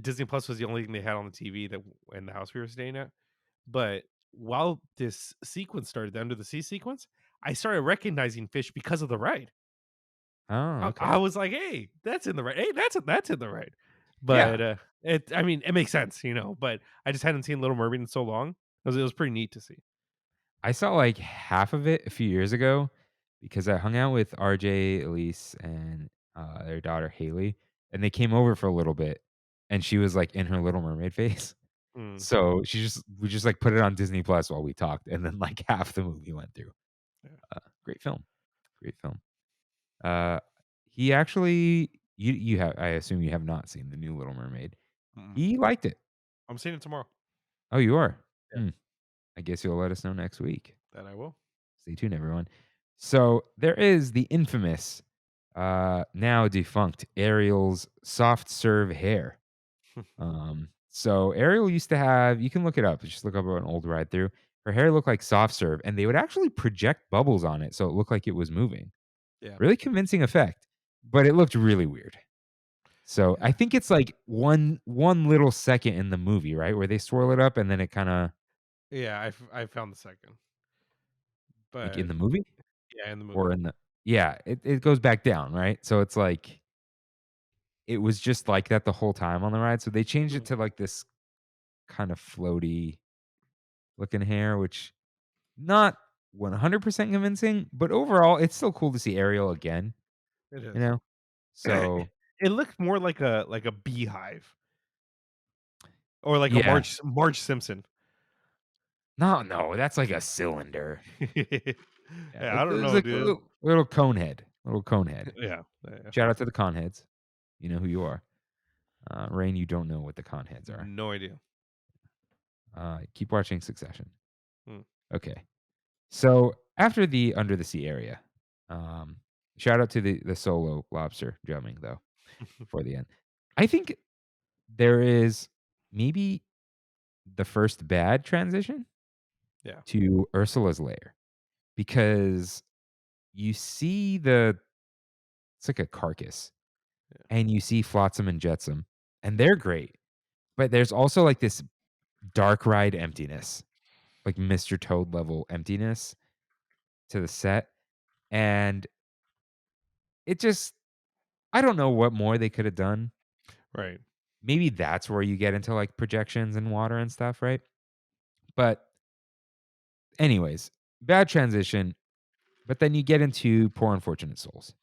Speaker 2: Disney Plus was the only thing they had on the TV that in the house we were staying at. But while this sequence started, the Under the Sea sequence, I started recognizing fish because of the ride.
Speaker 1: Oh,
Speaker 2: I
Speaker 1: okay.
Speaker 2: was like, "Hey, that's in the right. Hey, that's in the right."
Speaker 1: Yeah.
Speaker 2: But it makes sense, But I just hadn't seen Little Mermaid in so long. It was pretty neat to see.
Speaker 1: I saw like half of it a few years ago because I hung out with RJ, Elise, and their daughter Haley, and they came over for a little bit, and she was like in her Little Mermaid phase.
Speaker 2: Mm,
Speaker 1: So we just like put it on Disney Plus while we talked, and then like half the movie went through.
Speaker 2: yeah.
Speaker 1: Great film, great film. Uh, he actually, you have, I assume you have not seen the new Little Mermaid.
Speaker 2: Mm-mm.
Speaker 1: He liked it.
Speaker 2: I'm seeing it tomorrow.
Speaker 1: Oh, you are.
Speaker 2: Yeah.
Speaker 1: Hmm. I guess you'll let us know next week.
Speaker 2: That I will.
Speaker 1: Stay tuned, everyone. So there is the infamous, now defunct Ariel's soft serve hair. So Ariel used to have, you can look it up. Just look up an old ride through. Her hair looked like soft serve, and they would actually project bubbles on it, so it looked like it was moving.
Speaker 2: Yeah.
Speaker 1: Really convincing effect, but it looked really weird. So
Speaker 2: Yeah.
Speaker 1: I think it's like one little second in the movie, right, where they swirl it up, and then it kind of
Speaker 2: Yeah, I found the second.
Speaker 1: like
Speaker 2: But
Speaker 1: in the movie
Speaker 2: yeah, in the movie.
Speaker 1: or in the yeah, it goes back down, right? So it's like it was just like that the whole time on the ride. So they changed it
Speaker 2: Mhm.
Speaker 1: to like this kind of floaty looking hair, which not 100% convincing, but overall, it's still cool to see Ariel again,
Speaker 2: It
Speaker 1: you
Speaker 2: is.
Speaker 1: know? So,
Speaker 2: It looked more like a beehive or like a
Speaker 1: yeah.
Speaker 2: Marge Simpson.
Speaker 1: No, that's like a cylinder. Yeah,
Speaker 2: Yeah, I don't
Speaker 1: it's
Speaker 2: know,
Speaker 1: like a
Speaker 2: dude.
Speaker 1: little cone head, little cone head.
Speaker 2: Yeah, yeah.
Speaker 1: Shout out to the con heads. You know who you are. Rain, you don't know what the con heads are.
Speaker 2: No idea.
Speaker 1: Keep watching Succession.
Speaker 2: Hmm.
Speaker 1: Okay. So after the Under the Sea area, um, shout out to the solo lobster drumming though for the end. I think there is maybe the first bad transition.
Speaker 2: Yeah.
Speaker 1: to Ursula's lair because you see it's like a carcass,
Speaker 2: Yeah.
Speaker 1: and you see Flotsam and Jetsam, and they're great. But there's also like this dark ride emptiness, like Mr. Toad level emptiness to the set. And it just, I don't know what more they could have done.
Speaker 2: Right.
Speaker 1: Maybe that's where you get into like projections and water and stuff, right? But anyways, bad transition. But then you get into Poor Unfortunate Souls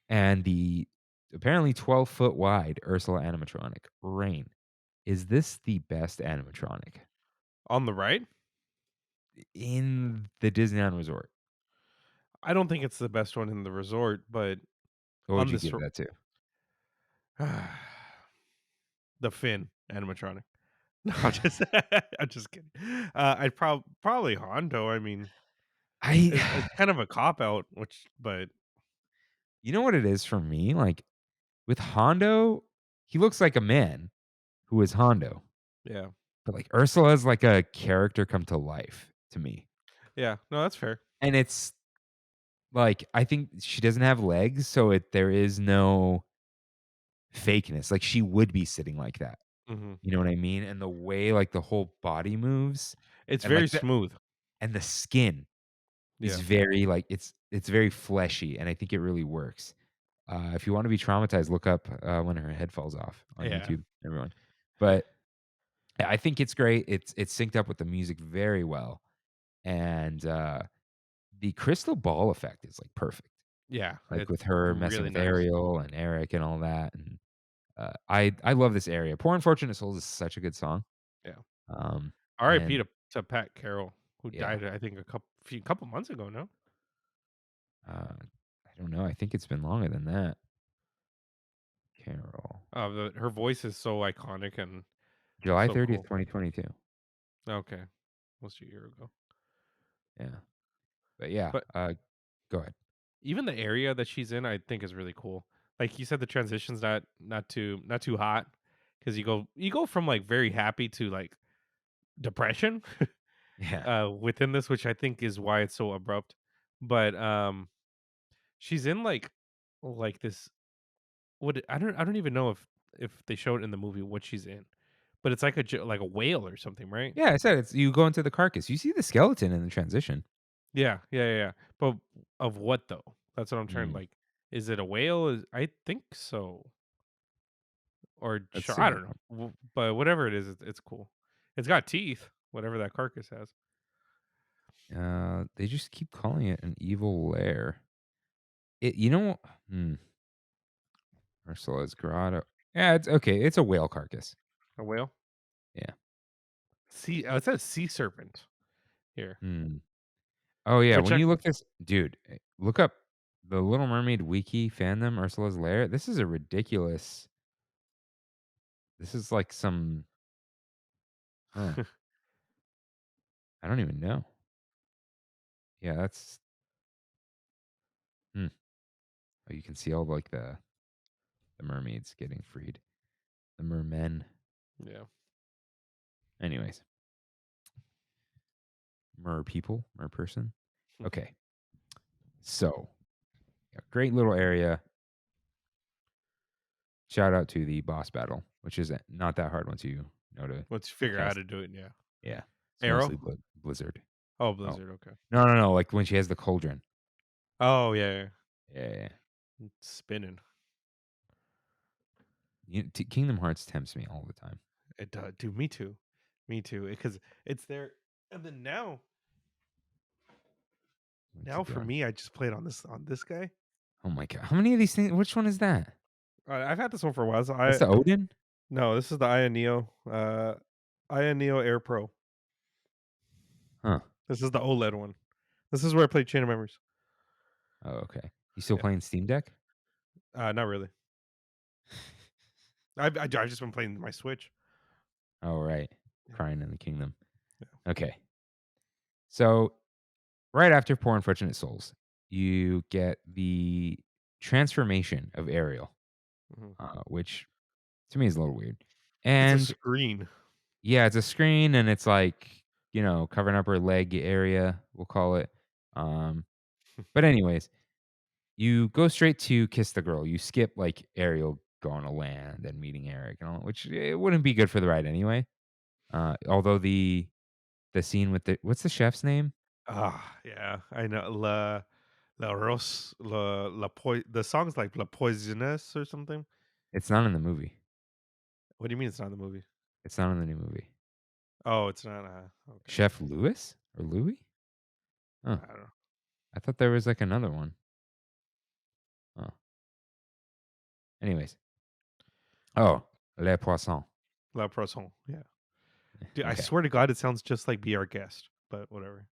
Speaker 1: and the apparently 12-foot wide Ursula animatronic, Rain. Is this the best animatronic
Speaker 2: On the right,
Speaker 1: in the Disneyland Resort?
Speaker 2: I don't think it's the best one in the resort, but
Speaker 1: What would
Speaker 2: on
Speaker 1: you
Speaker 2: this,
Speaker 1: give that to?
Speaker 2: the Finn animatronic. No, I'm just kidding. I'd probably Hondo. I mean, it's
Speaker 1: I
Speaker 2: kind of a cop out, but
Speaker 1: You know what it is for me? Like with Hondo, he looks like a man who is Hondo.
Speaker 2: yeah,
Speaker 1: But like Ursula's like a character come to life to me.
Speaker 2: yeah. No, that's fair.
Speaker 1: And it's like I think she doesn't have legs, so there is no fakeness. Like she would be sitting like that.
Speaker 2: Hmm.
Speaker 1: You know what I mean? And the way like the whole body moves
Speaker 2: It's
Speaker 1: and
Speaker 2: very
Speaker 1: like
Speaker 2: smooth.
Speaker 1: the skin is
Speaker 2: Yeah,
Speaker 1: very like it's very fleshy, and I think it really works. If you want to be traumatized, look up when her head falls off on
Speaker 2: yeah,
Speaker 1: YouTube, everyone. But yeah, I think it's great. It's synced up with the music very well, and the crystal ball effect is like perfect.
Speaker 2: yeah.
Speaker 1: Like
Speaker 2: It's
Speaker 1: with her messing
Speaker 2: really
Speaker 1: with
Speaker 2: nice.
Speaker 1: Ariel and Eric and all that, and I love this area. Poor Unfortunate Souls is such a good song.
Speaker 2: Yeah.
Speaker 1: Um,
Speaker 2: R.I.P.
Speaker 1: and
Speaker 2: to Pat Carroll, who
Speaker 1: yeah,
Speaker 2: died, I think, a couple months ago. No,
Speaker 1: I don't know. I think it's been longer than that. Carol,
Speaker 2: her voice is so iconic and
Speaker 1: July
Speaker 2: so
Speaker 1: 30th,
Speaker 2: cool.
Speaker 1: 2022.
Speaker 2: Okay, almost a year ago.
Speaker 1: Yeah, but yeah,
Speaker 2: But
Speaker 1: go ahead.
Speaker 2: even the area that she's in, I think, is really cool. Like you said, the transition's not too hot because you go from like very happy to like depression
Speaker 1: Yeah.
Speaker 2: within this, which I think is why it's so abrupt. But she's in like this. I don't even know if they showed in the movie what she's in, but it's like like a whale or something, right?
Speaker 1: Yeah, I said it's you go into the carcass. You see the skeleton in the transition.
Speaker 2: Yeah, yeah, yeah, yeah. But of what though? That's what I'm trying.
Speaker 1: Mm,
Speaker 2: Like, is it a whale? I think so. Or
Speaker 1: let's
Speaker 2: sure, I
Speaker 1: see.
Speaker 2: don't know. But whatever it is, it's cool. It's got teeth. Whatever that carcass has.
Speaker 1: They just keep calling it an evil lair. You know, hmm, Ursula's grotto. Yeah, it's okay. It's a whale carcass.
Speaker 2: A whale.
Speaker 1: Yeah.
Speaker 2: Sea. It says sea serpent here.
Speaker 1: Hmm. Oh yeah.
Speaker 2: Which
Speaker 1: When
Speaker 2: I
Speaker 1: you look dude, look up the Little Mermaid wiki fandom Ursula's lair. This is a ridiculous. This is like some. Huh. I don't even know. Yeah, that's. Hmm. Oh, you can see all like the mermaids getting freed. The mermen.
Speaker 2: yeah.
Speaker 1: Anyways, mer people, mer person. Okay. So, yeah, great little area. Shout out to the boss battle, which is not that hard once you know to
Speaker 2: Let's figure out how
Speaker 1: cast.
Speaker 2: to do it. Yeah.
Speaker 1: Yeah, it's
Speaker 2: Arrow.
Speaker 1: mostly Blizzard.
Speaker 2: Oh,
Speaker 1: Oh,
Speaker 2: Blizzard. Okay.
Speaker 1: no. Like when she has the cauldron.
Speaker 2: Oh yeah, yeah.
Speaker 1: Yeah.
Speaker 2: It's spinning.
Speaker 1: Kingdom Hearts tempts me all the time.
Speaker 2: It does. Dude, me too. Me too. Because it's there. And then now
Speaker 1: What's it
Speaker 2: for
Speaker 1: doing?
Speaker 2: me, I just played on this guy.
Speaker 1: Oh my god! How many of these things? Which one is that?
Speaker 2: I've had this one for a while. So
Speaker 1: That's the Odin.
Speaker 2: no, this is the Aya Neo. Aya Neo Air Pro.
Speaker 1: Huh.
Speaker 2: This is the OLED one. This is where I played Chain of Memories.
Speaker 1: Oh, okay. You still
Speaker 2: Yeah.
Speaker 1: playing Steam Deck?
Speaker 2: Not really. I've just been playing my Switch.
Speaker 1: Oh, right.
Speaker 2: Yeah.
Speaker 1: Crying in the Kingdom.
Speaker 2: Yeah.
Speaker 1: Okay. So, right after Poor Unfortunate Souls, you get the transformation of Ariel,
Speaker 2: Mhm.
Speaker 1: which to me is a little weird.
Speaker 2: It's a
Speaker 1: And
Speaker 2: screen.
Speaker 1: yeah, it's a screen and it's like covering up her leg area, we'll call it. But anyways, you go straight to kiss the girl. You skip like Ariel going to land and meeting Eric and all, which it wouldn't be good for the ride anyway. Although the scene with what's the chef's name?
Speaker 2: Yeah, I know. La Rose, the song's like La Poisonous or something.
Speaker 1: It's not in the movie.
Speaker 2: What do you mean it's not in the movie?
Speaker 1: It's not in the new movie.
Speaker 2: Oh, it's not. Okay.
Speaker 1: Chef Lewis or Louis? Oh,
Speaker 2: I don't know.
Speaker 1: I thought there was like another one. Oh, anyways. Oh, Le Poisson.
Speaker 2: La Poisson. Yeah. Dude, I
Speaker 1: Okay.
Speaker 2: swear to God, it sounds just like Be Our Guest, but whatever.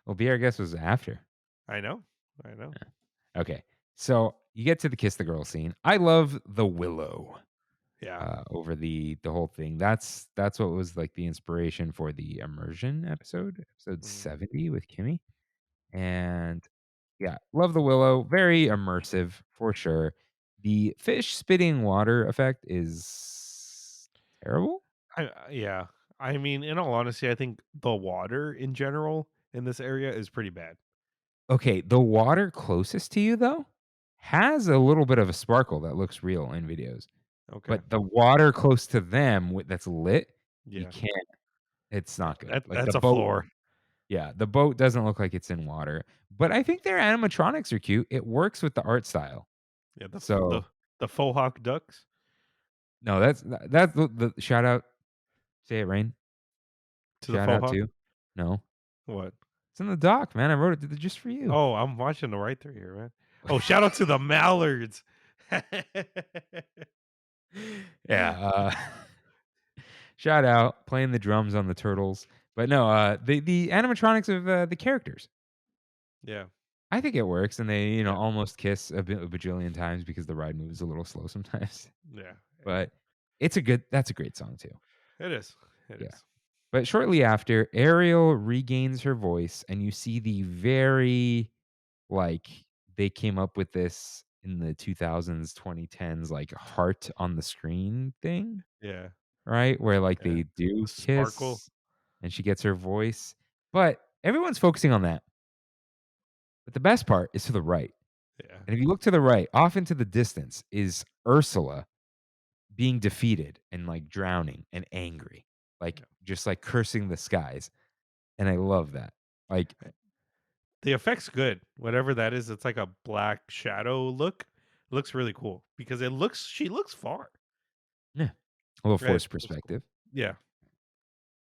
Speaker 1: Well, Be Our Guest was after.
Speaker 2: I know.
Speaker 1: Okay. So you get to the kiss the girl scene. I love the willow
Speaker 2: Yeah.
Speaker 1: over the whole thing. That's what was like the inspiration for the immersion episode 70 with Kimmy. And yeah, love the willow. Very immersive for sure. The fish spitting water effect is terrible.
Speaker 2: Yeah. I mean, in all honesty, I think the water in general in this area is pretty bad.
Speaker 1: Okay, the water closest to you though has a little bit of a sparkle that looks real in videos.
Speaker 2: Okay.
Speaker 1: But the water close to them that's lit, you
Speaker 2: Yeah.
Speaker 1: can't. It's not good. Like
Speaker 2: That's
Speaker 1: the
Speaker 2: a
Speaker 1: boat.
Speaker 2: floor.
Speaker 1: Yeah, the boat doesn't look like it's in water, but I think their animatronics are cute. It works with the art style.
Speaker 2: Yeah.
Speaker 1: So
Speaker 2: The faux hawk ducks
Speaker 1: no, that's the shout out. Say it, Rain.
Speaker 2: to the
Speaker 1: Shout
Speaker 2: faux
Speaker 1: out
Speaker 2: hawk.
Speaker 1: to. No,
Speaker 2: What?
Speaker 1: it's in the doc, man. I wrote it just for you.
Speaker 2: Oh, I'm watching the right through here, man. Oh, shout out to the mallards.
Speaker 1: Yeah. Shout out playing the drums on the turtles. But no, the animatronics of the characters.
Speaker 2: Yeah.
Speaker 1: I think it works, and they
Speaker 2: Yeah.
Speaker 1: almost kiss a bajillion times because the ride moves a little slow sometimes.
Speaker 2: Yeah.
Speaker 1: But that's a great song too.
Speaker 2: It is. It
Speaker 1: Yeah.
Speaker 2: is.
Speaker 1: But shortly after, Ariel regains her voice, and you see the very like they came up with this in the 2000s, 2010s, like heart on the screen thing,
Speaker 2: Yeah.
Speaker 1: right? Where like
Speaker 2: Yeah.
Speaker 1: they do
Speaker 2: The sparkle.
Speaker 1: kiss, and she gets her voice, but everyone's focusing on that. But the best part is to the right.
Speaker 2: Yeah.
Speaker 1: And if you look to the right, off into the distance is Ursula being defeated and like drowning and angry, like
Speaker 2: Yeah.
Speaker 1: just like cursing the skies. And I love that. Like,
Speaker 2: The effect's good. Whatever that is, it's like a black shadow look. Looks really cool because she looks far.
Speaker 1: yeah, a little
Speaker 2: Right.
Speaker 1: forced
Speaker 2: Looks cool.
Speaker 1: perspective.
Speaker 2: Yeah.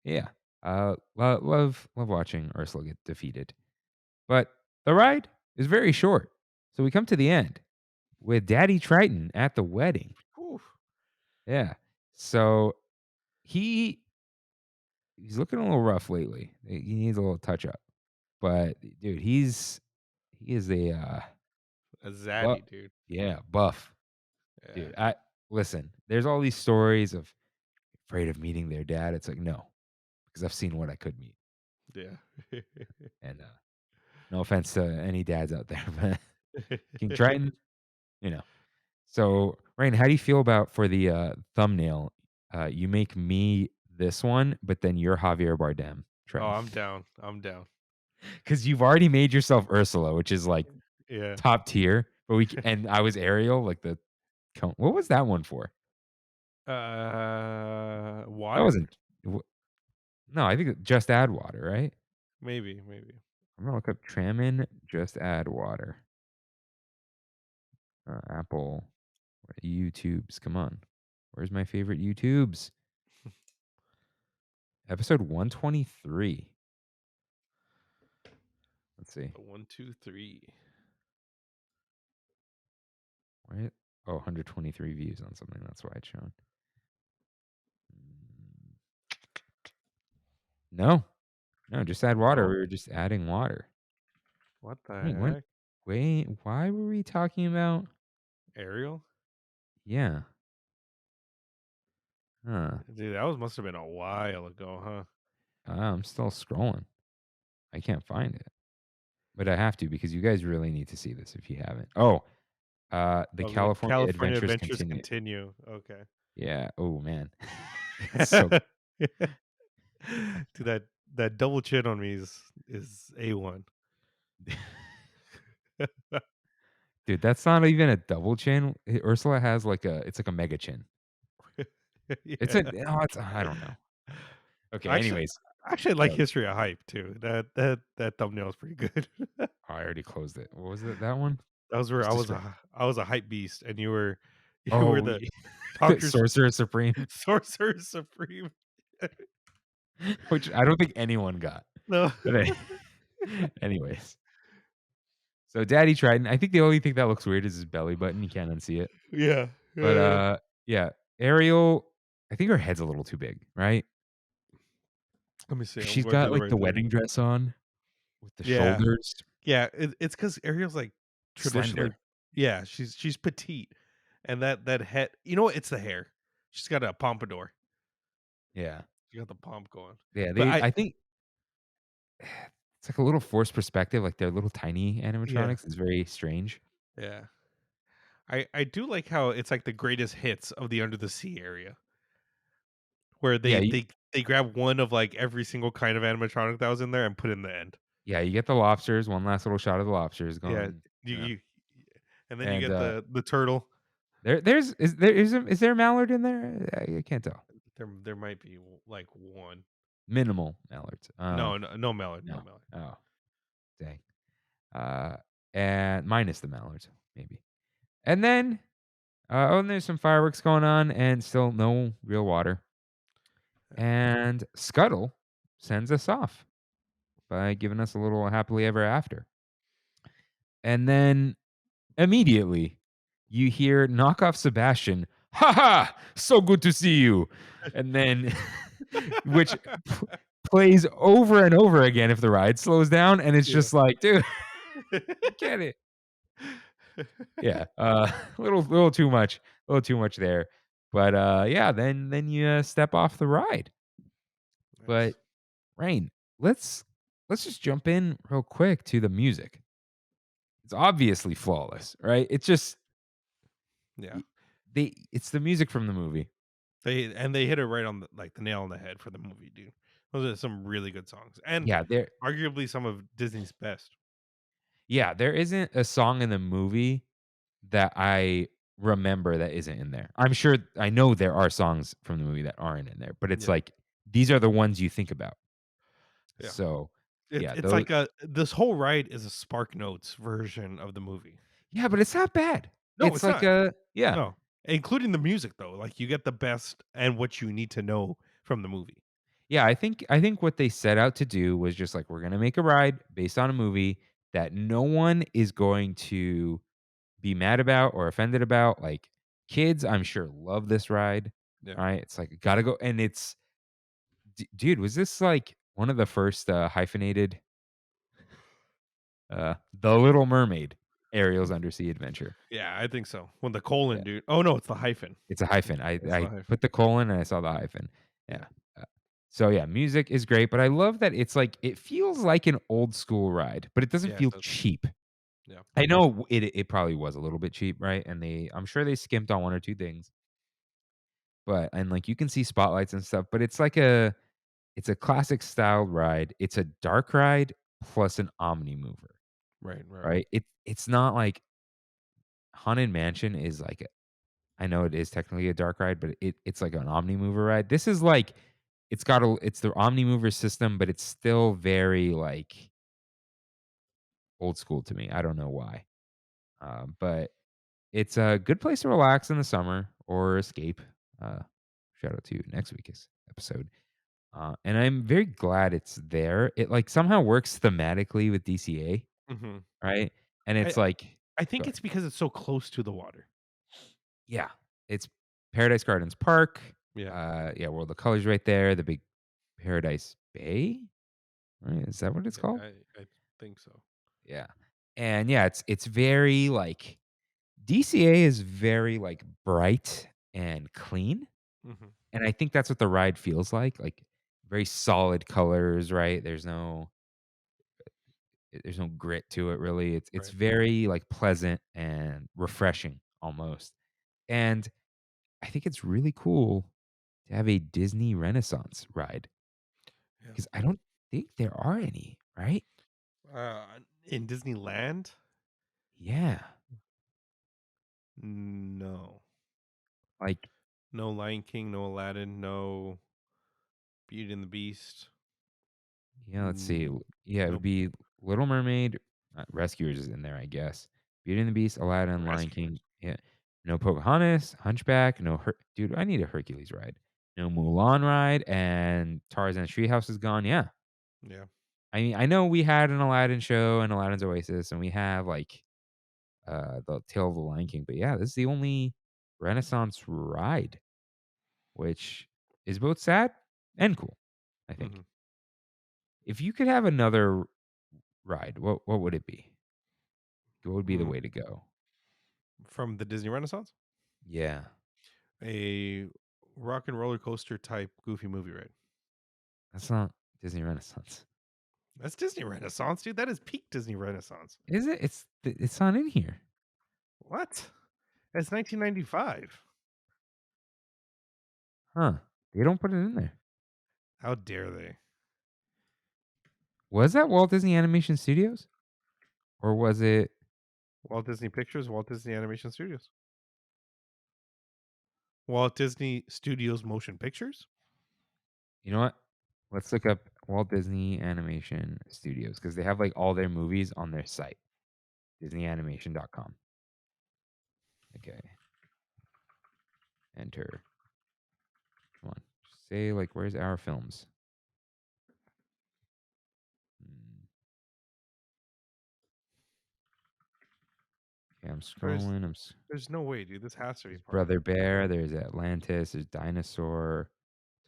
Speaker 1: Yeah. Love watching Ursula get defeated. But the ride is very short. So we come to the end with Daddy Triton at the wedding.
Speaker 2: Whew.
Speaker 1: Yeah. So he's looking a little rough lately. He needs a little touch up. But dude, he is a
Speaker 2: A zaddy, dude.
Speaker 1: buff.
Speaker 2: Yeah.
Speaker 1: Dude, I listen, there's all these stories of afraid of meeting their dad. It's like, no, because I've seen what I could meet.
Speaker 2: Yeah.
Speaker 1: And no offense to any dads out there, but King Triton, So, Rain, how do you feel about for the thumbnail? You make me this one, but then you're Javier Bardem.
Speaker 2: Oh, I'm down. I'm down.
Speaker 1: Because you've already made yourself Ursula, which is like
Speaker 2: Yeah.
Speaker 1: top tier. But and I was Ariel, like the what was that one for? That
Speaker 2: Water?
Speaker 1: wasn't. No, I think just add water, right?
Speaker 2: Maybe.
Speaker 1: I'm gonna look up Trammin. Just add water. Apple, YouTubes. Come on, where's my favorite YouTubes? Episode 123. Let's see.
Speaker 2: 1, 2, 3.
Speaker 1: Right? Oh, 123 views on something. That's why it's shown. No, just add water.
Speaker 2: No?
Speaker 1: We were just adding water.
Speaker 2: What the
Speaker 1: Wait,
Speaker 2: heck?
Speaker 1: wait, why were we talking about?
Speaker 2: Ariel?
Speaker 1: Yeah. Huh.
Speaker 2: Dude, that must have been a while ago, huh?
Speaker 1: I'm still scrolling. I can't find it. But I have to because you guys really need to see this if you haven't. Oh, the California Adventures continue.
Speaker 2: continue. Okay.
Speaker 1: Yeah. Oh man. It's so
Speaker 2: Dude, that double chin on me is A1.
Speaker 1: Dude, that's not even a double chin. Ursula has it's like a mega chin. It's
Speaker 2: Yeah.
Speaker 1: I don't know. Okay,
Speaker 2: Actually,
Speaker 1: anyways.
Speaker 2: actually, I like
Speaker 1: Go.
Speaker 2: History of Hype too. That thumbnail is pretty good.
Speaker 1: Oh, I already closed it. What was it? That one?
Speaker 2: That was where
Speaker 1: Just describe.
Speaker 2: I was a hype beast, and you were
Speaker 1: Oh,
Speaker 2: the doctor's
Speaker 1: Sorcerer Supreme,
Speaker 2: sorcerer supreme.
Speaker 1: which I don't think anyone got.
Speaker 2: No.
Speaker 1: But anyways. So Daddy Trident, I think the only thing that looks weird is his belly button. You can't unsee it.
Speaker 2: Yeah.
Speaker 1: But
Speaker 2: Yeah.
Speaker 1: yeah, Ariel, I think her head's a little too big, right?
Speaker 2: Let me see. I'm
Speaker 1: She's
Speaker 2: going
Speaker 1: got
Speaker 2: through the
Speaker 1: like
Speaker 2: right
Speaker 1: the
Speaker 2: thing.
Speaker 1: wedding dress on with the
Speaker 2: Yeah.
Speaker 1: shoulders,
Speaker 2: Yeah. It's because Ariel's like traditionally.
Speaker 1: slender.
Speaker 2: Yeah, she's petite, and that head. You know what? It's the hair. She's got a pompadour.
Speaker 1: Yeah.
Speaker 2: She got the pomp going.
Speaker 1: Yeah,
Speaker 2: But
Speaker 1: I think it's like a little forced perspective, like they're little tiny
Speaker 2: yeah,
Speaker 1: animatronics. It's very strange.
Speaker 2: yeah. I do like how it's like the greatest hits of the Under the Sea area, where
Speaker 1: Yeah,
Speaker 2: they grab one of like every single kind of animatronic that was in there and put it in the end.
Speaker 1: you get the lobsters, one last little shot of the lobsters
Speaker 2: Yeah,
Speaker 1: going.
Speaker 2: you and then you
Speaker 1: And
Speaker 2: get the turtle.
Speaker 1: is there a mallard in there? I can't tell.
Speaker 2: There might be like one.
Speaker 1: Minimal mallards.
Speaker 2: No Mallard, no
Speaker 1: No.
Speaker 2: Mallard.
Speaker 1: Oh, dang. Uh, and minus the mallards, maybe. And then, and there's some fireworks going on, and still no real water.
Speaker 2: Yeah.
Speaker 1: And Scuttle sends us off by giving us a little happily ever after. And then immediately you hear knockoff Sebastian, "Ha ha! So good to see you." And then which plays over and over again if the ride slows down, and it's
Speaker 2: Yeah.
Speaker 1: just like, dude, get it. Yeah, little too much, there. But yeah, then you step off the ride.
Speaker 2: Nice.
Speaker 1: But Rain, let's just jump in real quick to the music. It's obviously flawless, right? It's just
Speaker 2: Yeah.
Speaker 1: it's the music from the movie.
Speaker 2: They hit it right on the nail on the head for the movie, dude. Those are some really good songs, and
Speaker 1: Yeah,
Speaker 2: arguably some of Disney's best.
Speaker 1: there isn't a song in the movie that I remember that isn't in there. I know there are songs from the movie that aren't in there, but it's
Speaker 2: Yeah.
Speaker 1: like these are the ones you think about.
Speaker 2: Yeah.
Speaker 1: So, yeah,
Speaker 2: It's like this whole ride is a Spark Notes version of the movie.
Speaker 1: yeah, but it's not bad.
Speaker 2: No,
Speaker 1: It's
Speaker 2: it's
Speaker 1: like
Speaker 2: not.
Speaker 1: yeah.
Speaker 2: No, including the music though. Like you get the best and what you need to know from the movie.
Speaker 1: Yeah, I think what they set out to do was just like we're going to make a ride based on a movie that no one is going to be mad about or offended about. Like kids, I'm sure love this ride.
Speaker 2: Yeah.
Speaker 1: Right? It's like got to go, and it's dude, was this like one of the first hyphenated The Little Mermaid, Ariel's Undersea Adventure?
Speaker 2: Yeah, I think so. When the colon,
Speaker 1: Yeah.
Speaker 2: dude. Oh no, it's the hyphen.
Speaker 1: It's a hyphen.
Speaker 2: It's the
Speaker 1: I
Speaker 2: hyphen.
Speaker 1: put the colon and I saw the hyphen. Yeah.
Speaker 2: Yeah.
Speaker 1: So yeah, music is great, but I love that it's like it feels like an old school ride, but it doesn't
Speaker 2: Yeah, it
Speaker 1: feel
Speaker 2: does.
Speaker 1: cheap.
Speaker 2: Yeah.
Speaker 1: I know it probably was a little bit cheap, right? And I'm sure they skimped on one or two things. But and like you can see spotlights and stuff, but it's a classic styled ride. It's a dark ride plus an Omni mover,
Speaker 2: Right.
Speaker 1: right? It's not like Haunted Mansion is like I know it is technically a dark ride, but it's like an Omni mover ride. This is like it's the Omni mover system, but it's still very like old school to me. I don't know why. But it's a good place to relax in the summer or escape. Uh, Shout out to next week's episode. And I'm very glad it's there. It like somehow works thematically with DCA,
Speaker 2: Mm-hmm.
Speaker 1: right? And
Speaker 2: I
Speaker 1: it's like,
Speaker 2: I think
Speaker 1: go
Speaker 2: it's because it's so close to the water.
Speaker 1: yeah, it's Paradise Gardens Park.
Speaker 2: Yeah.
Speaker 1: Yeah, World of Colors right there. The big Paradise Bay, right? Is that what it's called?
Speaker 2: I think so.
Speaker 1: Yeah, and yeah, it's very like DCA is very like bright and clean.
Speaker 2: Mm-hmm.
Speaker 1: And I think that's what the ride feels like very solid colors, right? There's no grit to it really. It's
Speaker 2: Right.
Speaker 1: very like pleasant and refreshing almost. And I think it's really cool to have a Disney Renaissance ride.
Speaker 2: Yeah.
Speaker 1: Because I don't think there are any, right?
Speaker 2: Uh, in Disneyland,
Speaker 1: Yeah.
Speaker 2: no,
Speaker 1: Like,
Speaker 2: no Lion King, no Aladdin, no Beauty and the Beast.
Speaker 1: yeah, let's see. Yeah, it would
Speaker 2: No
Speaker 1: be Little Mermaid, Rescuers is in there, I guess. Beauty and the Beast, Aladdin, Lion
Speaker 2: Rescuers.
Speaker 1: King. Yeah. No Pocahontas, Hunchback, no dude, I need a Hercules ride. No Mulan ride, and Tarzan's Treehouse is gone. Yeah.
Speaker 2: Yeah.
Speaker 1: I mean, I know we had an Aladdin show and Aladdin's Oasis, and we have like the Tale of the Lion King, but yeah, this is the only Renaissance ride, which is both sad and cool, I think.
Speaker 2: Hmm.
Speaker 1: If you could have another ride, what would it be? What would be the
Speaker 2: Mm,
Speaker 1: way to go?
Speaker 2: from the Disney Renaissance,
Speaker 1: Yeah,
Speaker 2: a rock and roller coaster type Goofy movie ride.
Speaker 1: that's not Disney Renaissance,
Speaker 2: That's Disney Renaissance, dude. That is peak Disney Renaissance.
Speaker 1: is it? It's not in here,
Speaker 2: What? That's 1995.
Speaker 1: huh? They don't put it in there.
Speaker 2: How dare they?
Speaker 1: Was that Walt Disney Animation Studios, or was it?
Speaker 2: Walt Disney Pictures, Walt Disney Animation Studios. Walt Disney Studios Motion Pictures?
Speaker 1: You know what? Let's look up Walt Disney Animation Studios because they have like all their movies on their site, DisneyAnimation.com. Okay, enter. Come on, say like, where's our films? Hmm. Okay, I'm
Speaker 2: There's
Speaker 1: scrolling.
Speaker 2: there's no way, dude. This has to be
Speaker 1: There's
Speaker 2: part of
Speaker 1: Brother
Speaker 2: it.
Speaker 1: Bear. There's Atlantis. There's Dinosaur,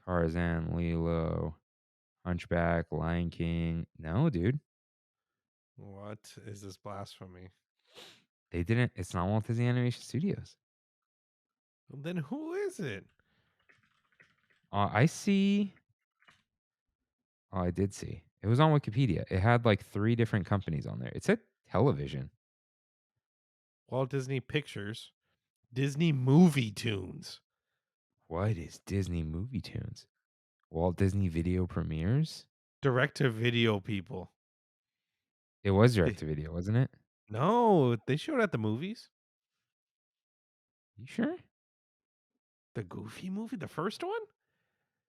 Speaker 1: Tarzan, Lilo, Hunchback, Lion King. No, dude,
Speaker 2: What is this blasphemy?
Speaker 1: they didn't. It's not Walt Disney Animation Studios.
Speaker 2: Then who is it?
Speaker 1: I see. Oh, I did see. It was on Wikipedia. It had like 3 different companies on there. It said television.
Speaker 2: Walt Disney Pictures, Disney Movie Tunes.
Speaker 1: What is Disney Movie Tunes? Walt Disney Video Premieres?
Speaker 2: Direct to video people.
Speaker 1: It was direct
Speaker 2: They,
Speaker 1: to video, wasn't it?
Speaker 2: no, they showed at the movies.
Speaker 1: You sure?
Speaker 2: The Goofy movie, the first one?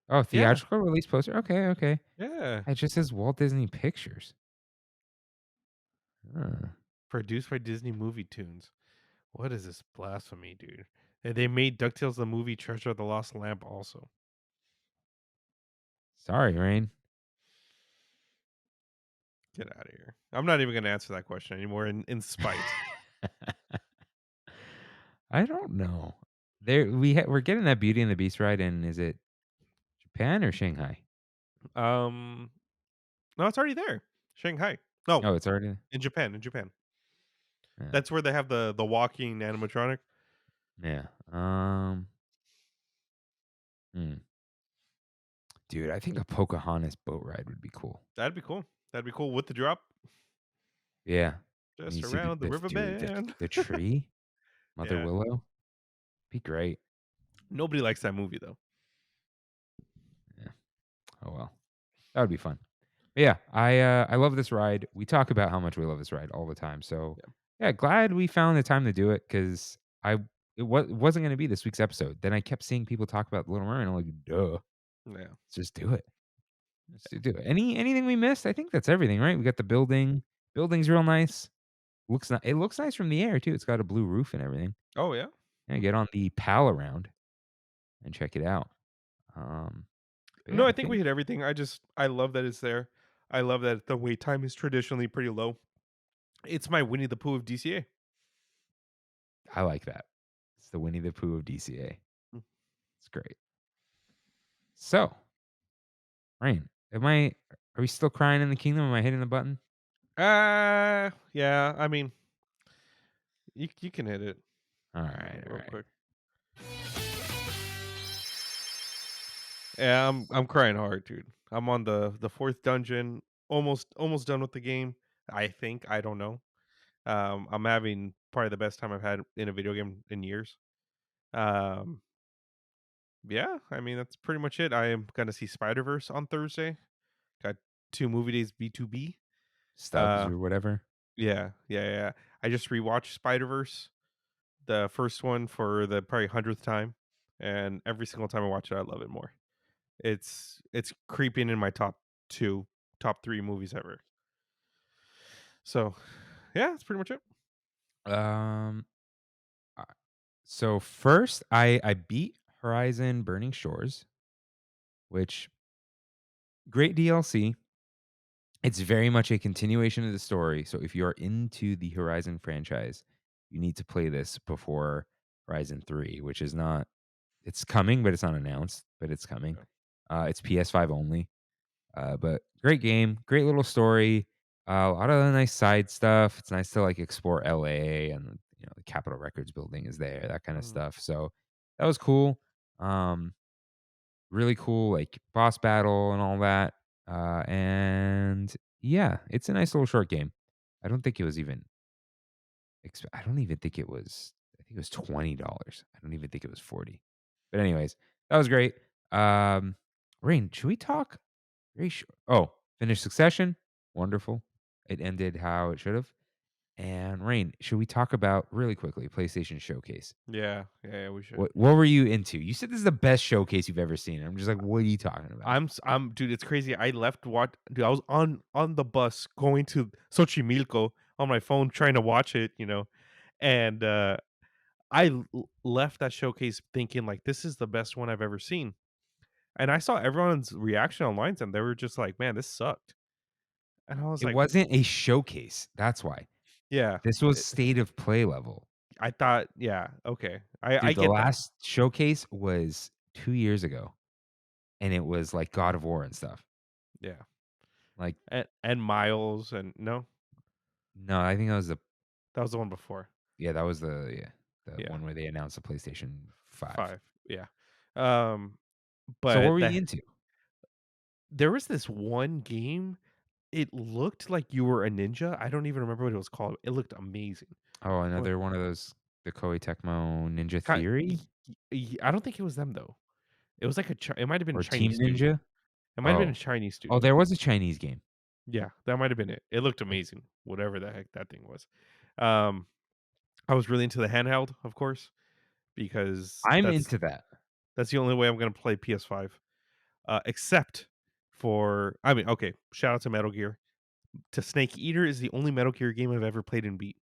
Speaker 1: Oh,
Speaker 2: Yeah.
Speaker 1: theatrical release poster. Okay, okay.
Speaker 2: Yeah.
Speaker 1: It just says Walt Disney Pictures. Huh.
Speaker 2: Produced by Disney Movie Tunes. What is this blasphemy, dude? And they made DuckTales the movie Treasure of the Lost Lamp also.
Speaker 1: Sorry, Rain.
Speaker 2: Get out of here. I'm not even going to answer that question anymore in spite.
Speaker 1: I don't know. We're getting that Beauty and the Beast ride in. Is it Japan or Shanghai?
Speaker 2: No, it's already there. Shanghai. No,
Speaker 1: Oh, it's already.
Speaker 2: in Japan. In Japan.
Speaker 1: Yeah.
Speaker 2: That's where they have the walking animatronic.
Speaker 1: Yeah. Hmm. Dude, I think a Pocahontas boat ride would be cool.
Speaker 2: That'd be cool. That'd be cool with the drop.
Speaker 1: Yeah.
Speaker 2: Just
Speaker 1: You see
Speaker 2: around the river
Speaker 1: dude,
Speaker 2: bend.
Speaker 1: the tree, Mother
Speaker 2: Yeah.
Speaker 1: Willow, be great.
Speaker 2: Nobody likes that movie though.
Speaker 1: Yeah. Oh well, that would be fun. But yeah, I love this ride. We talk about how much we love this ride all the time. So yeah, glad we found the time to do it because wasn't going to be this week's episode. Then I kept seeing people talk about Little Mermaid. And I'm like, duh,
Speaker 2: Yeah.
Speaker 1: let's just do it. Let's do it. Anything we missed? I think that's everything, right? We got the building. Building's real nice. It looks nice from the air too. It's got a blue roof and everything.
Speaker 2: Oh yeah.
Speaker 1: Yeah, get on the pal around and check it out. But
Speaker 2: No,
Speaker 1: yeah,
Speaker 2: I think we hit everything. I love that it's there. I love that the wait time is traditionally pretty low. It's my Winnie the Pooh of DCA.
Speaker 1: I like that. It's the Winnie the Pooh of DCA.
Speaker 2: Mm.
Speaker 1: It's great. So, Rain, are we still crying in the kingdom? Am I hitting the button?
Speaker 2: Yeah. I mean, you can hit it.
Speaker 1: All right, all
Speaker 2: Real
Speaker 1: right.
Speaker 2: quick. Yeah, I'm crying hard, dude. I'm on the 4th dungeon, almost done with the game. I think. I don't know. I'm having probably the best time I've had in a video game in years. Yeah, I mean that's pretty much it. I am gonna see Spider-Verse on Thursday. got 2 movie days B2B.
Speaker 1: Stubs
Speaker 2: Uh,
Speaker 1: or whatever.
Speaker 2: yeah. I just rewatched Spider-Verse, the first one for the probably 100th time, and every single time I watch it, I love it more. It's creeping in my top 3 movies ever. So, yeah, that's pretty much it.
Speaker 1: Um, uh, so first, I beat Horizon Burning Shores, which great DLC. It's very much a continuation of the story. So if you're into the Horizon franchise, you need to play this before Horizon 3, which is not it's coming, but it's not announced, but it's coming.
Speaker 2: Yeah.
Speaker 1: It's PS5 only. But great game, great little story. A lot of nice side stuff. It's nice to like explore LA and the Capitol Records building is there, that kind of
Speaker 2: Mhm.
Speaker 1: stuff. So that was cool. Um, really cool, like boss battle and all that. And yeah, it's a nice little short game. I don't think it was even. I don't even think it was. I think it was $20. I don't even think it was 40. But anyways, that was great. Rain, should we talk? Very sure. Oh, finished Succession. Wonderful. It ended how it should have. And Rain, should we talk about really quickly PlayStation Showcase?
Speaker 2: Yeah, we should.
Speaker 1: What were you into? You said this is the best showcase you've ever seen. I'm just like, what are you talking about?
Speaker 2: I'm dude, it's crazy. I left what dude, I was on the bus going to Xochimilco on my phone trying to watch it, and left that showcase thinking like this is the best one I've ever seen. And I saw everyone's reaction online and they were just like, "Man, this sucked." And I was
Speaker 1: It
Speaker 2: like,
Speaker 1: wasn't a showcase. That's why.
Speaker 2: "Yeah."
Speaker 1: This was state of play level.
Speaker 2: I thought, yeah, okay. I
Speaker 1: Dude, the
Speaker 2: get that.
Speaker 1: last showcase was 2 years ago. And it was like God of War and stuff.
Speaker 2: Yeah.
Speaker 1: Like,
Speaker 2: And Miles and no,
Speaker 1: no, I think
Speaker 2: that was the one before.
Speaker 1: that was the
Speaker 2: Yeah.
Speaker 1: one where they announced the PlayStation 5.
Speaker 2: 5. Yeah. Um
Speaker 1: So what
Speaker 2: but
Speaker 1: were you into?
Speaker 2: there was this one game. It looked like you were a ninja. I don't even remember what it was called. It looked amazing.
Speaker 1: Oh,
Speaker 2: What
Speaker 1: another one of those, the Koei Tecmo Ninja
Speaker 2: ki
Speaker 1: Theory
Speaker 2: I don't think it was them though. It was like it might have been a
Speaker 1: or Team
Speaker 2: Chinese studio.
Speaker 1: Ninja?
Speaker 2: It might have been a
Speaker 1: Oh.
Speaker 2: Chinese
Speaker 1: Oh,
Speaker 2: studio.
Speaker 1: there was a Chinese game.
Speaker 2: Yeah, that might have been it. It looked
Speaker 1: I
Speaker 2: amazing, whatever the heck that thing was. Um, I was really into the handheld, of course, because
Speaker 1: I'm
Speaker 2: that's
Speaker 1: into that.
Speaker 2: that's the only way I'm gonna play PS5. Except for, I mean, okay, shout out to Metal Gear. To Snake Eater is the only Metal Gear game I've ever played and beat.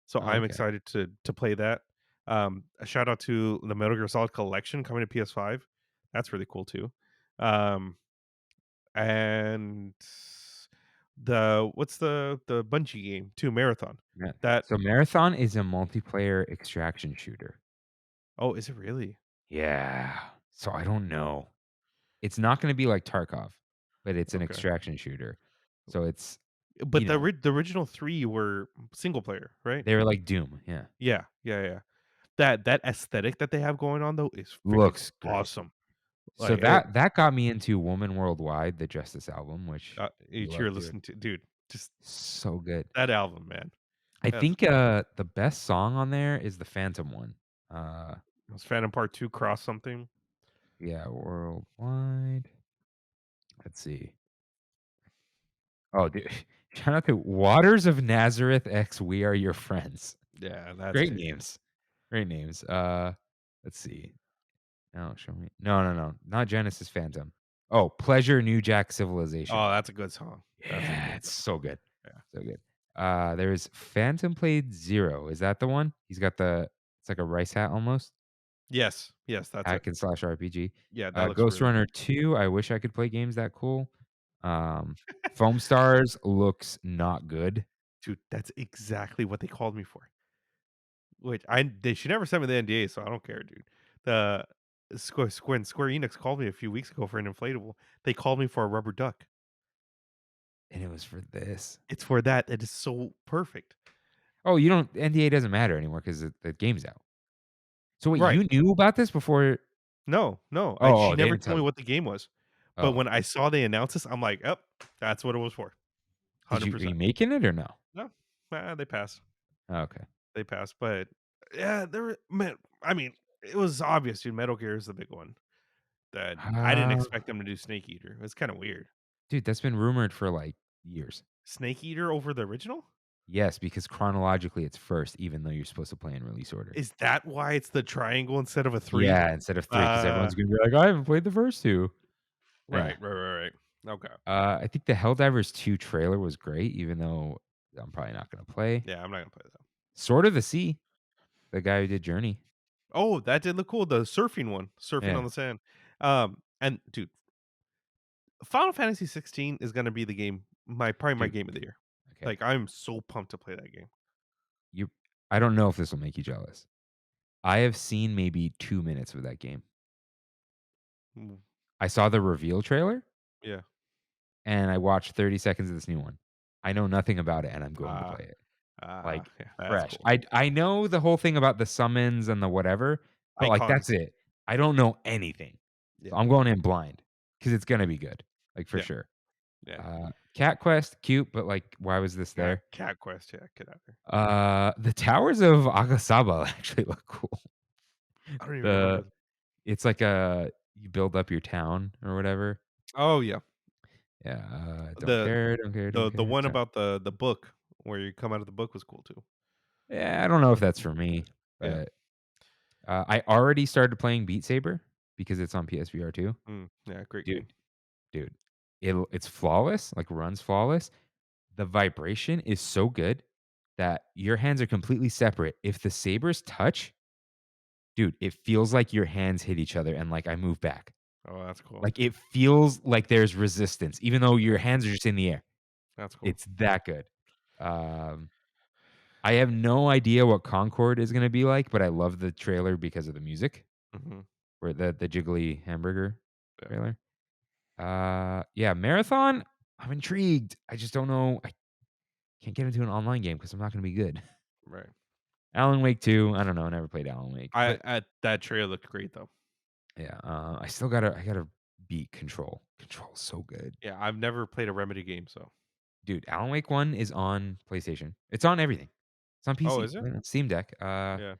Speaker 2: So
Speaker 1: Oh,
Speaker 2: I'm
Speaker 1: okay.
Speaker 2: excited to play that. A shout out to the Metal Gear Solid Collection coming to PS5. That's really cool too. Um, and what's the Bungie game too? Marathon.
Speaker 1: Yeah.
Speaker 2: That
Speaker 1: So Marathon is a multiplayer extraction shooter.
Speaker 2: Oh, is it really?
Speaker 1: Yeah. So I don't know. It's not gonna be like Tarkov, but it's an
Speaker 2: Okay.
Speaker 1: extraction shooter. So it's,
Speaker 2: But the original 3 were single player, right?
Speaker 1: they were like Doom. Yeah.
Speaker 2: Yeah. That aesthetic that they have going on though is freaking
Speaker 1: Looks great.
Speaker 2: awesome.
Speaker 1: So
Speaker 2: Like
Speaker 1: that got me into Woman Worldwide, the Justice album, which you love
Speaker 2: you're
Speaker 1: too.
Speaker 2: listening to, dude, just
Speaker 1: So good.
Speaker 2: that album, man.
Speaker 1: I
Speaker 2: That's
Speaker 1: think the best song on there is the Phantom one. Uh
Speaker 2: was Phantom Part 2 Cross something.
Speaker 1: yeah, Worldwide. Let's see. Oh, dude. Shout out to Waters of Nazareth X We Are Your Friends.
Speaker 2: Yeah, that's
Speaker 1: Great
Speaker 2: it.
Speaker 1: names. Great names. Let's see. No, show me. No. Not Genesis Phantom. Oh, Pleasure New Jack Civilization.
Speaker 2: Oh, that's a good song. That's a
Speaker 1: Yeah,
Speaker 2: good
Speaker 1: it's
Speaker 2: song.
Speaker 1: so good.
Speaker 2: Yeah.
Speaker 1: So good. There's Phantom Blade Zero. Is that the one? He's got it's like a rice hat almost.
Speaker 2: Yes, that's it.
Speaker 1: Hack and slash RPG.
Speaker 2: Yeah, that looks
Speaker 1: Ghost
Speaker 2: really
Speaker 1: Runner
Speaker 2: cool.
Speaker 1: 2. I wish I could play games that cool. Foam Stars looks not good.
Speaker 2: Dude, that's exactly what they called me for. Which she never sent me the NDA, so I don't care, dude. The when Square Enix called me a few weeks ago for an inflatable, they called me for a rubber duck.
Speaker 1: And it was for this.
Speaker 2: It's for that. It is so perfect.
Speaker 1: Oh, you don't NDA doesn't matter anymore because the game's out. So wait,
Speaker 2: Right.
Speaker 1: you knew about this before?
Speaker 2: No.
Speaker 1: Oh,
Speaker 2: She
Speaker 1: they
Speaker 2: never
Speaker 1: didn't
Speaker 2: told
Speaker 1: tell
Speaker 2: me
Speaker 1: you.
Speaker 2: what the game was. But
Speaker 1: Oh,
Speaker 2: when I saw they announced this, I'm like, "Oh, that's what it was for."
Speaker 1: are you
Speaker 2: 100%.
Speaker 1: making it or no?
Speaker 2: No. They passed.
Speaker 1: Oh, okay.
Speaker 2: They passed. But yeah, man, I mean, it was obvious, dude. Metal Gear is the big one. That I didn't
Speaker 1: Uh,
Speaker 2: expect them to do Snake Eater. It's kind of weird.
Speaker 1: Dude, that's been rumored for like years.
Speaker 2: Snake Eater over the original?
Speaker 1: Yes, because chronologically it's first, even though you're supposed to play in release order.
Speaker 2: Is that why it's the triangle instead of a 3?
Speaker 1: Yeah, instead of 3, because
Speaker 2: Uh,
Speaker 1: everyone's gonna be like, I haven't played the first 2.
Speaker 2: right. Okay.
Speaker 1: I think the Helldivers 2 trailer was great, even though I'm probably not gonna play.
Speaker 2: Yeah, I'm not gonna play that.
Speaker 1: Sword of the Sea, the guy who did Journey.
Speaker 2: Oh, that did look cool. The surfing one, surfing
Speaker 1: Yeah.
Speaker 2: on the sand. And dude, Final Fantasy 16 is gonna be the game, probably my
Speaker 1: Dude,
Speaker 2: game of the year.
Speaker 1: okay.
Speaker 2: Like, I'm so pumped to play that game.
Speaker 1: I don't know if this will make you jealous. I have seen maybe 2 minutes of that game.
Speaker 2: Mm,
Speaker 1: I saw the reveal trailer,
Speaker 2: yeah.
Speaker 1: and I watched 30 seconds of this new one. I know nothing about it, and I'm going to play it. Like,
Speaker 2: Yeah, that's
Speaker 1: fresh.
Speaker 2: cool.
Speaker 1: I know the whole thing about the summons and the whatever, but, like, that's
Speaker 2: Icons.
Speaker 1: it. I don't know anything. So
Speaker 2: Yeah.
Speaker 1: I'm going in blind because it's gonna be good, like, for
Speaker 2: Yeah.
Speaker 1: sure.
Speaker 2: Yeah.
Speaker 1: Cat Quest, cute, but, like, why was this there?
Speaker 2: Cat Quest, yeah, get out of here.
Speaker 1: The Towers of Agasaba actually look cool.
Speaker 2: I don't even know what it is.
Speaker 1: It's like you build up your town or whatever.
Speaker 2: Oh, yeah.
Speaker 1: Yeah, don't
Speaker 2: The
Speaker 1: care, don't care, don't
Speaker 2: the
Speaker 1: care.
Speaker 2: one about the book where you come out of the book was cool too.
Speaker 1: Yeah, I don't know if that's for me,
Speaker 2: Yeah.
Speaker 1: but I already started playing Beat Saber because it's on PSVR 2.
Speaker 2: Yeah, great
Speaker 1: Dude,
Speaker 2: game.
Speaker 1: dude, it's flawless, like runs flawless. The vibration is so good that your hands are completely separate. If the sabers touch, dude, it feels like your hands hit each other and like I move back.
Speaker 2: Oh, that's cool.
Speaker 1: Like it feels like there's resistance, even though your hands are just in the air.
Speaker 2: That's cool.
Speaker 1: It's that good. I have no idea what Concord is going to be like, but I love the trailer because of the music,
Speaker 2: Mhm.
Speaker 1: or the jiggly hamburger
Speaker 2: Yeah.
Speaker 1: trailer. Yeah, Marathon. I'm intrigued. I just don't know. I can't get into an online game because I'm not going to be good.
Speaker 2: Right.
Speaker 1: Alan Wake 2. I don't know. I never played Alan Wake. But
Speaker 2: That trailer looked great though.
Speaker 1: yeah, I gotta beat Control. Control's so good.
Speaker 2: Yeah, I've never played a Remedy game, so.
Speaker 1: Dude, Alan Wake 1 is on PlayStation. It's on everything. It's on PC.
Speaker 2: Oh, is it?
Speaker 1: On Steam Deck.
Speaker 2: Yeah.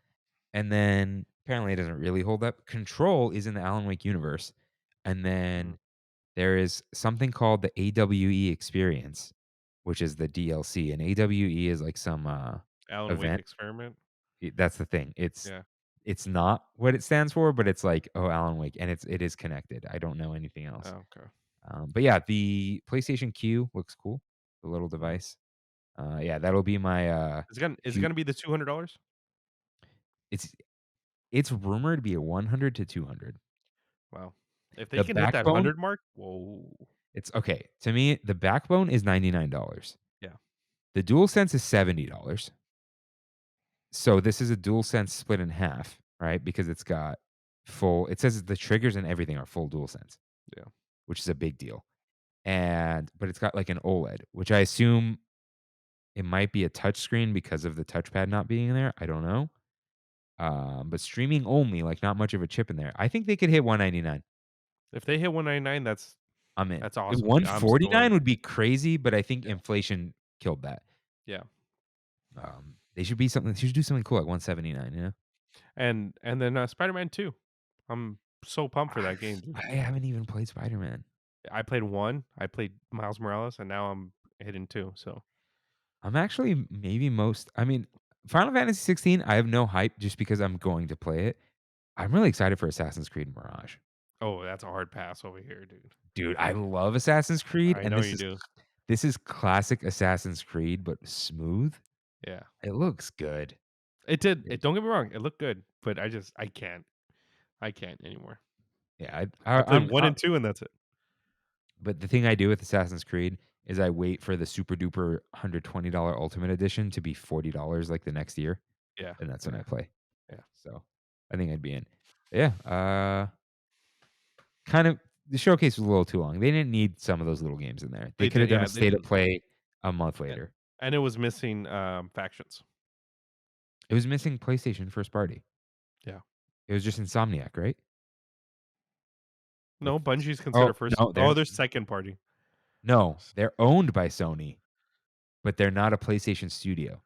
Speaker 1: And then apparently it doesn't really hold up. Control is in the Alan Wake universe. And then there is something called the AWE experience, which is the DLC. And AWE is like some
Speaker 2: Alan Wake
Speaker 1: event.
Speaker 2: experiment.
Speaker 1: That's the thing.
Speaker 2: Yeah.
Speaker 1: It's not what it stands for, but it's like, oh, Alan Wake, and it is connected. I don't know anything else.
Speaker 2: Oh, okay.
Speaker 1: But yeah, the PlayStation Q looks cool. The little device. Yeah, that'll be my
Speaker 2: Is it gonna be the $200?
Speaker 1: it's rumored to be a 100 to 200.
Speaker 2: Wow. If they
Speaker 1: The
Speaker 2: can hit that
Speaker 1: backbone,
Speaker 2: 100 mark, whoa.
Speaker 1: it's okay. To me, the backbone is $99.
Speaker 2: Yeah.
Speaker 1: The DualSense is $70. So this is a DualSense split in half, right? Because it's got it says the triggers and everything are full DualSense.
Speaker 2: Yeah.
Speaker 1: Which is a big deal. But it's got like an OLED, which I assume it might be a touchscreen because of the touchpad not being there. I don't know. But streaming only, like not much of a chip in there. I think they could hit 199.
Speaker 2: If they hit 199,
Speaker 1: I'm in.
Speaker 2: that's awesome. Dude. I'm so
Speaker 1: 149
Speaker 2: in.
Speaker 1: would be crazy, but I think
Speaker 2: Yeah.
Speaker 1: inflation killed that.
Speaker 2: Yeah.
Speaker 1: They should do something cool at 179, you know?
Speaker 2: And then Spider-Man 2. I'm so pumped for that game, dude.
Speaker 1: I haven't even played Spider-Man.
Speaker 2: I played 1, I played Miles Morales, and now I'm hitting 2, so.
Speaker 1: I'm actually Final Fantasy 16, I have no hype just because I'm going to play it. I'm really excited for Assassin's Creed Mirage.
Speaker 2: Oh, that's a hard pass over here, dude.
Speaker 1: Dude, I love Assassin's Creed,
Speaker 2: I
Speaker 1: and
Speaker 2: know you do.
Speaker 1: this is classic Assassin's Creed, but smooth.
Speaker 2: Yeah.
Speaker 1: It looks good.
Speaker 2: It did. Don't get me wrong, it looked good, but I can't. I can't anymore.
Speaker 1: Yeah,
Speaker 2: I played 1 and 2, and that's it.
Speaker 1: But the thing I do with Assassin's Creed is I wait for the super duper $120 Ultimate Edition to be $40 like the next year.
Speaker 2: Yeah.
Speaker 1: And that's when I play.
Speaker 2: Yeah.
Speaker 1: So I think I'd be in. Yeah. Kind of the showcase was a little too long. They didn't need some of those little games in there. They could have done a state of play a month later.
Speaker 2: And it was missing factions.
Speaker 1: It was missing PlayStation first party.
Speaker 2: Yeah.
Speaker 1: It was just Insomniac, right?
Speaker 2: No, Bungie's considered first.
Speaker 1: No,
Speaker 2: they're second party.
Speaker 1: No, they're owned by Sony, but they're not a PlayStation studio.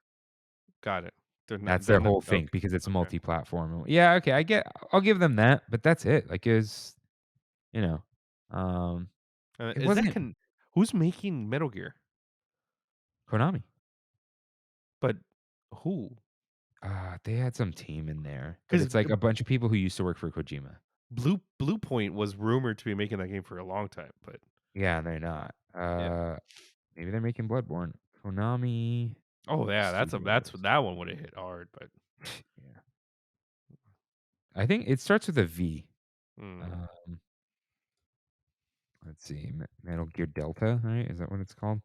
Speaker 2: Got it.
Speaker 1: That's their whole thing because it's multi-platform. Yeah, okay, I'll give them that, but that's it. Like, it was, you know, it wasn't.
Speaker 2: Who's making Metal Gear?
Speaker 1: Konami.
Speaker 2: But who?
Speaker 1: They had some team in there, but
Speaker 2: Because
Speaker 1: it's like a bunch of people who used to work for Kojima.
Speaker 2: Blue Point was rumored to be making that game for a long time, but
Speaker 1: Yeah, they're not.
Speaker 2: yeah.
Speaker 1: Maybe they're making Bloodborne. Konami
Speaker 2: Oh yeah, that's
Speaker 1: Studios.
Speaker 2: that one would have hit hard, but
Speaker 1: Yeah, I think it starts with a V.
Speaker 2: mm.
Speaker 1: Um, let's see, Metal Gear Delta, right? Is that what it's called?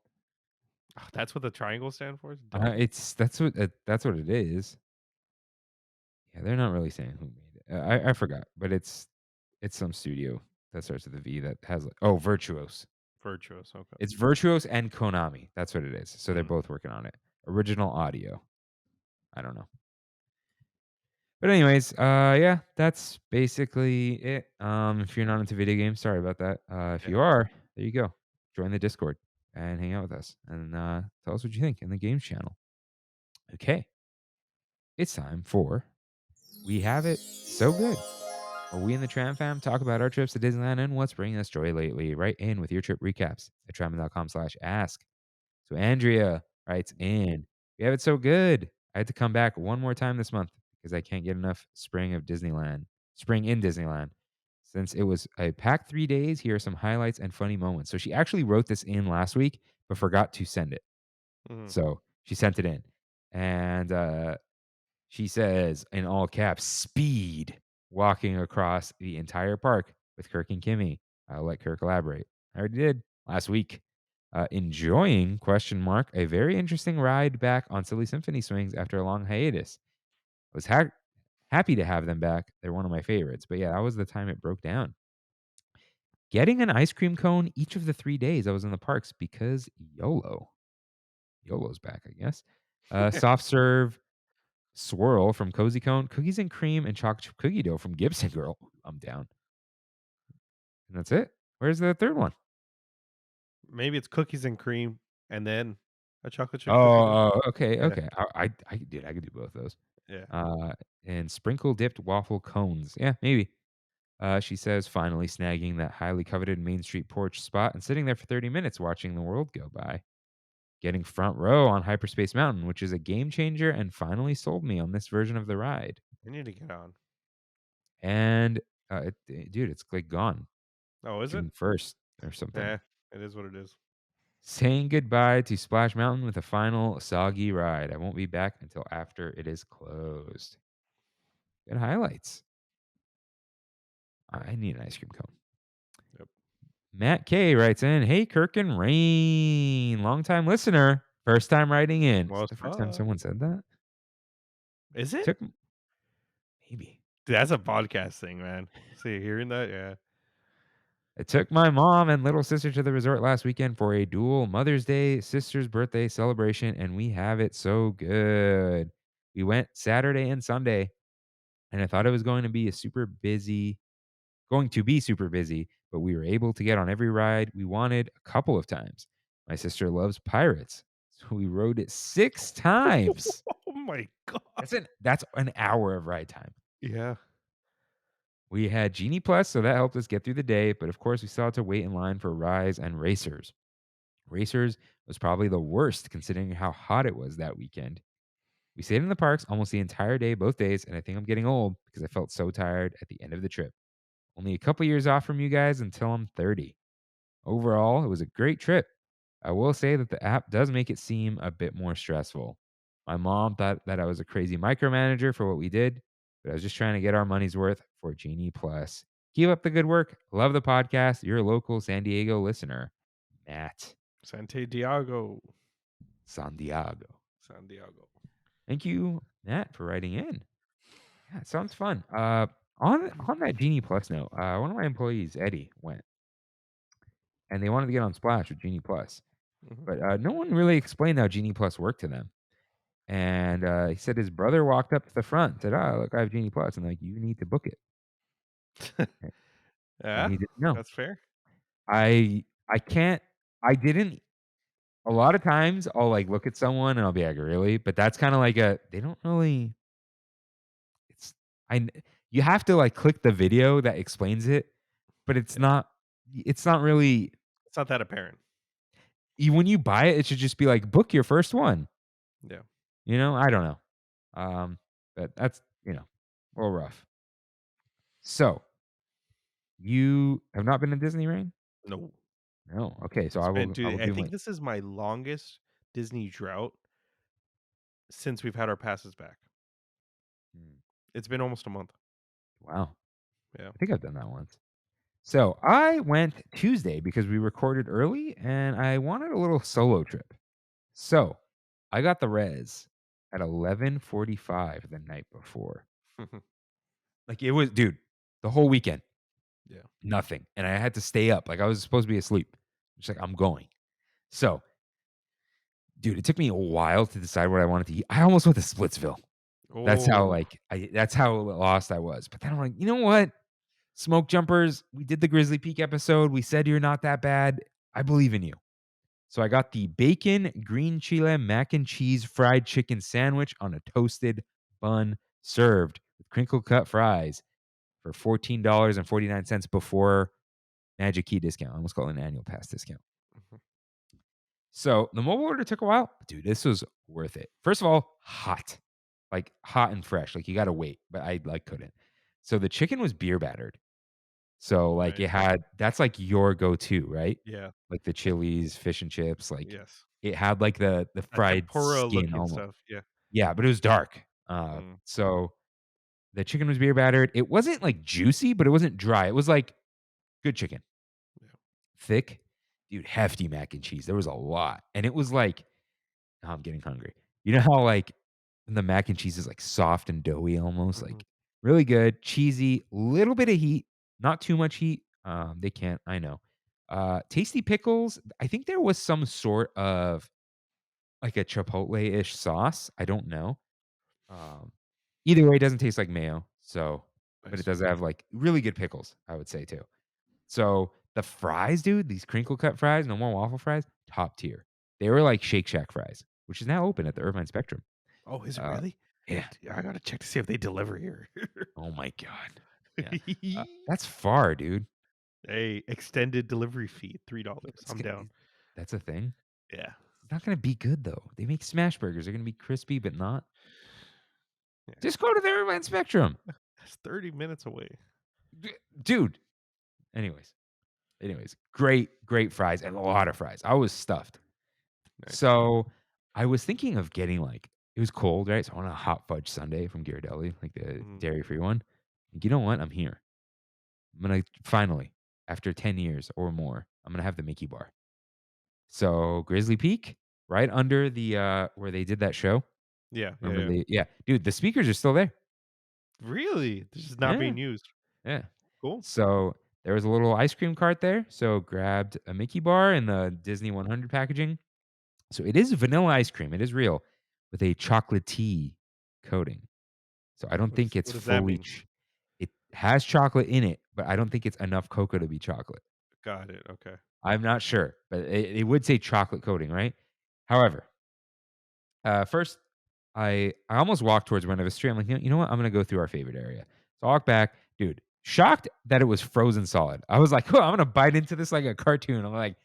Speaker 2: That's what the triangle stand for?
Speaker 1: That's what it is. Yeah, they're not really saying who made it. I forgot, but it's some studio that starts with a V that has Virtuos.
Speaker 2: Virtuous, okay.
Speaker 1: It's Virtuos and Konami. That's what it is. So they're
Speaker 2: Mm.
Speaker 1: both working on it. Original audio. I don't know. But anyways, yeah, that's basically it. If you're not into video games, sorry about that. If
Speaker 2: Yeah.
Speaker 1: you are, there you go. Join the Discord and hang out with us and tell us what you think in the games channel. Okay. It's time for We Have It So Good, where we in the Tram fam talk about our trips to Disneyland and what's bringing us joy lately. Right in with your trip recaps at trammin.com/ask. So Andrea writes in, we have it so good. I had to come back one more time this month because I can't get enough spring in Disneyland. Since it was a packed 3 days, here are some highlights and funny moments. So she actually wrote this in last week, but forgot to send it.
Speaker 2: Mhm.
Speaker 1: So she sent it in. And she says in all caps, speed, walking across the entire park with Kirk and Kimmy. I'll let Kirk elaborate. I already did last week. Enjoying, a very interesting ride back on Silly Symphony swings after a long hiatus. I was happy to have them back. They're one of my favorites. But yeah, that was the time it broke down. Getting an ice cream cone each of the 3 days I was in the parks because YOLO. YOLO's back, I guess. Soft serve swirl from Cozy Cone, cookies and cream, and chocolate chip cookie dough from Gibson Girl. I'm down. And that's it. Where's the third one?
Speaker 2: Maybe it's cookies and cream and then a chocolate chip cookie dough.
Speaker 1: Okay,
Speaker 2: Yeah.
Speaker 1: okay. I could do both those.
Speaker 2: Yeah.
Speaker 1: And sprinkle dipped waffle cones. Yeah, maybe. She says, finally snagging that highly coveted Main Street porch spot and sitting there for 30 minutes watching the world go by. Getting front row on Hyperspace Mountain, which is a game changer and finally sold me on this version of the ride.
Speaker 2: I need to get on.
Speaker 1: And, dude, it's like gone.
Speaker 2: Oh, is it?
Speaker 1: June 1st or something.
Speaker 2: Yeah, it is what it is.
Speaker 1: Saying goodbye to Splash Mountain with a final soggy ride. I won't be back until after it is closed. Good highlights. I need an ice cream cone.
Speaker 2: Yep.
Speaker 1: Matt K writes in, hey, Kirk and Rain. Longtime listener. First time writing in. Is it
Speaker 2: What's
Speaker 1: the first time
Speaker 2: up?
Speaker 1: someone said that?
Speaker 2: Is it?
Speaker 1: Maybe.
Speaker 2: Dude, that's a podcast thing, man. See, hearing that, yeah.
Speaker 1: I took my mom and little sister to the resort last weekend for a dual Mother's Day, sister's birthday celebration, and we have it so good. We went Saturday and Sunday, and I thought it was going to be super busy, but we were able to get on every ride we wanted a couple of times. My sister loves pirates, so we rode it 6 times.
Speaker 2: Oh my god.
Speaker 1: That's an hour of ride time.
Speaker 2: Yeah.
Speaker 1: We had Genie Plus, so that helped us get through the day, but of course we still had to wait in line for Rise and Racers. Racers was probably the worst considering how hot it was that weekend. We stayed in the parks almost the entire day, both days, and I think I'm getting old because I felt so tired at the end of the trip. Only a couple years off from you guys until I'm 30. Overall, it was a great trip. I will say that the app does make it seem a bit more stressful. My mom thought that I was a crazy micromanager for what we did, but I was just trying to get our money's worth for Genie Plus. Keep up the good work. Love the podcast. Your local San Diego listener, Matt.
Speaker 2: Santiago.
Speaker 1: San Diego.
Speaker 2: Thank
Speaker 1: you, Matt, for writing in. Yeah, it sounds fun. On that Genie Plus note, one of my employees, Eddie, went, and they wanted to get on Splash with Genie Plus,
Speaker 2: Mhm.
Speaker 1: but no one really explained how Genie Plus worked to them. And he said his brother walked up to the front, and said, "Oh, look, I have Genie Plus," and like, you need to book it.
Speaker 2: Yeah,
Speaker 1: And he didn't know.
Speaker 2: that's fair.
Speaker 1: I can't. I didn't. A lot of times, I'll like look at someone and I'll be like, "Really?" But that's kind of like they don't really. It's I. You have to like click the video that explains it, but it's not. It's not really.
Speaker 2: It's not that apparent.
Speaker 1: when you buy it, it should just be like book your first one.
Speaker 2: Yeah.
Speaker 1: I don't know. But that's a little rough. So you have not been to Disney, Rain?
Speaker 2: No.
Speaker 1: No. Okay, so
Speaker 2: It's
Speaker 1: I
Speaker 2: been,
Speaker 1: will
Speaker 2: dude, I
Speaker 1: do
Speaker 2: think this is my longest Disney drought since we've had our passes back. It's been almost a month.
Speaker 1: Wow.
Speaker 2: Yeah.
Speaker 1: I think I've done that once. So I went Tuesday because we recorded early and I wanted a little solo trip. So I got the res at 11:45 the night before. Like it was, dude, the whole weekend,
Speaker 2: Yeah.
Speaker 1: nothing. And I had to stay up. Like I was supposed to be asleep. Just like, I'm going. So, dude, it took me a while to decide what I wanted to eat. I almost went to Splitsville. That's how
Speaker 2: Oh,
Speaker 1: that's how lost I was. But then I'm like, you know what? Smoke jumpers, we did the Grizzly Peak episode. We said you're not that bad. I believe in you. So I got the bacon, green chile, mac and cheese fried chicken sandwich on a toasted bun served with crinkle cut fries for $14.49 before Magic Key discount. I almost call it an annual pass discount.
Speaker 2: Mhm.
Speaker 1: So the mobile order took a while. But dude, this was worth it. First of all, hot. Like hot and fresh. Like you got to wait, but I couldn't. So the chicken was beer battered. So like
Speaker 2: Nice.
Speaker 1: it had that's like your go-to, right?
Speaker 2: Yeah.
Speaker 1: Like the Chili's fish and chips, like
Speaker 2: Yes.
Speaker 1: it had like the
Speaker 2: A
Speaker 1: fried
Speaker 2: tempura
Speaker 1: skin
Speaker 2: looking
Speaker 1: almost.
Speaker 2: stuff. Yeah.
Speaker 1: Yeah, but it was dark.
Speaker 2: Mm.
Speaker 1: So the chicken was beer battered. It wasn't like juicy, but it wasn't dry. It was like good chicken.
Speaker 2: Yeah.
Speaker 1: Thick, dude, hefty mac and cheese. There was a lot. And it was like, now I'm getting hungry. You know how like the mac and cheese is like soft and doughy almost,
Speaker 2: Mhm.
Speaker 1: like really good, cheesy, little bit of heat, not too much heat. They can't, I know. Tasty pickles. I think there was some sort of like a chipotle-ish sauce. I don't know. Um, Either way, it doesn't taste like mayo. So, but it
Speaker 2: Nice.
Speaker 1: does have like really good pickles, I would say too. So the fries, dude, these crinkle cut fries, no more waffle fries, top tier. They were like Shake Shack fries, which is now open at the Irvine Spectrum.
Speaker 2: Oh, is it
Speaker 1: Uh,
Speaker 2: really?
Speaker 1: yeah.
Speaker 2: I gotta check to see if they deliver here.
Speaker 1: Oh my god. Yeah. That's far, dude.
Speaker 2: Hey, extended delivery fee, $3.
Speaker 1: It's
Speaker 2: I'm
Speaker 1: g-
Speaker 2: down.
Speaker 1: That's a thing.
Speaker 2: Yeah.
Speaker 1: It's not gonna be good though. They make smash burgers. They're gonna be crispy, but not.
Speaker 2: Yeah.
Speaker 1: Just go to the Irvine Spectrum,
Speaker 2: That's 30 minutes away.
Speaker 1: dude. Anyways, great fries and a lot of fries. I was stuffed.
Speaker 2: Nice.
Speaker 1: So I was thinking of getting like it was cold, right? So I want a hot fudge sundae from Ghirardelli, like the
Speaker 2: Mhm.
Speaker 1: dairy free one. Like, you know what? I'm here. I'm gonna finally, after 10 years or more, I'm gonna have the Mickey bar. So Grizzly Peak, right under the where they did that show.
Speaker 2: Yeah.
Speaker 1: Remember
Speaker 2: Yeah.
Speaker 1: yeah, dude, the speakers are still there.
Speaker 2: Really? This is not
Speaker 1: Yeah,
Speaker 2: being used.
Speaker 1: yeah.
Speaker 2: Cool.
Speaker 1: So there was a little ice cream cart there. So grabbed a Mickey bar in the Disney 100 packaging. So it is vanilla ice cream. It is real with a chocolatey coating. So I don't think it's
Speaker 2: What does that
Speaker 1: fully
Speaker 2: mean?
Speaker 1: it has chocolate in it, but I don't think it's enough cocoa to be chocolate.
Speaker 2: Got it. Okay.
Speaker 1: I'm not sure, but it would say chocolate coating, right? However, first I almost walked towards one of the street. I'm like, you know what? I'm gonna go through our favorite area. So I walk back, dude. Shocked that it was frozen solid. I was like, oh, I'm gonna bite into this like a cartoon. I'm like,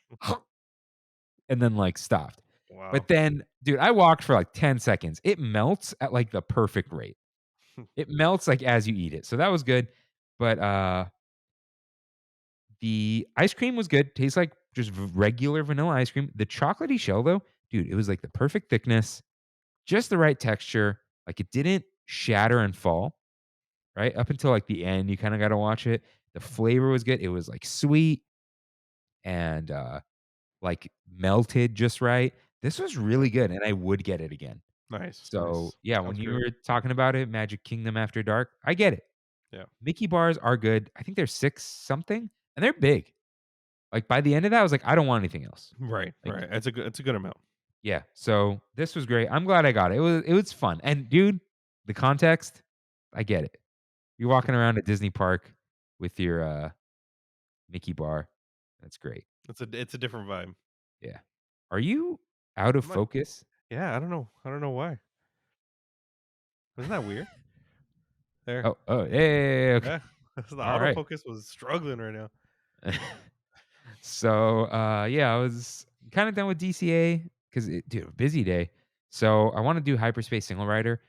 Speaker 1: and then like stopped.
Speaker 2: Wow.
Speaker 1: But then, dude, I walked for like 10 seconds. It melts at like the perfect rate. It melts like as you eat it. So that was good. But the ice cream was good. Tastes like just regular vanilla ice cream. The chocolatey shell though, dude, it was like the perfect thickness, just the right texture. Like it didn't shatter and fall, right? Up until like the end, you kind of got to watch it. The flavor was good. It was like sweet and like melted just right. This was really good and I would get it again.
Speaker 2: Nice.
Speaker 1: So,
Speaker 2: Nice.
Speaker 1: yeah, when
Speaker 2: Sounds
Speaker 1: you
Speaker 2: great.
Speaker 1: were talking about it, Magic Kingdom After Dark, I get it.
Speaker 2: Yeah.
Speaker 1: Mickey bars are good. I think they're 6 something, and they're big. Like, by the end of that, I was like, "I don't want anything else."
Speaker 2: Right.
Speaker 1: Like,
Speaker 2: Right. It's a good amount.
Speaker 1: yeah, so this was great. I'm glad I got it. It was fun, and dude, the context, I get it. You're walking around at Disney Park with your, Mickey bar. That's great.
Speaker 2: It's a different vibe.
Speaker 1: Yeah. Are you out of
Speaker 2: I'm not,
Speaker 1: focus?
Speaker 2: yeah. I don't know. I don't know why. Isn't that weird? There.
Speaker 1: Oh, yeah, okay.
Speaker 2: Yeah. The
Speaker 1: Alright.
Speaker 2: autofocus was struggling right now.
Speaker 1: So, yeah, I was kind of done with DCA because, dude, busy day. So I want to do hyperspace single rider.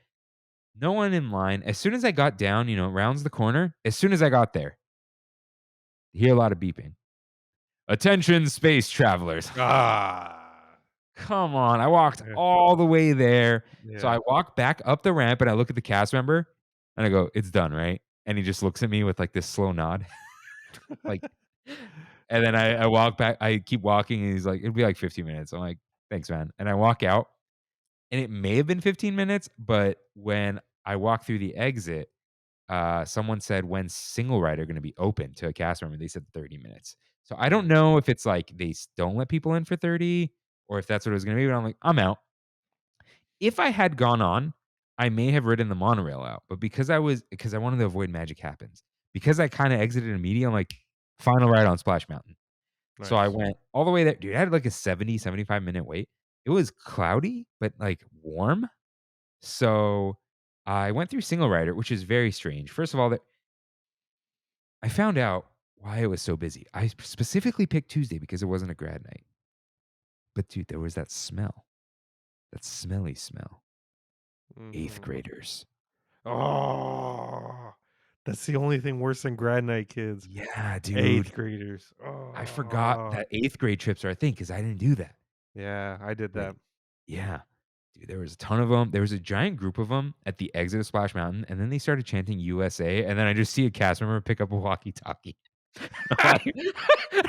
Speaker 1: No one in line. As soon as I got down, rounds the corner. As soon as I got there, you hear a lot of beeping. Attention, space travelers.
Speaker 2: Ah.
Speaker 1: Come on. I walked
Speaker 2: Yeah.
Speaker 1: all the way there. So
Speaker 2: Yeah.
Speaker 1: I walk back up the ramp and I look at the cast member and I go, it's done, right? And he just looks at me with like this slow nod. Like, and then I walk back. I keep walking and he's like, it'll be like 15 minutes. I'm like, thanks, man. And I walk out and it may have been 15 minutes, but when I walk through the exit, someone said, when's single rider going to be open to a cast member? They said 30 minutes. So I don't know if it's like they don't let people in for 30 or if that's what it was going to be. But I'm like, I'm out. If I had gone on, I may have ridden the monorail out. But because I wanted to avoid magic happens, because I kind of exited immediately, I'm like, final ride on Splash Mountain. So I
Speaker 2: Nice.
Speaker 1: went all the way there. Dude, I had like a 75 minute wait. It was cloudy, but like warm. So I went through single rider, which is very strange. First of all, I found out why it was so busy. I specifically picked Tuesday because it wasn't a grad night. But dude, there was that smell, that smelly smell. Eighth
Speaker 2: Mhm.
Speaker 1: graders.
Speaker 2: Oh, that's the only thing worse than grad night kids.
Speaker 1: Yeah, dude.
Speaker 2: 8th graders.
Speaker 1: I forgot
Speaker 2: Oh.
Speaker 1: that eighth grade trips are a thing because I didn't do that.
Speaker 2: Yeah, I did that.
Speaker 1: Like, yeah. Dude, there was a ton of them. There was a giant group of them at the exit of Splash Mountain, and then they started chanting USA, and then I just see a cast member pick up a walkie-talkie.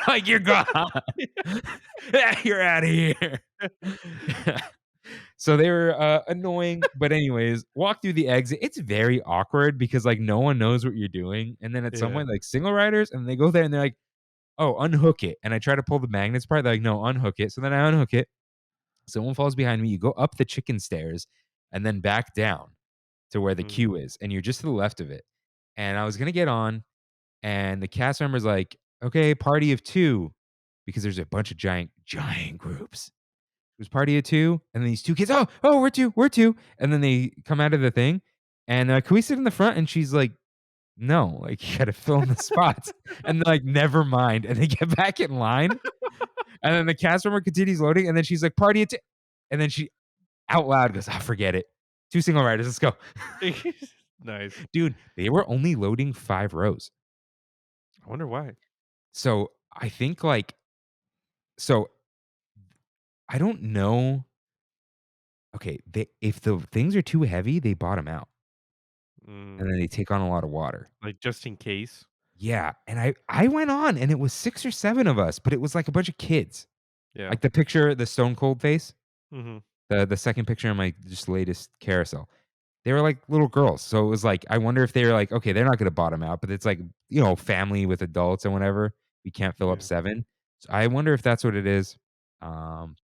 Speaker 1: like, you're gone. You're out of here. So they were annoying, but anyways, walk through the exit. It's very awkward because like no one knows what you're doing, and then at some
Speaker 2: Yeah.
Speaker 1: point, like single riders, and they go there and they're like, "Oh, unhook it," and I try to pull the magnets apart. They're like, "No, unhook it." So then I unhook it. Someone falls behind me. You go up the chicken stairs and then back down to where the
Speaker 2: Mhm.
Speaker 1: queue is, and you're just to the left of it. And I was gonna get on, and the cast member's like, "Okay, party of 2," because there's a bunch of giant groups. It was party of 2, and then these 2 kids, "Oh, we're 2." And then they come out of the thing, and "Can we sit in the front?" And she's like, "No, like, you gotta fill in the spots." And they're like, "Never mind." And they get back in line, and then the cast member continues loading, and then she's like, "Party of 2." And then she out loud goes, forget it. 2 single riders, let's go."
Speaker 2: Nice.
Speaker 1: Dude, they were only loading 5 rows.
Speaker 2: I wonder why.
Speaker 1: So, I think, so I don't know. Okay, if the things are too heavy, they bottom out, and then
Speaker 2: Mm,
Speaker 1: they take on a lot of water.
Speaker 2: like just in case.
Speaker 1: Yeah, and I went on, and it was 6 or 7 of us, but it was like a bunch of kids.
Speaker 2: Yeah.
Speaker 1: Like the picture, the stone cold face,
Speaker 2: Mhm.
Speaker 1: the second picture on my just latest carousel. They were like little girls, so it was like, I wonder if they were like, okay, they're not gonna bottom out, but it's like, family with adults and whatever. We can't fill up
Speaker 2: Yeah.
Speaker 1: 7. So I wonder if that's what it is. Um,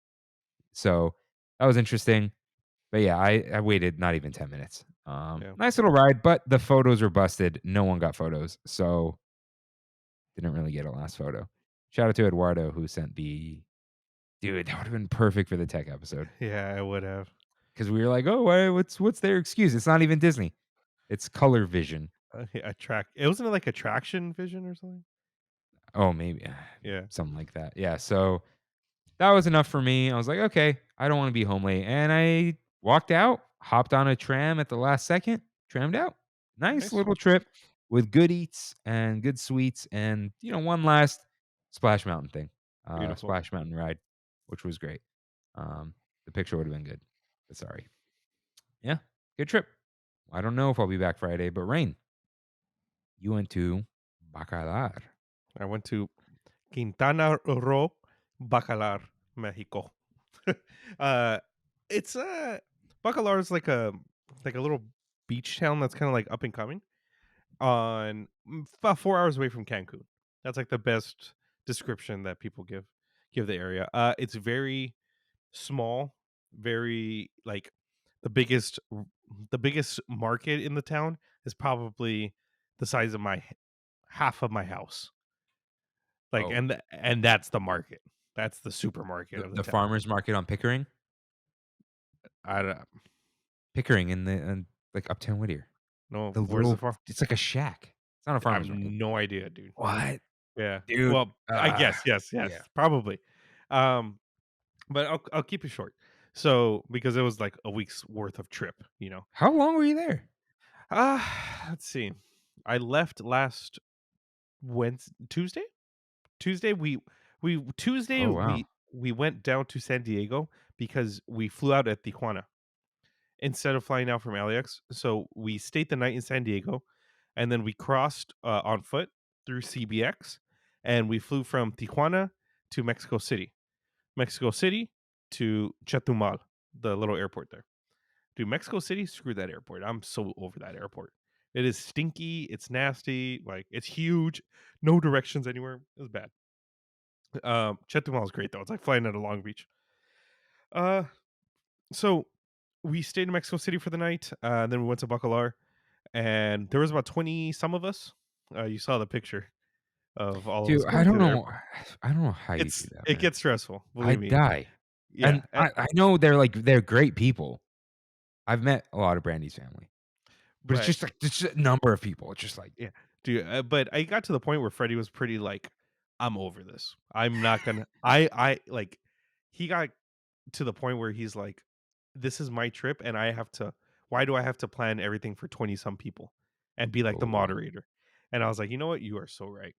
Speaker 1: so that was interesting. But yeah, I waited not even 10 minutes.
Speaker 2: Yeah.
Speaker 1: Nice little ride, but the photos were busted. No one got photos, so didn't really get a last photo. Shout out to Eduardo who sent the dude, that would have been perfect for the tech episode.
Speaker 2: Yeah, I would have.
Speaker 1: Because we were like, "Oh, what's their excuse? It's not even Disney. It's Color Vision."
Speaker 2: Yeah, it wasn't like attraction vision or something.
Speaker 1: Oh, maybe
Speaker 2: Yeah.
Speaker 1: something like that. Yeah, so that was enough for me. I was like, "Okay, I don't wanna be home late." And I walked out, hopped on a tram at the last second, trammed out. Nice
Speaker 2: Nice.
Speaker 1: little trip with good eats and good sweets and, one last Splash Mountain thing,
Speaker 2: Beautiful.
Speaker 1: Splash Mountain ride, which was great. Um, the picture would have been good, but sorry. Yeah, good trip. I don't know if I'll be back Friday, but Rain, you went to Bacalar.
Speaker 2: I went to Quintana Roo, Bacalar, Mexico. uh, it's Bacalar is like a little beach town that's kind of like up and coming on about 4 hours away from Cancun. That's like the best description that people give the area. It's very small, very like the biggest the biggest market in the town is probably the size of half of my house. Like,
Speaker 1: Oh,
Speaker 2: and that's the market. That's the supermarket
Speaker 1: the,
Speaker 2: of the
Speaker 1: the
Speaker 2: town.
Speaker 1: farmers market on Pickering?
Speaker 2: I don't
Speaker 1: Pickering in like Uptown Whittier.
Speaker 2: know
Speaker 1: The
Speaker 2: where's the
Speaker 1: little
Speaker 2: farm.
Speaker 1: it's like a shack. It's not a
Speaker 2: I have
Speaker 1: farmer's market.
Speaker 2: no idea, dude.
Speaker 1: What?
Speaker 2: Yeah.
Speaker 1: Dude.
Speaker 2: Well, I guess yes,
Speaker 1: Yeah.
Speaker 2: probably. Um, but I'll keep it short. So because it was like a week's worth of trip, you know.
Speaker 1: How long were you there?
Speaker 2: Let's see. I left last Tuesday. Tuesday we Tuesday
Speaker 1: Oh wow.
Speaker 2: we went down to San Diego because we flew out at Tijuana instead of flying out from LAX. So we stayed the night in San Diego, and then we crossed on foot through CBX, and we flew from Tijuana to Mexico City. Mexico City to Chetumal, the little airport there. Dude, Mexico City, screw that airport. I'm so over that airport. It is stinky. It's nasty. Like it's huge. No directions anywhere. It was bad. Chetumal is great though. It's like flying out of Long Beach. Uh, so we stayed in Mexico City for the night. Then we went to Bacalar, and there was about 20 some of us. You saw the picture of all of us
Speaker 1: Dude,
Speaker 2: going to the airport.
Speaker 1: I don't know how you do that,
Speaker 2: It
Speaker 1: man.
Speaker 2: gets stressful. Believe
Speaker 1: I'd
Speaker 2: me.
Speaker 1: die.
Speaker 2: Yeah.
Speaker 1: And I know they're great people. I've met a lot of Brandy's family. But it's
Speaker 2: Right.
Speaker 1: just like it's just a number of people. It's just like
Speaker 2: Yeah, dude. But I got to the point where Freddie was pretty like, I'm over this. I'm not gonna. I like. He got to the point where he's like, this is my trip, and I have to. Why do I have to plan everything for 20 some people and be like the
Speaker 1: oh wow.
Speaker 2: moderator? And I was like, you know what? You are so right.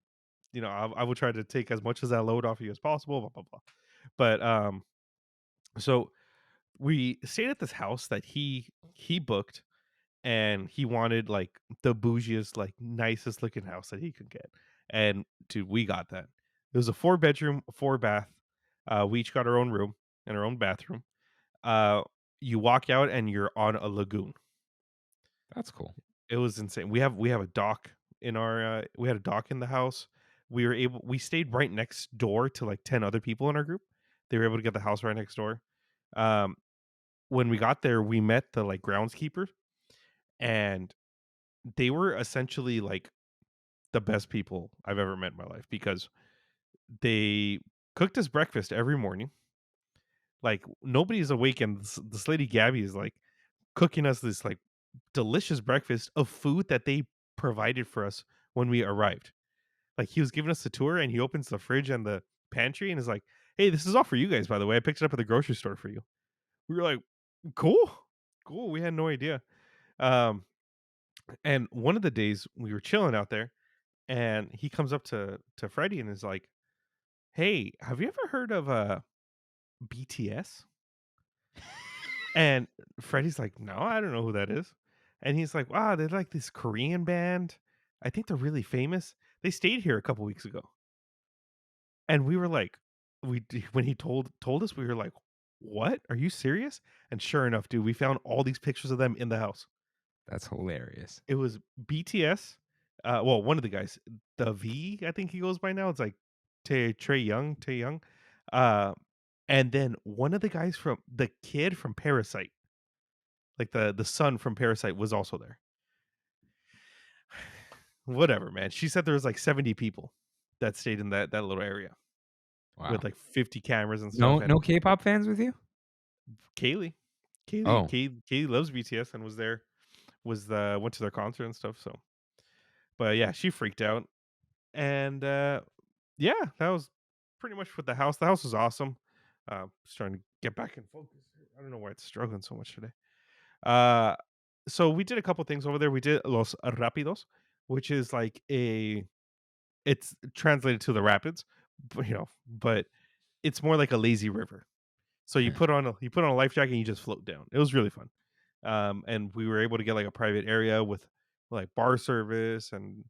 Speaker 2: You know, I will try to take as much of that load off of you as possible. Blah blah blah. But so we stayed at this house that he booked, and he wanted like the bougiest, like nicest looking house that he could get. And dude, we got that. It was a 4 bedroom, 4 bath. We each got our own room and our own bathroom. Uh, you walk out and you're on a lagoon.
Speaker 1: That's cool.
Speaker 2: It was insane. We have a dock in our we had a dock in the house. We stayed right next door to like 10 other people in our group. They were able to get the house right next door. Um, when we got there, we met the like groundskeeper, and they were essentially like the best people I've ever met in my life because they cooked us breakfast every morning. Like nobody's awake, and this lady Gabby is like cooking us this like delicious breakfast of food that they provided for us when we arrived. Like he was giving us the tour, and he opens the fridge and the pantry and is like, "Hey, this is all for you guys, by the way. I picked it up at the grocery store for you." We were like, "Cool, cool." We had no idea. Um, and one of the days we were chilling out there, and he comes up to Freddie and is like, "Hey, have you ever heard of BTS?" And Freddie's like, "No, I don't know who that is." And he's like, "Wow, they're like this Korean band. I think they're really famous. They stayed here a couple weeks ago." And we were like, when he told us, we were like, "What? Are you serious?" And sure enough, dude, we found all these pictures of them in the house.
Speaker 1: That's hilarious.
Speaker 2: It was BTS. Well, one of the guys, the V, I think he goes by now. It's like Trey Young, Tae Young. Uh, and then one of the guys from the kid from Parasite, like the son from Parasite, was also there. Whatever, man. She said there was like 70 people that stayed in that little area
Speaker 1: Wow.
Speaker 2: with like 50 cameras and
Speaker 1: No
Speaker 2: stuff. And
Speaker 1: K-pop fans with you?
Speaker 2: Kaylee,
Speaker 1: Oh,
Speaker 2: Kaylee loves BTS and was there. Went to their concert and stuff. So, but yeah, she freaked out. And yeah, that was pretty much with the house. The house was awesome. Just trying to get back in focus. I don't know why it's struggling so much today. Uh, so we did a couple things over there. We did Los Rapidos, which is like it's translated to the rapids, but it's more like a lazy river. So you put on a life jacket and you just float down. It was really fun. And we were able to get like a private area with like bar service, and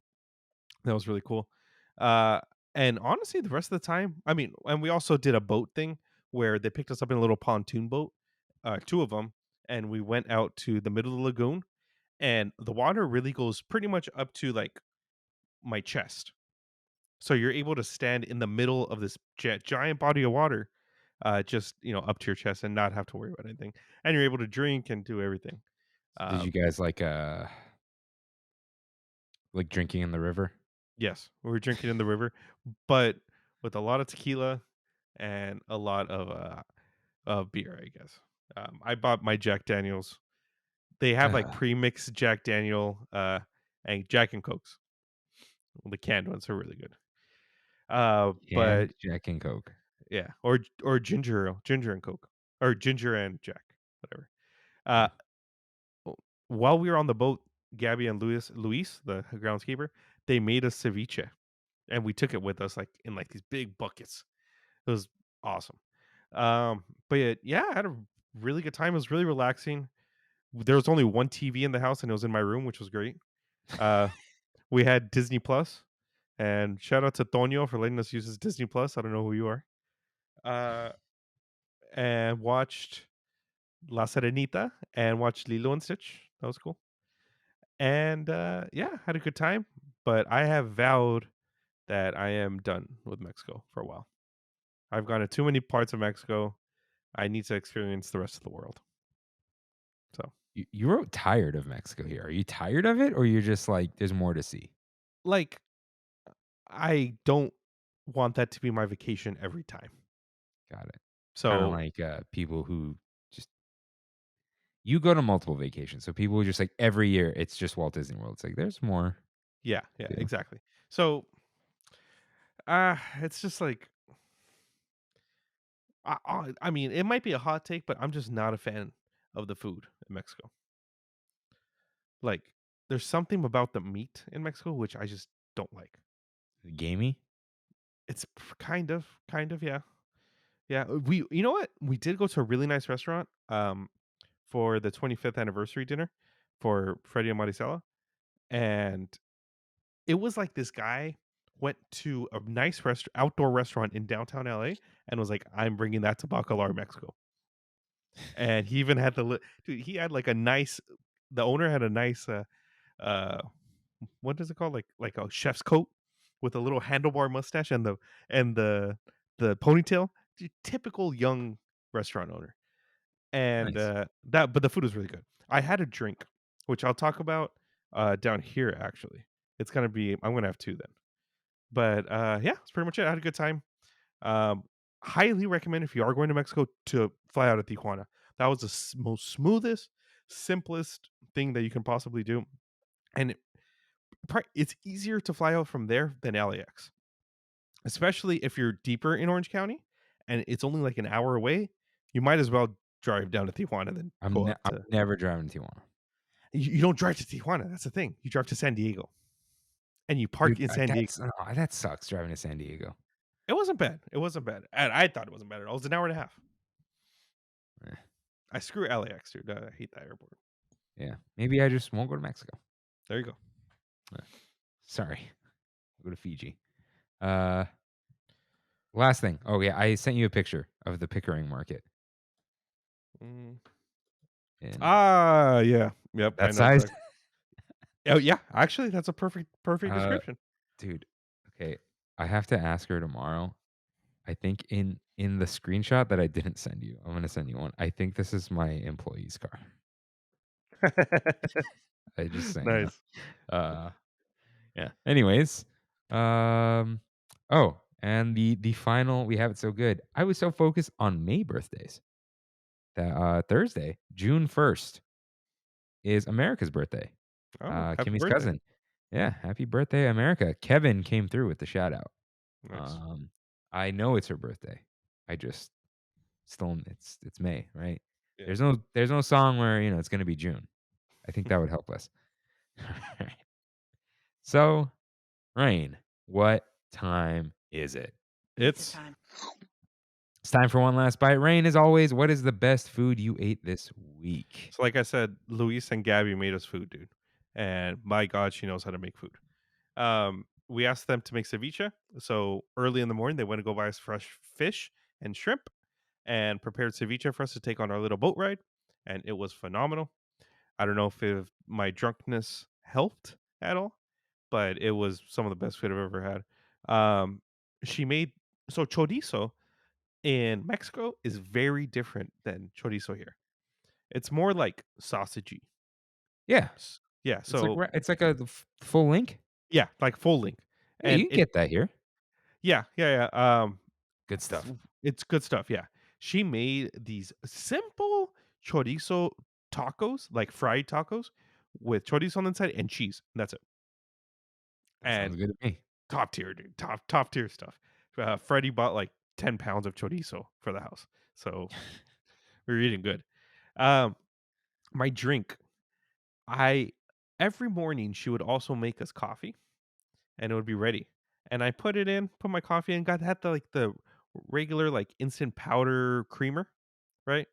Speaker 2: that was really cool. Uh, and honestly, the rest of the time, I mean, and we also did a boat thing where they picked us up in a little pontoon boat, two of them, and we went out to the middle of the lagoon, and the water really goes pretty much up to like my chest. So you're able to stand in the middle of this giant body of water, just up to your chest and not have to worry about anything, and you're able to drink and do everything.
Speaker 1: did
Speaker 2: Uh,
Speaker 1: you guys like drinking in the river?
Speaker 2: yes, we were drinking in the river, but with a lot of tequila and a lot of beer, I guess. I bought my Jack Daniels. They have like pre-mixed Jack Daniel and Jack and Cokes. Well, the canned ones are really good. But
Speaker 1: And Jack and Coke.
Speaker 2: Yeah, or ginger and Coke, or ginger and Jack, whatever. Uh, while we were on the boat, Gabby and Luis, the groundskeeper, they made us ceviche, and we took it with us like in like these big buckets. It was awesome. But yeah, I had a really good time. It was really relaxing. There was only one TV in the house, and it was in my room, which was great. Uh, we had Disney Plus, and shout out to Tonio for letting us use his Disney Plus. I don't know who you are. Uh, and watched La Serenita and watched Lilo and Stitch. That was cool. And yeah, had a good time. But I have vowed that I am done with Mexico for a while. I've gone to too many parts of Mexico. I need to experience the rest of the world. So,
Speaker 1: You wrote tired of Mexico here. Are you tired of it, or you're just like, there's more to see?
Speaker 2: like, I don't want that to be my vacation every time.
Speaker 1: Got it. Kind of
Speaker 2: So,
Speaker 1: like people who just you go to multiple vacations. So people who just like every year it's just Walt Disney World. It's like there's more.
Speaker 2: yeah,
Speaker 1: To do.
Speaker 2: exactly. So, it's just like I mean, it might be a hot take, but I'm just not a fan of the food in Mexico. Like, there's something about the meat in Mexico which I just don't like.
Speaker 1: Gamey.
Speaker 2: It's kind of, yeah. Yeah, you know what? We did go to a really nice restaurant for the 25th anniversary dinner for Freddie and Maricela, and it was like this guy went to a nice outdoor restaurant in downtown LA and was like, "I'm bringing that to Bacalar, Mexico." And he even had dude. He had like a nice. The owner had a nice uh what is it called, like a chef's coat with a little handlebar mustache and the ponytail. Typical young restaurant owner. And
Speaker 1: Nice.
Speaker 2: but the food was really good. I had a drink, which I'll talk about down here. Actually, I'm gonna have two then. But yeah, that's pretty much it. I had a good time. um Highly recommend, if you are going to Mexico, to fly out of Tijuana. That was the most smoothest, simplest thing that you can possibly do. And it's easier to fly out from there than LAX, especially if you're deeper in Orange County and it's only like an hour away. You might as well drive down to Tijuana than go up
Speaker 1: I'm
Speaker 2: to.
Speaker 1: never driving to Tijuana.
Speaker 2: You don't drive to Tijuana. That's the thing. You drive to San Diego and you park
Speaker 1: Dude,
Speaker 2: in San Diego.
Speaker 1: that sucks driving to San Diego.
Speaker 2: It wasn't bad. It wasn't bad. And I thought it wasn't bad at all. It was an hour and a half.
Speaker 1: Eh,
Speaker 2: I screw LAX, dude. I hate that airport.
Speaker 1: yeah. Maybe I just won't go to Mexico.
Speaker 2: There you go.
Speaker 1: Sorry. I'll go to Fiji. Last thing. Oh yeah, I sent you a picture of the Pickering Market.
Speaker 2: Mm.
Speaker 1: And
Speaker 2: Yeah. Yep. I
Speaker 1: that
Speaker 2: know
Speaker 1: size.
Speaker 2: exactly. Oh yeah. Actually, that's a perfect description.
Speaker 1: Dude, okay. I have to ask her tomorrow. I think in the screenshot that I didn't send you, I'm gonna send you one. I think this is my employee's car. I just saying.
Speaker 2: Nice.
Speaker 1: Yeah. Anyways, oh, and the final, we have it so good. I was so focused on May birthdays that Thursday, June 1st, is America's birthday.
Speaker 2: Oh, happy
Speaker 1: Kimmy's
Speaker 2: birthday.
Speaker 1: cousin. Yeah, happy birthday, America. Kevin came through with the shout out.
Speaker 2: Nice.
Speaker 1: I know it's her birthday. I just still it's May, right?
Speaker 2: Yeah.
Speaker 1: There's no song where, it's gonna be June. I think that would help us. So, Rain, what time is it?
Speaker 2: It's
Speaker 1: time for one last bite. Rain, as always, what is the best food you ate this week?
Speaker 2: So, like I said, Luis and Gabby made us food, dude. And my God, she knows how to make food. We asked them to make ceviche. So early in the morning, they went to go buy us fresh fish and shrimp and prepared ceviche for us to take on our little boat ride. And it was phenomenal. I don't know if my drunkenness helped at all, but it was some of the best food I've ever had. She made chorizo in Mexico is very different than chorizo here. It's more like sausagey.
Speaker 1: Yeah.
Speaker 2: Yeah. So
Speaker 1: It's like a full link?
Speaker 2: yeah, like full length.
Speaker 1: Yeah,
Speaker 2: And
Speaker 1: you can get that here.
Speaker 2: yeah.
Speaker 1: Good stuff.
Speaker 2: It's good stuff. Yeah. She made these simple chorizo tacos, like fried tacos with chorizo on the inside and cheese. That's it.
Speaker 1: That sounds
Speaker 2: And
Speaker 1: good to me.
Speaker 2: top tier, dude. Top tier stuff. Freddie bought like 10 pounds of chorizo for the house. So we were eating good. Um, my drink, I every morning she would also make us coffee and it would be ready. And I put it in, put my coffee in, got had the regular like instant powder creamer, right?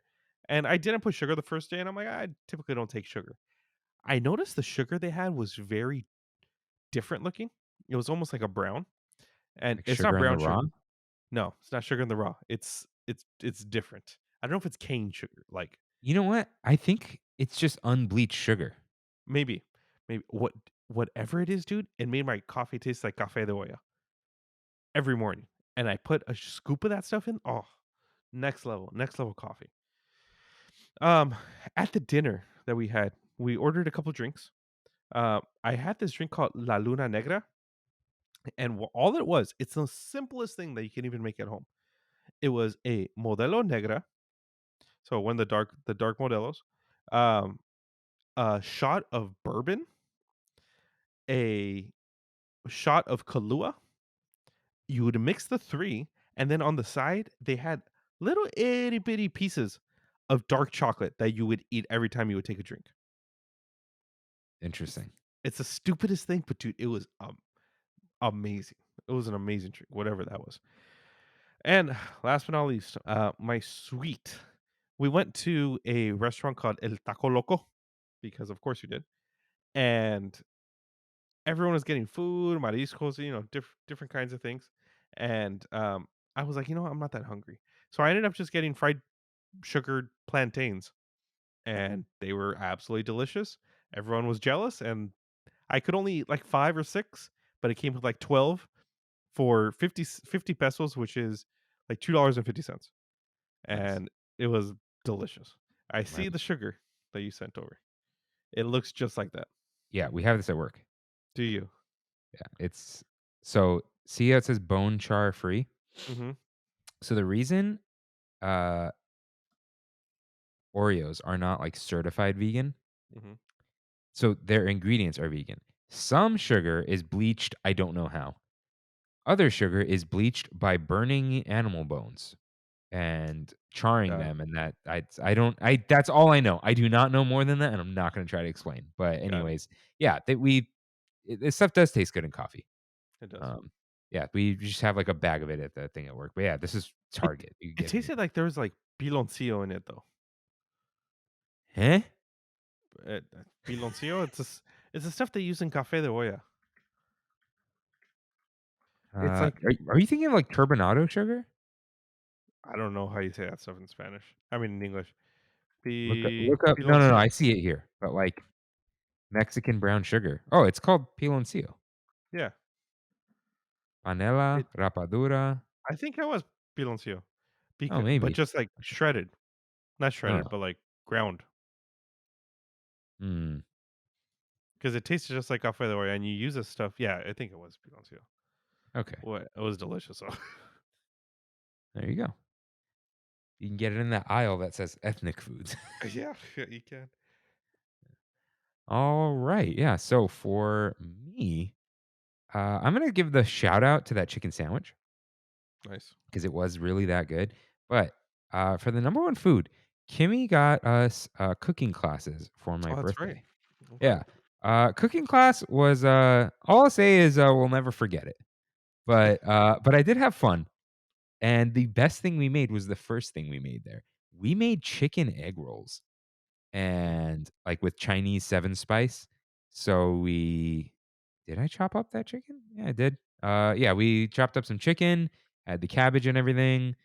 Speaker 2: And I didn't put sugar the first day, and I'm like, I typically don't take sugar. I noticed the sugar they had was very different looking. It was almost like a brown, and
Speaker 1: Like
Speaker 2: it's not
Speaker 1: sugar in the
Speaker 2: brown
Speaker 1: raw.
Speaker 2: sugar. No, it's not sugar in the raw. It's different. I don't know if it's cane sugar. Like
Speaker 1: You know what? I think it's just unbleached sugar.
Speaker 2: maybe, maybe whatever it is, dude. It made my coffee taste like café de olla every morning, and I put a scoop of that stuff in. Oh, next level coffee. Um, at the dinner that we had, we ordered a couple drinks. I had this drink called La Luna Negra, and all it was, it's the simplest thing that you can even make at home. It was a Modelo Negra, so one of the dark Modelos, um, a shot of bourbon, a shot of Kahlua. You would mix the three, and then on the side they had little itty bitty pieces of dark chocolate that you would eat every time you would take a drink.
Speaker 1: Interesting.
Speaker 2: It's the stupidest thing, but dude, it was amazing. It was an amazing drink, whatever that was. And last but not least, my sweet. We went to a restaurant called El Taco Loco because, of course, you did. And everyone was getting food, mariscos, different kinds of things. And I was like, I'm not that hungry, so I ended up just getting fried sugared plantains, and they were absolutely delicious. Everyone was jealous, and I could only eat like 5 or 6, but it came with like 12 for 50 pesos, which is like $2.50,
Speaker 1: Nice.
Speaker 2: and it was delicious. I see
Speaker 1: Right.
Speaker 2: the sugar that you sent over. It looks just like that.
Speaker 1: Yeah, we have this at work.
Speaker 2: Do you?
Speaker 1: Yeah, it's so see how it says bone char free.
Speaker 2: Mhm.
Speaker 1: So the reason uh Oreos are not like certified vegan,
Speaker 2: Mhm.
Speaker 1: so their ingredients are vegan. Some sugar is bleached, I don't know how. Other sugar is bleached by burning animal bones and charring
Speaker 2: Got it.
Speaker 1: them, and I don't I that's all I know. I do not know more than that, and I'm not going to try to explain. But
Speaker 2: Got it.
Speaker 1: anyways, yeah, this stuff does taste good in coffee.
Speaker 2: It does.
Speaker 1: Um, yeah, we just have like a bag of it at the thing at work. But yeah, this is
Speaker 2: It
Speaker 1: Target. You can
Speaker 2: it
Speaker 1: get anything.
Speaker 2: tasted like there was like piloncillo in it though.
Speaker 1: Huh?
Speaker 2: Piloncillo, it's the stuff they use in café de olla. It's like
Speaker 1: Are you thinking of like turbinado sugar?
Speaker 2: I don't know how you say that stuff in Spanish. I mean in English.
Speaker 1: Look up. No, no, no.
Speaker 2: Piloncillo.
Speaker 1: I see it here. But like Mexican brown sugar. Oh, it's called piloncillo.
Speaker 2: Yeah.
Speaker 1: Panela,
Speaker 2: It
Speaker 1: rapadura.
Speaker 2: I think it was piloncillo.
Speaker 1: Oh,
Speaker 2: But
Speaker 1: maybe.
Speaker 2: just like shredded. Not
Speaker 1: Oh,
Speaker 2: shredded, but like ground.
Speaker 1: hmm.
Speaker 2: Because it tasted just like café de olla, and you use this stuff. Yeah, I think it was piloncillo.
Speaker 1: Okay.
Speaker 2: What it was delicious. So.
Speaker 1: There you go. You can get it in that aisle that says ethnic foods.
Speaker 2: Yeah, you can.
Speaker 1: All right. Yeah. So for me, I'm gonna give the shout out to that chicken sandwich
Speaker 2: Nice.
Speaker 1: because it was really that good. But for the number one food, Kimmy got us cooking classes for my
Speaker 2: Oh, that's right.
Speaker 1: birthday.
Speaker 2: Okay.
Speaker 1: Yeah. Cooking class was all I'll say is we'll never forget it. But I did have fun. And the best thing we made was the first thing we made there. We made chicken egg rolls and like with Chinese 7 spice. So we did I chop up that chicken? Yeah, I did. Yeah, we chopped up some chicken, had the cabbage and everything.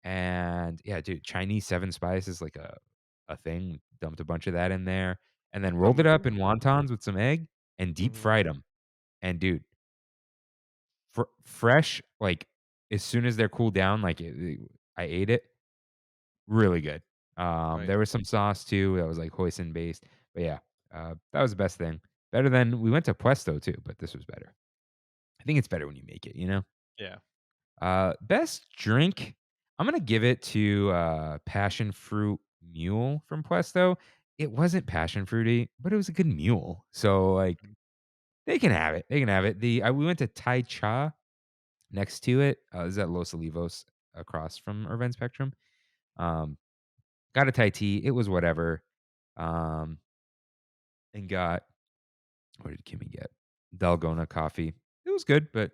Speaker 1: And yeah, dude, Chinese 7 spice is like a thing. Dumped a bunch of that in there and then rolled it up in wontons with some egg and deep
Speaker 2: Mhm.
Speaker 1: fried them. And dude, fresh, like as soon as they're cooled down, like I ate it. Really good.
Speaker 2: Nice.
Speaker 1: There was some sauce too that was like hoisin based, but yeah, that was the best thing. Better than we went to Puesto too, but this was better. I think it's better when you make it, you know?
Speaker 2: Yeah.
Speaker 1: Best drink, I'm gonna give it to passion fruit mule from Puesto. It wasn't passion fruity, but it was a good mule. So like they can have it. They can have it. We went to Tai Cha next to it. This is at Los Olivos. across from Irvine Spectrum. Got a Thai tea. It was whatever. And got, what did Kimmy get? Dalgona coffee. It was good, but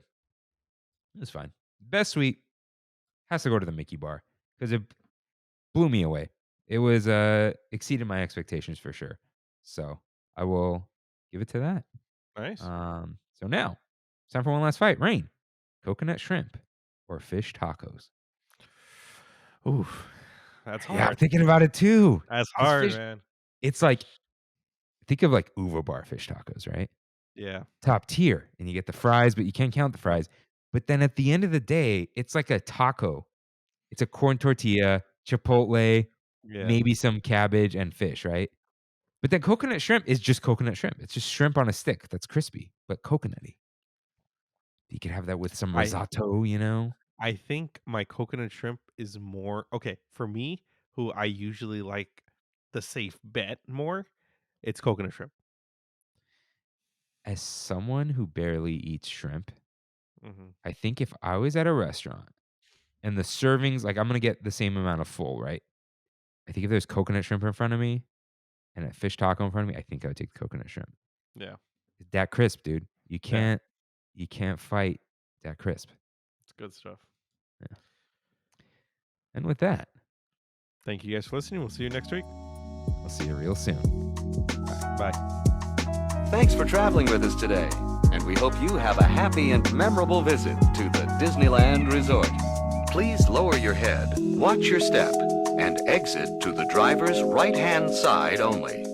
Speaker 1: it was fine. Best suite has to go to the Mickey bar because it blew me away. It was exceeded my expectations for sure. So I will give it to that.
Speaker 2: Nice.
Speaker 1: So now it's time for one last fight. Rain, coconut shrimp or fish tacos?
Speaker 2: Oof, that's hard.
Speaker 1: Yeah, I'm thinking about it too.
Speaker 2: That's
Speaker 1: 'Cause
Speaker 2: hard,
Speaker 1: fish-
Speaker 2: man.
Speaker 1: It's like, think of like Uva Bar fish tacos, right?
Speaker 2: Yeah.
Speaker 1: Top tier, and you get the fries, but you can't count the fries. But then at the end of the day, it's like a taco. It's a corn tortilla, chipotle,
Speaker 2: Yeah.
Speaker 1: maybe some cabbage and fish, right? But then coconut shrimp is just coconut shrimp. It's just shrimp on a stick that's crispy, but coconutty. You could have that with some risotto, you know?
Speaker 2: I think my coconut shrimp is more okay for me, who I usually like the safe bet more. It's coconut shrimp.
Speaker 1: As someone who barely eats shrimp,
Speaker 2: Mm-hmm.
Speaker 1: I think if I was at a restaurant and the servings, like I'm going to get the same amount of full, right? I think if there's coconut shrimp in front of me and a fish taco in front of me, I think I would take the coconut shrimp.
Speaker 2: Yeah,
Speaker 1: It's that crisp, dude. You can't fight that crisp.
Speaker 2: it's good stuff.
Speaker 1: Yeah. And with that,
Speaker 2: Thank you guys for listening. We'll see you next week.
Speaker 1: I'll see you real soon.
Speaker 2: Bye.
Speaker 5: Thanks for traveling with us today, and we hope you have a happy and memorable visit to the Disneyland Resort. Please lower your head, watch your step, and exit to the driver's right-hand side only.